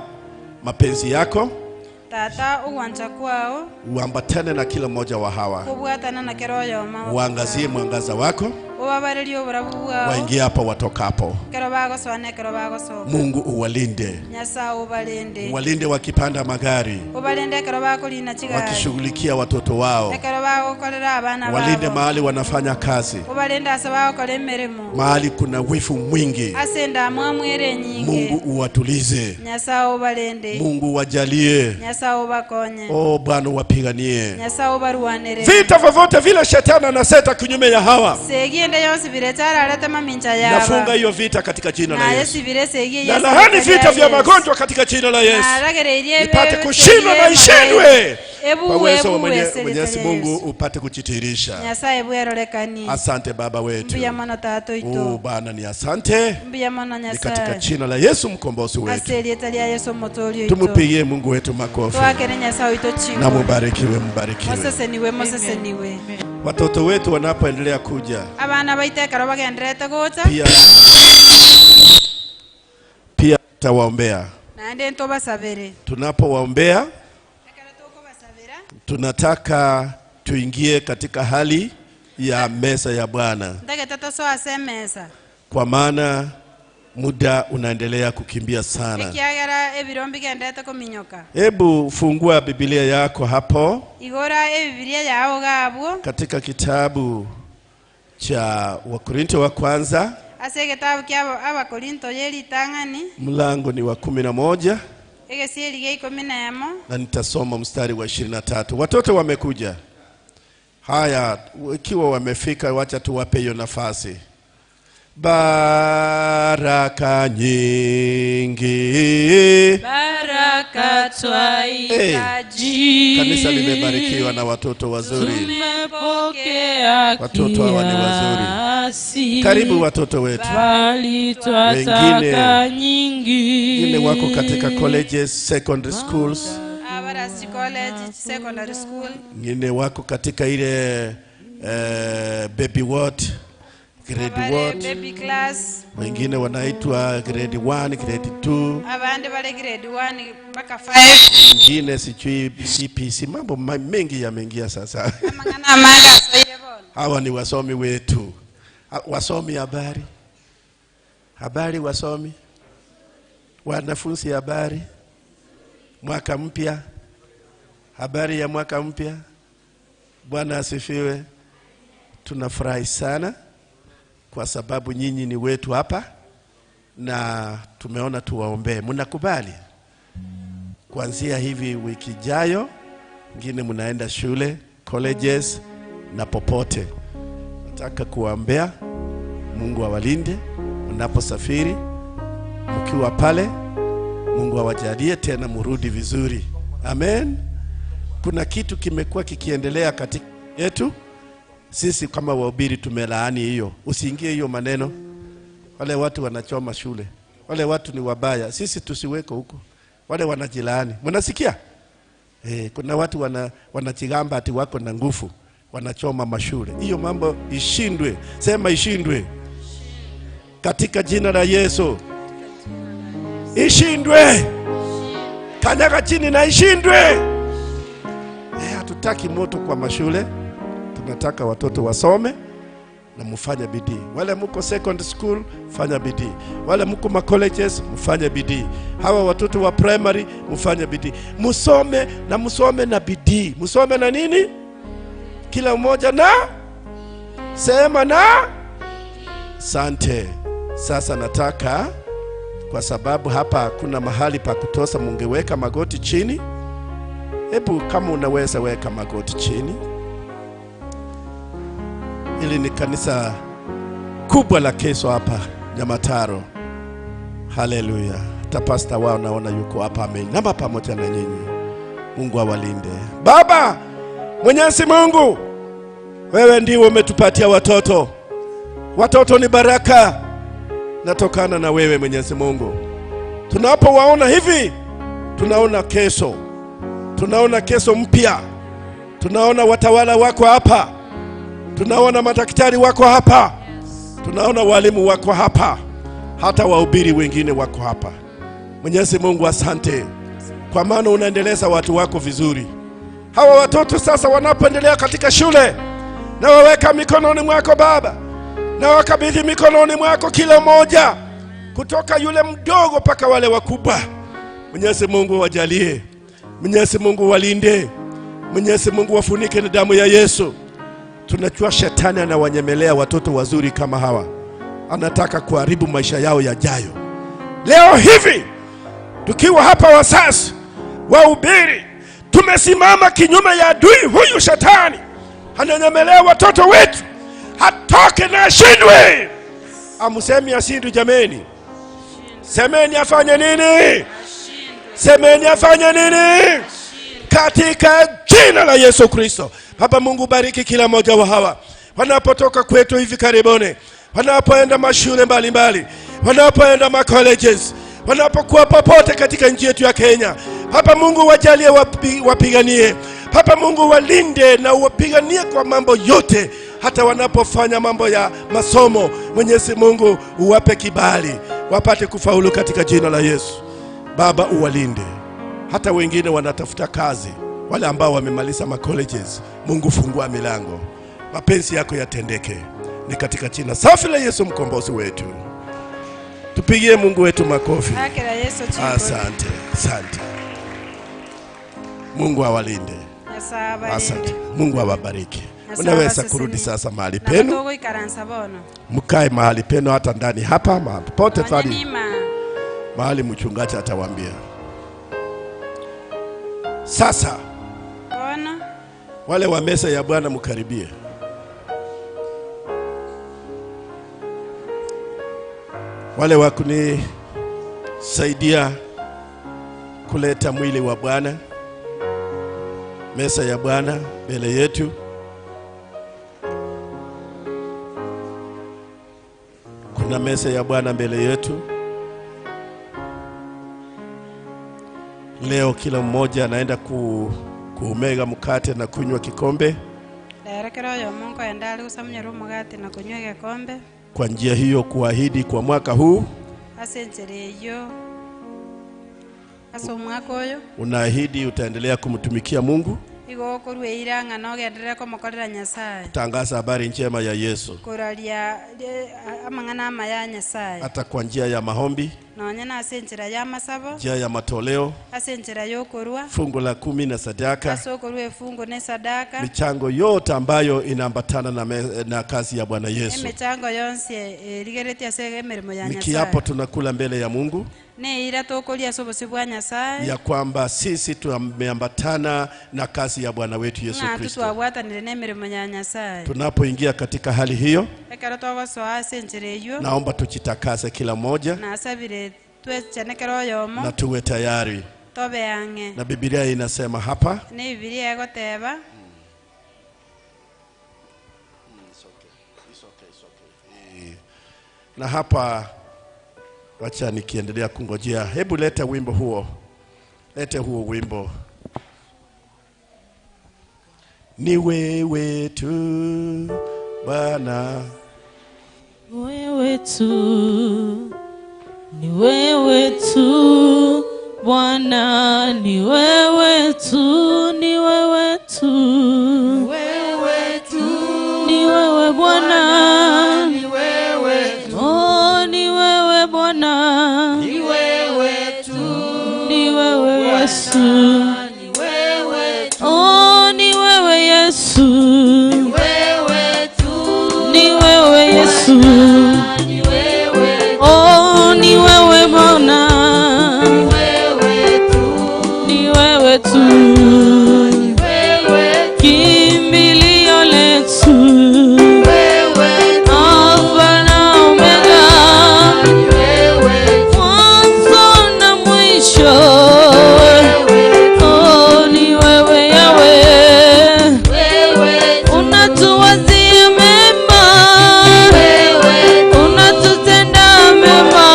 mapenzi yako Tata uwanja kwao. uambatane na kila mmoja wa hawa. Kubwatana na kero yomo. Uangazie mwangaza wako ubabariri oburabu bwao waingie hapa watokapo. kero bagosone kero bagosoka Mungu uwalinde, Nyasaye ubalinde walinde wakipanda magari, ubalinde kero bakolina chigari wakishughulikia watoto wao, kero bagokorera abana walinde babo mahali wanafanya kazi, ubalinde asaba bakole emirimo mahali kuna wifu mwingi. asenda mwamwere nyingi Mungu uwatulize, Nyasaye ubalinde Mungu wajalie. Nyasaye ubakonye Oh Bwana wapiganie Nyasaye ubaruanere vita vyovyote vile shetani anaseta kinyume ya hawa. segiende yose biretara aleta mamincha yaba nafunga hiyo vita katika jina la na Yesu. Yesu bire segie Na lahani vita vya magonjwa katika jina la Yesu. Ipate kushindwa na ishindwe. Kwa uwezo wa Mwenyezi Mungu upate kuchitirisha. Nyasaye bwerolekani Asante Baba wetu. mbiya mwana tato ito Bwana ni asante. mbiya mwana Ni katika Nyasaye jina la Yesu mkombozi wetu. aseli etalia Yesu motolio ito Tumupigie Mungu wetu makofi. twakene Nyasaye ito chiko Na mubarikiwe, mbarikiwe. Mosese niwe Watoto wetu wanapoendelea kuja abana baitekero bagenderete gota pia tawaombea. nande nto basabere Tunapowaombea tunataka tuingie katika hali ya meza ya Bwana, ndage tata so asemesa kwa maana muda unaendelea kukimbia sana. ekiagera ebirombi gendete kominyoka Hebu fungua Biblia yako hapo igora ebibilia yao gabwo katika kitabu cha Wakorintho wa kwanza, ase kitabu kya abakorinto yeli tangani mlango ni wa 11 egesieli ge 11 na nitasoma mstari wa 23. Watoto wamekuja. Haya, ikiwa wamefika, wacha tuwape hiyo nafasi. Baraka nyingi, baraka twahitaji. Kanisa limebarikiwa na watoto wazuri. Tumepokea Watoto hawa ni wazuri. Karibu watoto wetu. Twalitaka nyingi. Wengine wako katika colleges, secondary schools. abarasi college secondary school Wengine wako katika ile baby ward, grade ward. baby class Wengine wanaitwa grade 1, grade 2. abande bale grade 1 mpaka 5 Wengine sijui CPC, mambo mengi yameingia sasa. amangana amanga soyebona Hawa ni wasomi wetu. Wasomi habari. Habari wasomi. Wanafunzi habari. Mwaka mpya. Habari ya mwaka mpya. Bwana asifiwe. Tunafurahi sana kwa sababu nyinyi ni wetu hapa na tumeona tuwaombee. Mnakubali? Kuanzia hivi wiki ijayo ngine mnaenda shule, colleges na popote. Nataka kuwaombea Mungu awalinde mnaposafiri. Mkiwa pale Mungu awajalie tena murudi vizuri. Amen. Kuna kitu kimekuwa kikiendelea katika yetu. Sisi kama wahubiri tumelaani hiyo. Usiingie hiyo maneno. Wale watu wanachoma shule. Wale watu ni wabaya. Sisi tusiweko huko. Wale wanajilaani. Mnasikia? Kuna watu wanachigamba ati wako na nguvu. Wanachoma mashule. Hiyo mambo ishindwe. Sema ishindwe. Katika jina la Yesu. Ishindwe. Kanyaga chini na ishindwe. Hatutaki moto kwa mashule. Tunataka watoto wasome na mfanye bidii. Wale mko secondary school, fanya bidii. Wale mko ma colleges, mfanye bidii. Hawa watoto wa primary, mfanye bidii. Musome na bidii. Musome na nini? Kila mmoja na sema na sante. Sasa nataka, kwa sababu hapa kuna mahali pa kutosa, mungeweka magoti chini. Hebu kama unaweza weka magoti chini. Hili ni kanisa kubwa la kesho hapa Nyamataro. Haleluya. Hata pastor wao naona yuko hapa, ameinama pamoja na nyinyi. Mungu awalinde. Baba Mwenyezi Mungu, wewe ndiwe umetupatia watoto. Watoto ni baraka, natokana na wewe Mwenyezi Mungu. Tunapowaona hivi, tunaona kesho. Tunaona kesho mpya. Tunaona watawala wako hapa. Tunaona madaktari wako hapa. Tunaona walimu wako hapa. Hata wahubiri wengine wako hapa. Mwenyezi Mungu asante, kwa maana unaendeleza watu wako vizuri. Hawa watoto sasa wanapoendelea katika shule, na waweka mikononi mwako Baba. Na wakabidhi mikononi mwako kila mmoja, kutoka yule mdogo mpaka wale wakubwa. Mwenyezi Mungu wajalie, Mwenyezi Mungu walinde, Mwenyezi Mungu wafunike na damu ya Yesu. Tunajua shetani anawanyemelea watoto wazuri kama hawa, anataka kuharibu maisha yao yajayo. Leo hivi tukiwa hapa wazazi wahubiri, tumesimama kinyume ya adui huyu shetani ananyemelea watoto wetu, hatoke na ashindwe. Amusemi ashindwe jameni. Semeni afanye nini? Semeni afanye nini? Katika jina la Yesu Kristo. Baba Mungu, bariki kila mmoja wa hawa wanapotoka kwetu hivi karibuni, wanapoenda mashule mbalimbali, wanapoenda colleges, wanapokuwa popote katika nchi yetu ya Kenya. Baba Mungu, wajalie, wapiganie. Baba Mungu, walinde na wapiganie kwa mambo yote, hata wanapofanya mambo ya masomo. Mwenyezi Mungu, uwape kibali, wapate kufaulu katika jina la Yesu. Baba, uwalinde. Hata wengine wanatafuta kazi, wale ambao wamemaliza colleges, Mungu fungua milango, mapenzi yako yatendeke. Ni katika jina safi la Yesu mkombozi wetu. Tupigie Mungu wetu makofi. Asante, asante. Mungu awalinde. Asante. Mungu awabariki. Unaweza kurudi sasa mahali penu, mkae mahali penu, hata ndani hapa popote pale mahali mchungaji atawaambia. Sasa wale wa meza ya Bwana mkaribie. Wale wa kunisaidia kuleta mwili wa Bwana, meza ya Bwana mbele yetu. Kuna meza ya Bwana mbele yetu. Leo kila mmoja anaenda kuumega mkate na kunywa kikombe. Kwa njia hiyo kuahidi kwa mwaka huu, unaahidi utaendelea kumtumikia Mungu, tangaza habari njema ya Yesu, hata kwa njia ya maombi, njia ya matoleo, fungu la 10 na sadaka, michango yote ambayo inaambatana na kazi ya Bwana Yesu. Nikiapo tunakula mbele ya Mungu ya kwamba sisi tumeambatana na kazi ya Bwana wetu Yesu Kristo. Tunapoingia katika hali hiyo, naomba tujitakase kila moja na tuwe tayari. Na Biblia inasema hapa, na hapa, wacha nikiendelea kungojea, hebu leta wimbo huo. Lete huo wimbo. Ni wewe tu Bwana, wewe tu, ni wewe tu Bwana, ni wewe tu, ni wewe tu, wewe tu, ni wewe Bwana, ni wewe tu, oh ni wewe Bwana, ni wewe tu, ni wewe Yesu, ni wewe tu, oh ni wewe Yesu, ni wewe tu, ni wewe Yesu, ni wewe, oh ni wewe Bwana, ni wewe tu, ni wewe tu, ni wewe, kimbilio letu, wewe Alfa na Omega, ni wewe, mwanzo na mwisho, oh ni wewe Yahweh, unatuwazia mema, unatutenda mema,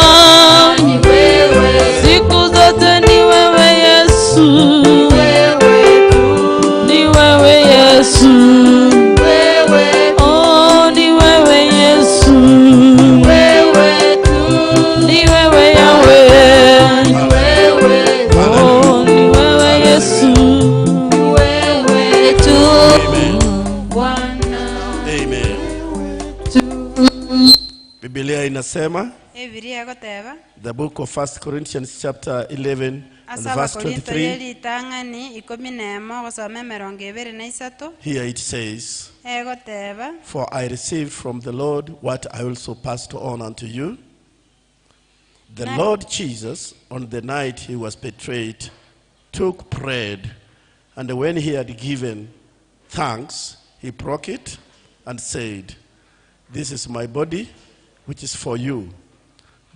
siku zote ni wewe Yesu, inasema, Bibilia goteba the book of 1 Corinthians chapter 11 and verse 23. Here it says, for I received from the Lord what I also passed on unto you. The Lord Jesus, on the night he was betrayed, took bread, and when he had given thanks, he broke it and said, this is my body, which is for you.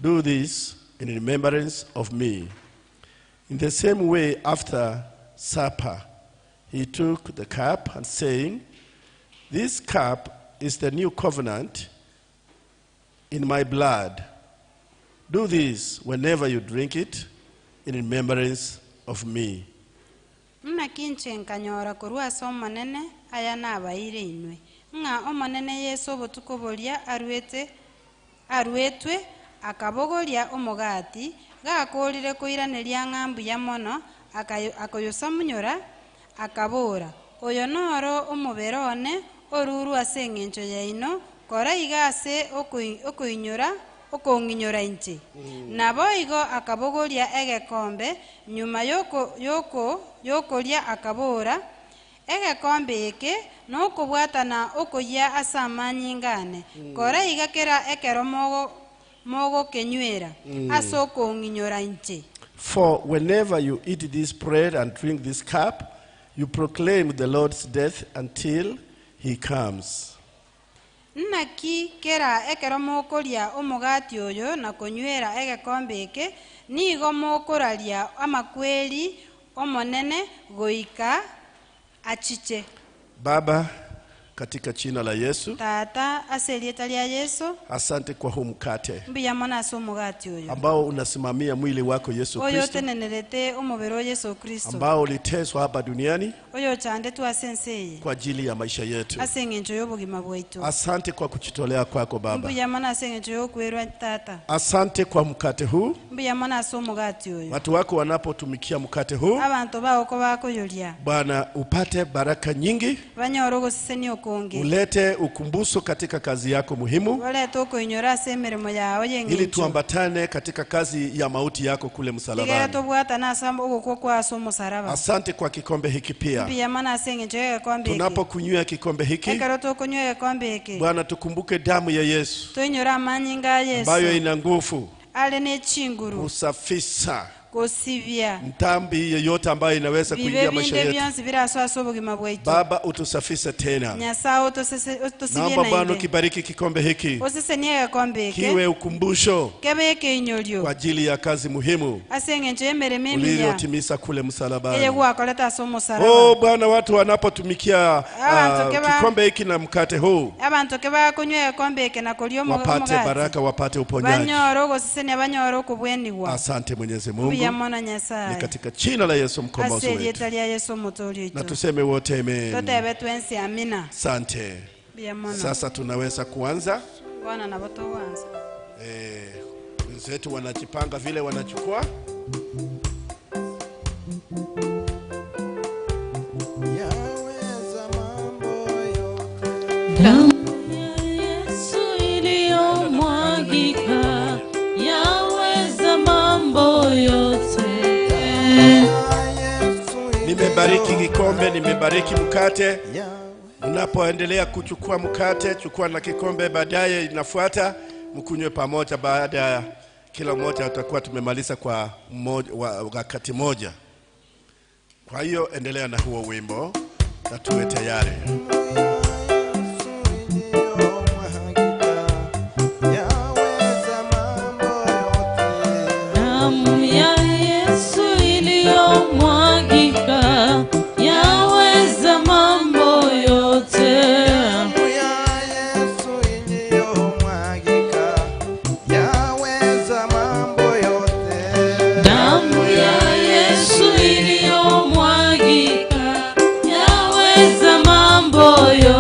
Do this in remembrance of me. In the same way, after supper, he took the cup and saying, this cup is the new covenant in my blood. Do this whenever you drink it in remembrance of me. Mna kinche nkanyora kurua somo nene aya nabaire inwe. Nga omonene Yesu obutukoboria arwetwe akabogoria omogati gakorire koiraneria ng'ambu ya mono akoyosa munyora akabora oyo noro omoberone oruru ase eng'encho yaino kora igase okonginyora inche nabo igo akabogoria egekombe nyuma yokoria akabora egekombe eke nokobwatana okoya ase amanyi ngane kora igakera ekero mogo kenywera ase okonginyora inche. For whenever you eat this bread and drink this cup, you proclaim the Lord's death until he comes. Naki kera ekero mokoria omogati oyo na konywera egekombe eke nigo mokoraria amakweli omonene goika achiche. Baba, katika jina la Yesu, Tata aselieta lya Yesu, asante kwa huu mkate mbiya mwana ase omogati oyo ambao unasimamia mwili wako Yesu oyo Kristo, tenenerete omubiri wa Yesu Kristo ambao uliteswa hapa duniani oyo chandetu ase ensi eye kwa ajili ya maisha yetu. ase eng'encho y'obogima bwaitu. Asante kwa kuchitolea kwako Baba. Mbiya mwana ase eng'encho y'okwerwa Tata. Asante kwa mkate huu. Mbiya mwana ase omogati oyo Watu wako wanapotumikia mkate huu, abantu bawo ko bakoyolia Bwana, upate baraka nyingi, banyora ogoseseni okonge ulete ukumbusho katika kazi yako muhimu, olete okoinyora ase emirimo yawe ili y'eng'encho tuambatane katika kazi ya mauti yako kule igera msalabani. tobwatana ase ogokwo kwa ase omusaraba. Asante kwa kikombe hiki pia. Mbiya mwana ase eng'encho y'egekombe eke Tunapokunywa kikombe hiki, ekero tokunywa egekombe eke Bwana, tukumbuke damu ya Yesu toinyora amanyi nga Yesu ambayo ina nguvu ale n'echinguru kusafisha kosivya mtambi yeyote ambayo inaweza kuingia maisha yetu. byonsi biraso ase obogima bwaitu. Baba, utusafishe tena. Nyasaye otosivye Naomba Bwana ukibariki kikombe hiki, oseseni egekombe eke kiwe ukumbusho kebe ekeinyolyo kwa ajili ya kazi muhimu ase eng'encho y'emirimo emiya uliyotimiza kule msalabani. eyegwakoleta ase omusaraba. Oh Bwana, watu wanapotumikia kikombe hiki na mkate huu, abantu ke bakunywa egekombe eke nakolia wapate baraka, wapate uponyaji. banyora ogoseseni banyora okobwenigwa. Asante Mwenyezi Mungu, ya mwana Nyasaye ni katika jina la Yesu mkombozi ase wetu, erieta lya Yesu omutoli oitu. na tuseme wote amen. Totebe twensi amina. Asante. Bya mwana. Sasa tunaweza kuanza. Bwana na boto wanza. Wenzetu wanajipanga vile wanachukua. Damu ya Yesu iliyomwagika yaweza mambo yote. Nimebariki kikombe, nimebariki mkate. Unapoendelea kuchukua mkate, chukua na kikombe, baadaye inafuata mkunywe pamoja. Baada ya kila mmoja tutakuwa tumemaliza kwa wakati moja. Kwa hiyo endelea na huo wimbo na tuwe tayari. Damu ya Yesu iliyomwagika yaweza mambo yote. Damu ya Yesu iliyomwagika yaweza mambo yote. Damu ya Yesu iliyomwagika yaweza mambo yote.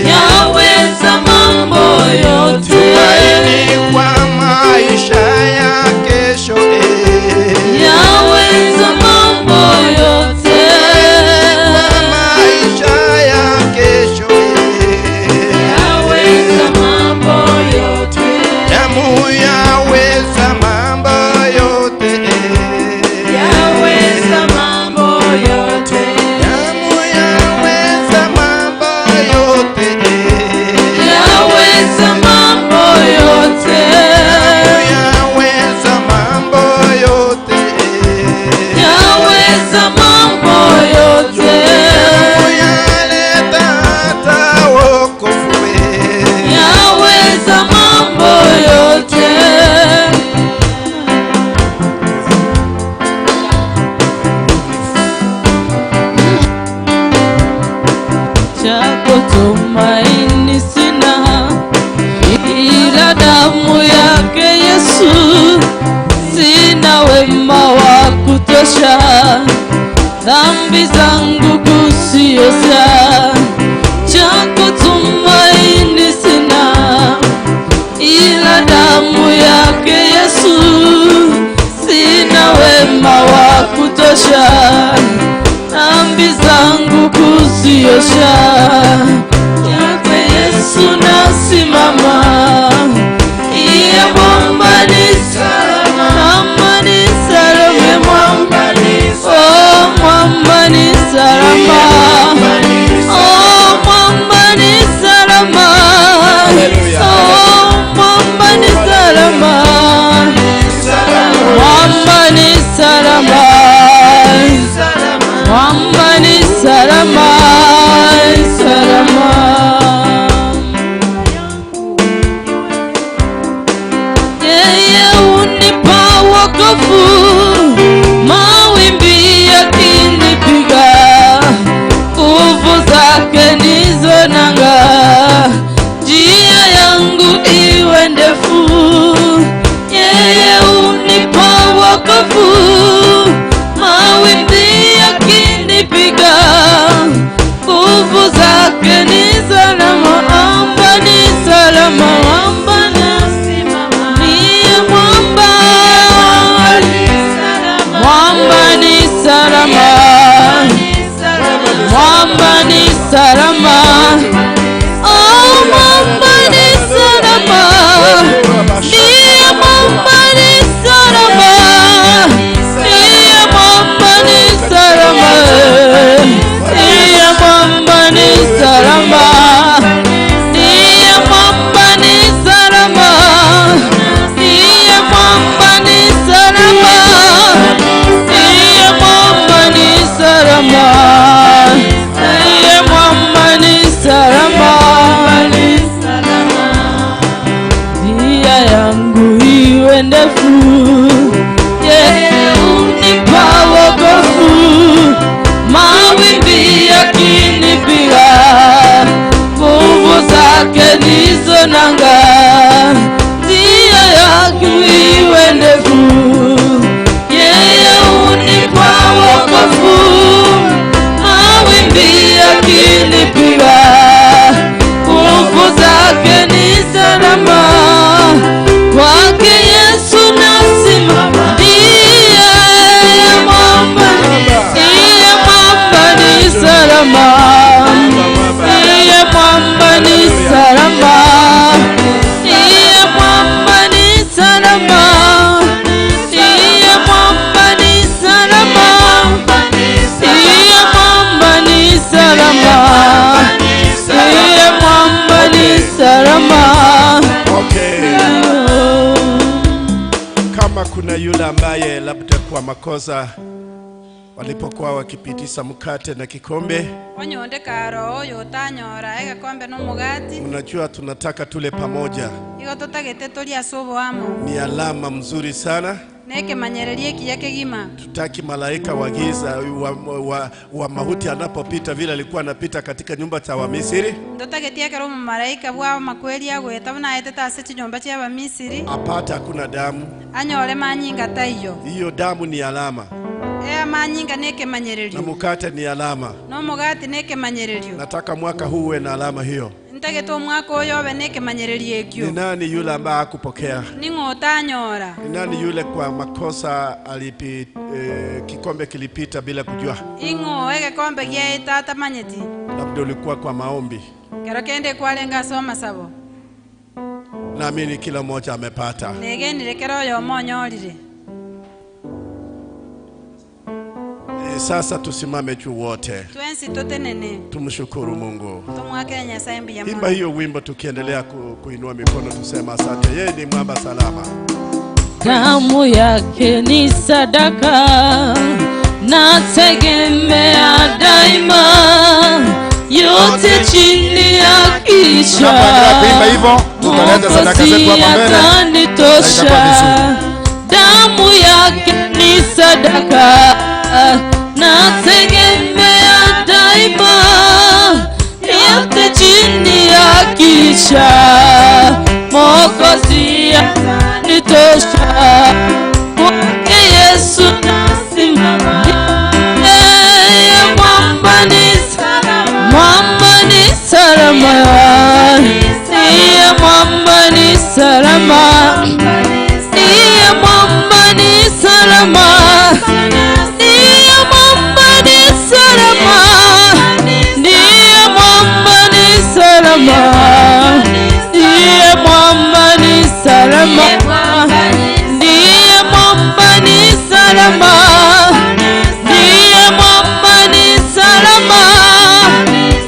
yaweza mambo yote, tumaini kwa maisha ya kesho, yaweza mambo yote, kwa maisha ya kesho, yaweza mambo yote, damu yaweza mambo yote, yaweza mambo yote, damu yaweza mambo yote, yaweza mambo yote, yaweza mambo yote, yaweza mambo yote, yaleta hata wokovu, yaweza mambo yote. Chako tumaini sina, ila damu yake Yesu. Sina wema wa kutosha, dhambi zangu kuziosha. Chako tumaini sina, ila damu yake Yesu. Sina wema wa kutosha, dhambi zangu kuziosha. Yake Yesu nasimama, iye mwamba ni salama, mwamba ni salama, mwamba ni salama, mwamba ni salama, oh mwamba ni salama, oh mwamba ni salama, mwamba ni salama, mwamba ni salama, salama. Yeye unipa wokovu, mawimbi yakinipiga, nguvu zake nizo nanga, njia yangu iwe ndefu. Yeye unipa wokovu, mawimbi yakinipiga, nguvu zake ni salama, amba ni salama, amba nasimama, niye mwamba, mwamba ni salama, mwamba ni salama, oh mwamba ni salama, niye mwamba ni salama, niye mwamba ni salama, niye mwamba ni salama, niye mwamba ni salama, niye mwamba ni salama, niye mwamba ni salama, niye mwamba ni salama, ni salama. Njia yangu iwe ndefu, yeye unipa wokovu, mawimbi yakinipiga, nguvu zake ndizo nanga, njia yangu iwe ndefu, yeye unipa wokovu, mawimbi yakinipiga, nguvu zake ni salama, kwake Yesu nasimama, ndiye mwamba, ndiye mwamba ni salama, ndiye mwamba ni salama, ndiye mwamba ni salama, ndiye mwamba ni salama, ndiye mwamba ni salama, ndiye mwamba ni salama. Kama kuna yule ambaye labda kwa makosa walipokuwa wakipitisha mkate na kikombe, onyonde karo oyo otanyora egakombe n'omugati, unajua tunataka tule pamoja, igo totagete turi ase oboamo, ni alama mzuri sana. nekemanyereri ekiya kegima. Tutaki malaika wa giza wa mauti anapopita vile alikuwa anapita katika nyumba za Wamisri. Ndotagetie kero mumalaika bwa makweli agweta buna eteta ase chinyomba chia Bamisiri. Apata hakuna damu. Anyore manyinga taiyo. Hiyo damu ni alama. manyinga neke manyererio. Na mkate ni alama. No mugati neke manyererio. Nataka mwaka huu uwe na alama hiyo. Ntageto mwaka uyo be neke manyererio ekyo. Ni nani yule ambaye hakupokea? Ni ngotanyora. Ni nani yule kwa makosa kikombe kilipita bila kujua? Ingo ege kombe gye tata manyeti. Labda ulikuwa kwa maombi. Kero kende kwalenga soma sabo. Naamini kila mmoja amepata. Nege nirekero yo monyorire. Sasa tusimame juu wote. Twensi totenene. Tumshukuru Mungu. Tumwake Nyasaye mbiya. Imba hiyo wimbo tukiendelea kuinua mikono tusema asante. Yeye ni mwamba salama. Damu yake ni sadaka, nategemea daima, yote chini ya kisha Mwokozi atanitosha. Damu yake ni sadaka, nategemea daima, yote chini ya kisha Mwokozi atanitosha. Kwake Yesu nasimama, yeye mwamba ni salama, mwamba ni salama, yeye mwamba ni salama, yeye mwamba ni salama, yeye mwamba ni salama, ndiye mwamba ni salama, ndiye mwamba ni salama, ndiye mwamba ni salama, ndiye mwamba ni salama,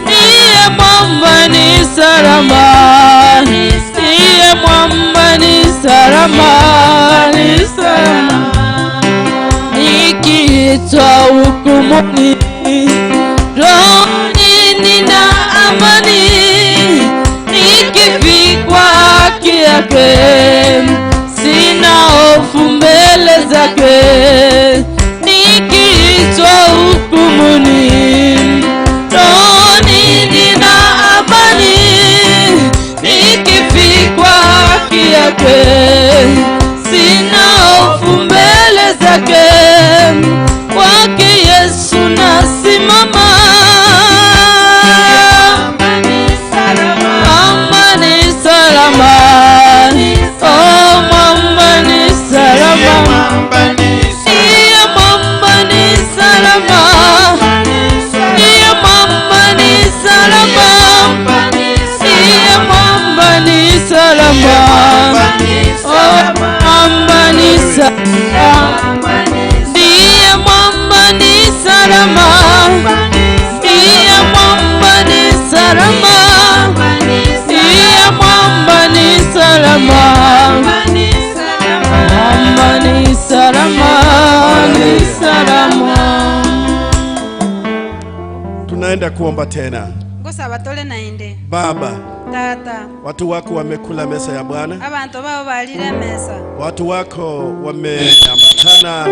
ndiye mwamba ni salama, ndiye mwamba ni salama, ni salama. Nikiitwa hukumuni, rohoni nina amani, nikifikwa haki yake, sina hofu mbele zake. Nikiitwa hukumuni, rohoni nina amani, nikifikwa haki yake, sina hofu mbele zake. Kwake Yesu nasimama, mwamba ni salama, oh mwamba ni salama, ndiye mwamba ni salama, ndiye mwamba ni salama, ndiye mwamba ni salama, oh mwamba ni salama, ndiye mwamba ni salama, ndiye mwamba ni salama, ndiye mwamba ni salama, mwamba ni salama, ni salama. Tunaenda kuomba tena. Ngosaba tole nainde. Baba, Tata, watu wako wamekula mesa ya Bwana. abantu babo balire mesa. Watu wako wameambatana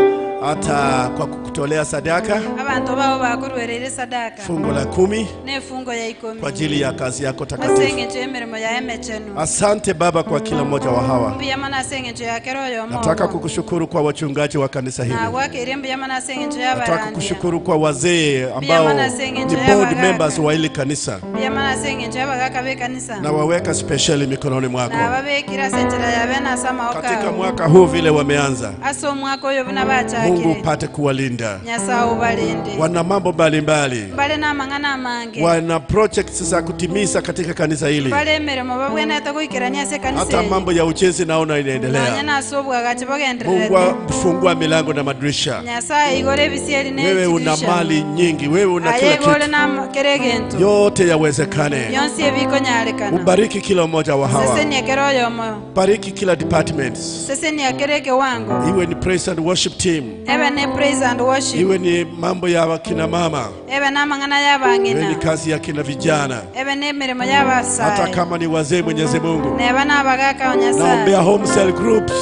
hata kwa kukutolea sadaka. Abantu babo bakurwerere sadaka. Fungo la 10 ne fungo ya 10 kwa ajili ya kazi yako takatifu. Masengenjo emirimo ya emechenu. Asante Baba kwa kila mmoja wa hawa. Mbiya mana sengenjo ya kero yo mo. Nataka kukushukuru kwa wachungaji wa kanisa hili. Na wake mbiya mana sengenjo ya barandi. Nataka kukushukuru kwa wazee ambao ni board members wa hili kanisa. Mbiya mana sengenjo ya bagaka be kanisa. Na waweka specially mikononi mwako. Na babekira senjera ya bena sama oka. Katika mwaka huu vile wameanza. Aso mwaka uyo bina bacha. Mungu upate kuwalinda. Nyasa ubalinde. Wana mambo mbalimbali. Mbale na mangana mange. Wana projects za kutimiza katika kanisa hili. Mbale mirimo babwena atakuikirania se kanisa. Hata mambo ya ujenzi naona inaendelea. Nyana asobwa gache bagendelea. Mungu fungua milango na madirisha. Nyasa igore bisieli ne. Wewe una mali nyingi, wewe una kila kitu. Ayegole na keregento. Yote yawezekane. Yonsi ebiko nyalekana. Ubariki kila mmoja wa hawa. Sese ni ekero yomo. Bariki kila department. Sese ni akereke wango. Iwe ni praise and worship team. Ebe ne praise and worship. Iwe ni mambo ya kina mama. Ebe na mangana ya bangina. Iwe ni kazi ya kina vijana. Ebe ne mirimo ya basai. Hata kama ni wazee, Mwenyezi Mungu. Neba na bagaka onyasa. Naombea home cell groups.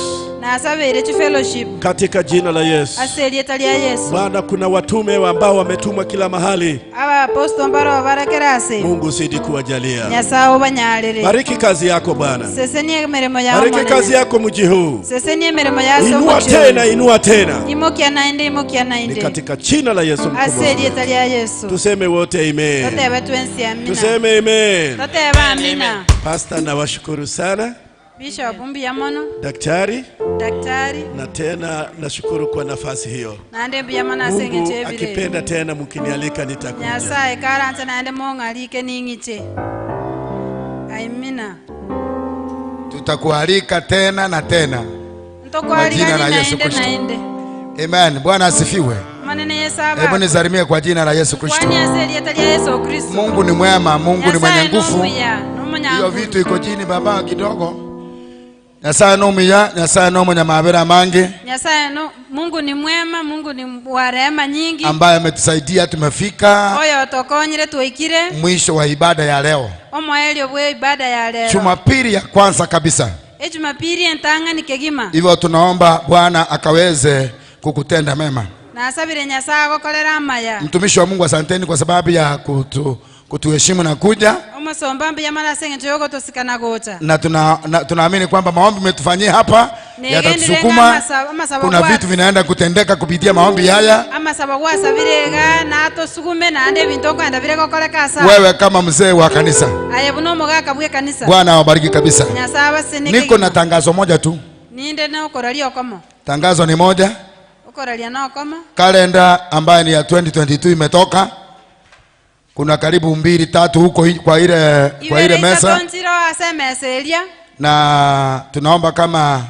na asabire chi fellowship katika jina la Yesu. aserieta lya Yesu. Bwana, kuna watume ambao wametumwa kila mahali. Aba aposto mbaro barakerase. Mungu usidi kuwajalia. Nyasao banyalire. Bariki kazi yako Bwana. Seseni mirimo yao. Bariki kazi yako mji huu. Seseni mirimo yao. Inua tena, inua tena. Imokia naende. Ni katika jina la Yesu mkombozi. Aserieta lya Yesu. Tuseme wote amen. Tote watu wensi amina. Tuseme amen. Tote amina. Pastor, nawashukuru sana. Bishop Mbi Yamono. Daktari. Na tena nashukuru kwa nafasi hiyo. Naende Mbi Yamono asenge Mungu chebire. akipenda tena mkinialika nitakuja. Nyasaye karanta naende mongalike ningiche. Amina. Tutakualika tena na tena. Kwa jina la Yesu Kristo. Amen. Bwana asifiwe. Manene Yesaba. Hebu nisalimie kwa jina la Yesu Kristo. Kwani aserieta lya Yesu Kristo. Mungu ni mwema, Mungu ni mwenye nguvu. Hiyo vitu iko chini baba kidogo. Nyasaye no mwenye mabera mangi. Mungu ni mwema, Mungu ni wa rehema nyingi. Ambaye ametusaidia tumefika. Oyo tokonyire tuikire. Mwisho wa ibada ya leo. Omoelio bwe ibada ya leo. Jumapili ya kwanza kabisa. Jumapili entanga ni kegima. Hivyo tunaomba Bwana akaweze kukutenda mema. Na asabire Nyasaye akokolera amaya. Mtumishi wa Mungu, asanteni kwa sababu ya kutuheshimu na kuja. Na tunaamini kwamba maombi umetufanyia hapa yatatusukuma. Kuna vitu vinaenda kutendeka kupitia maombi haya. Wewe kama mzee wa kanisa, Bwana awabariki kabisa. Niko na tangazo moja tu. Tangazo ni moja. Kalenda ambayo ni ya 2022 imetoka. Kuna karibu 2-3 huko kwa ile mesa. Na tunaomba kama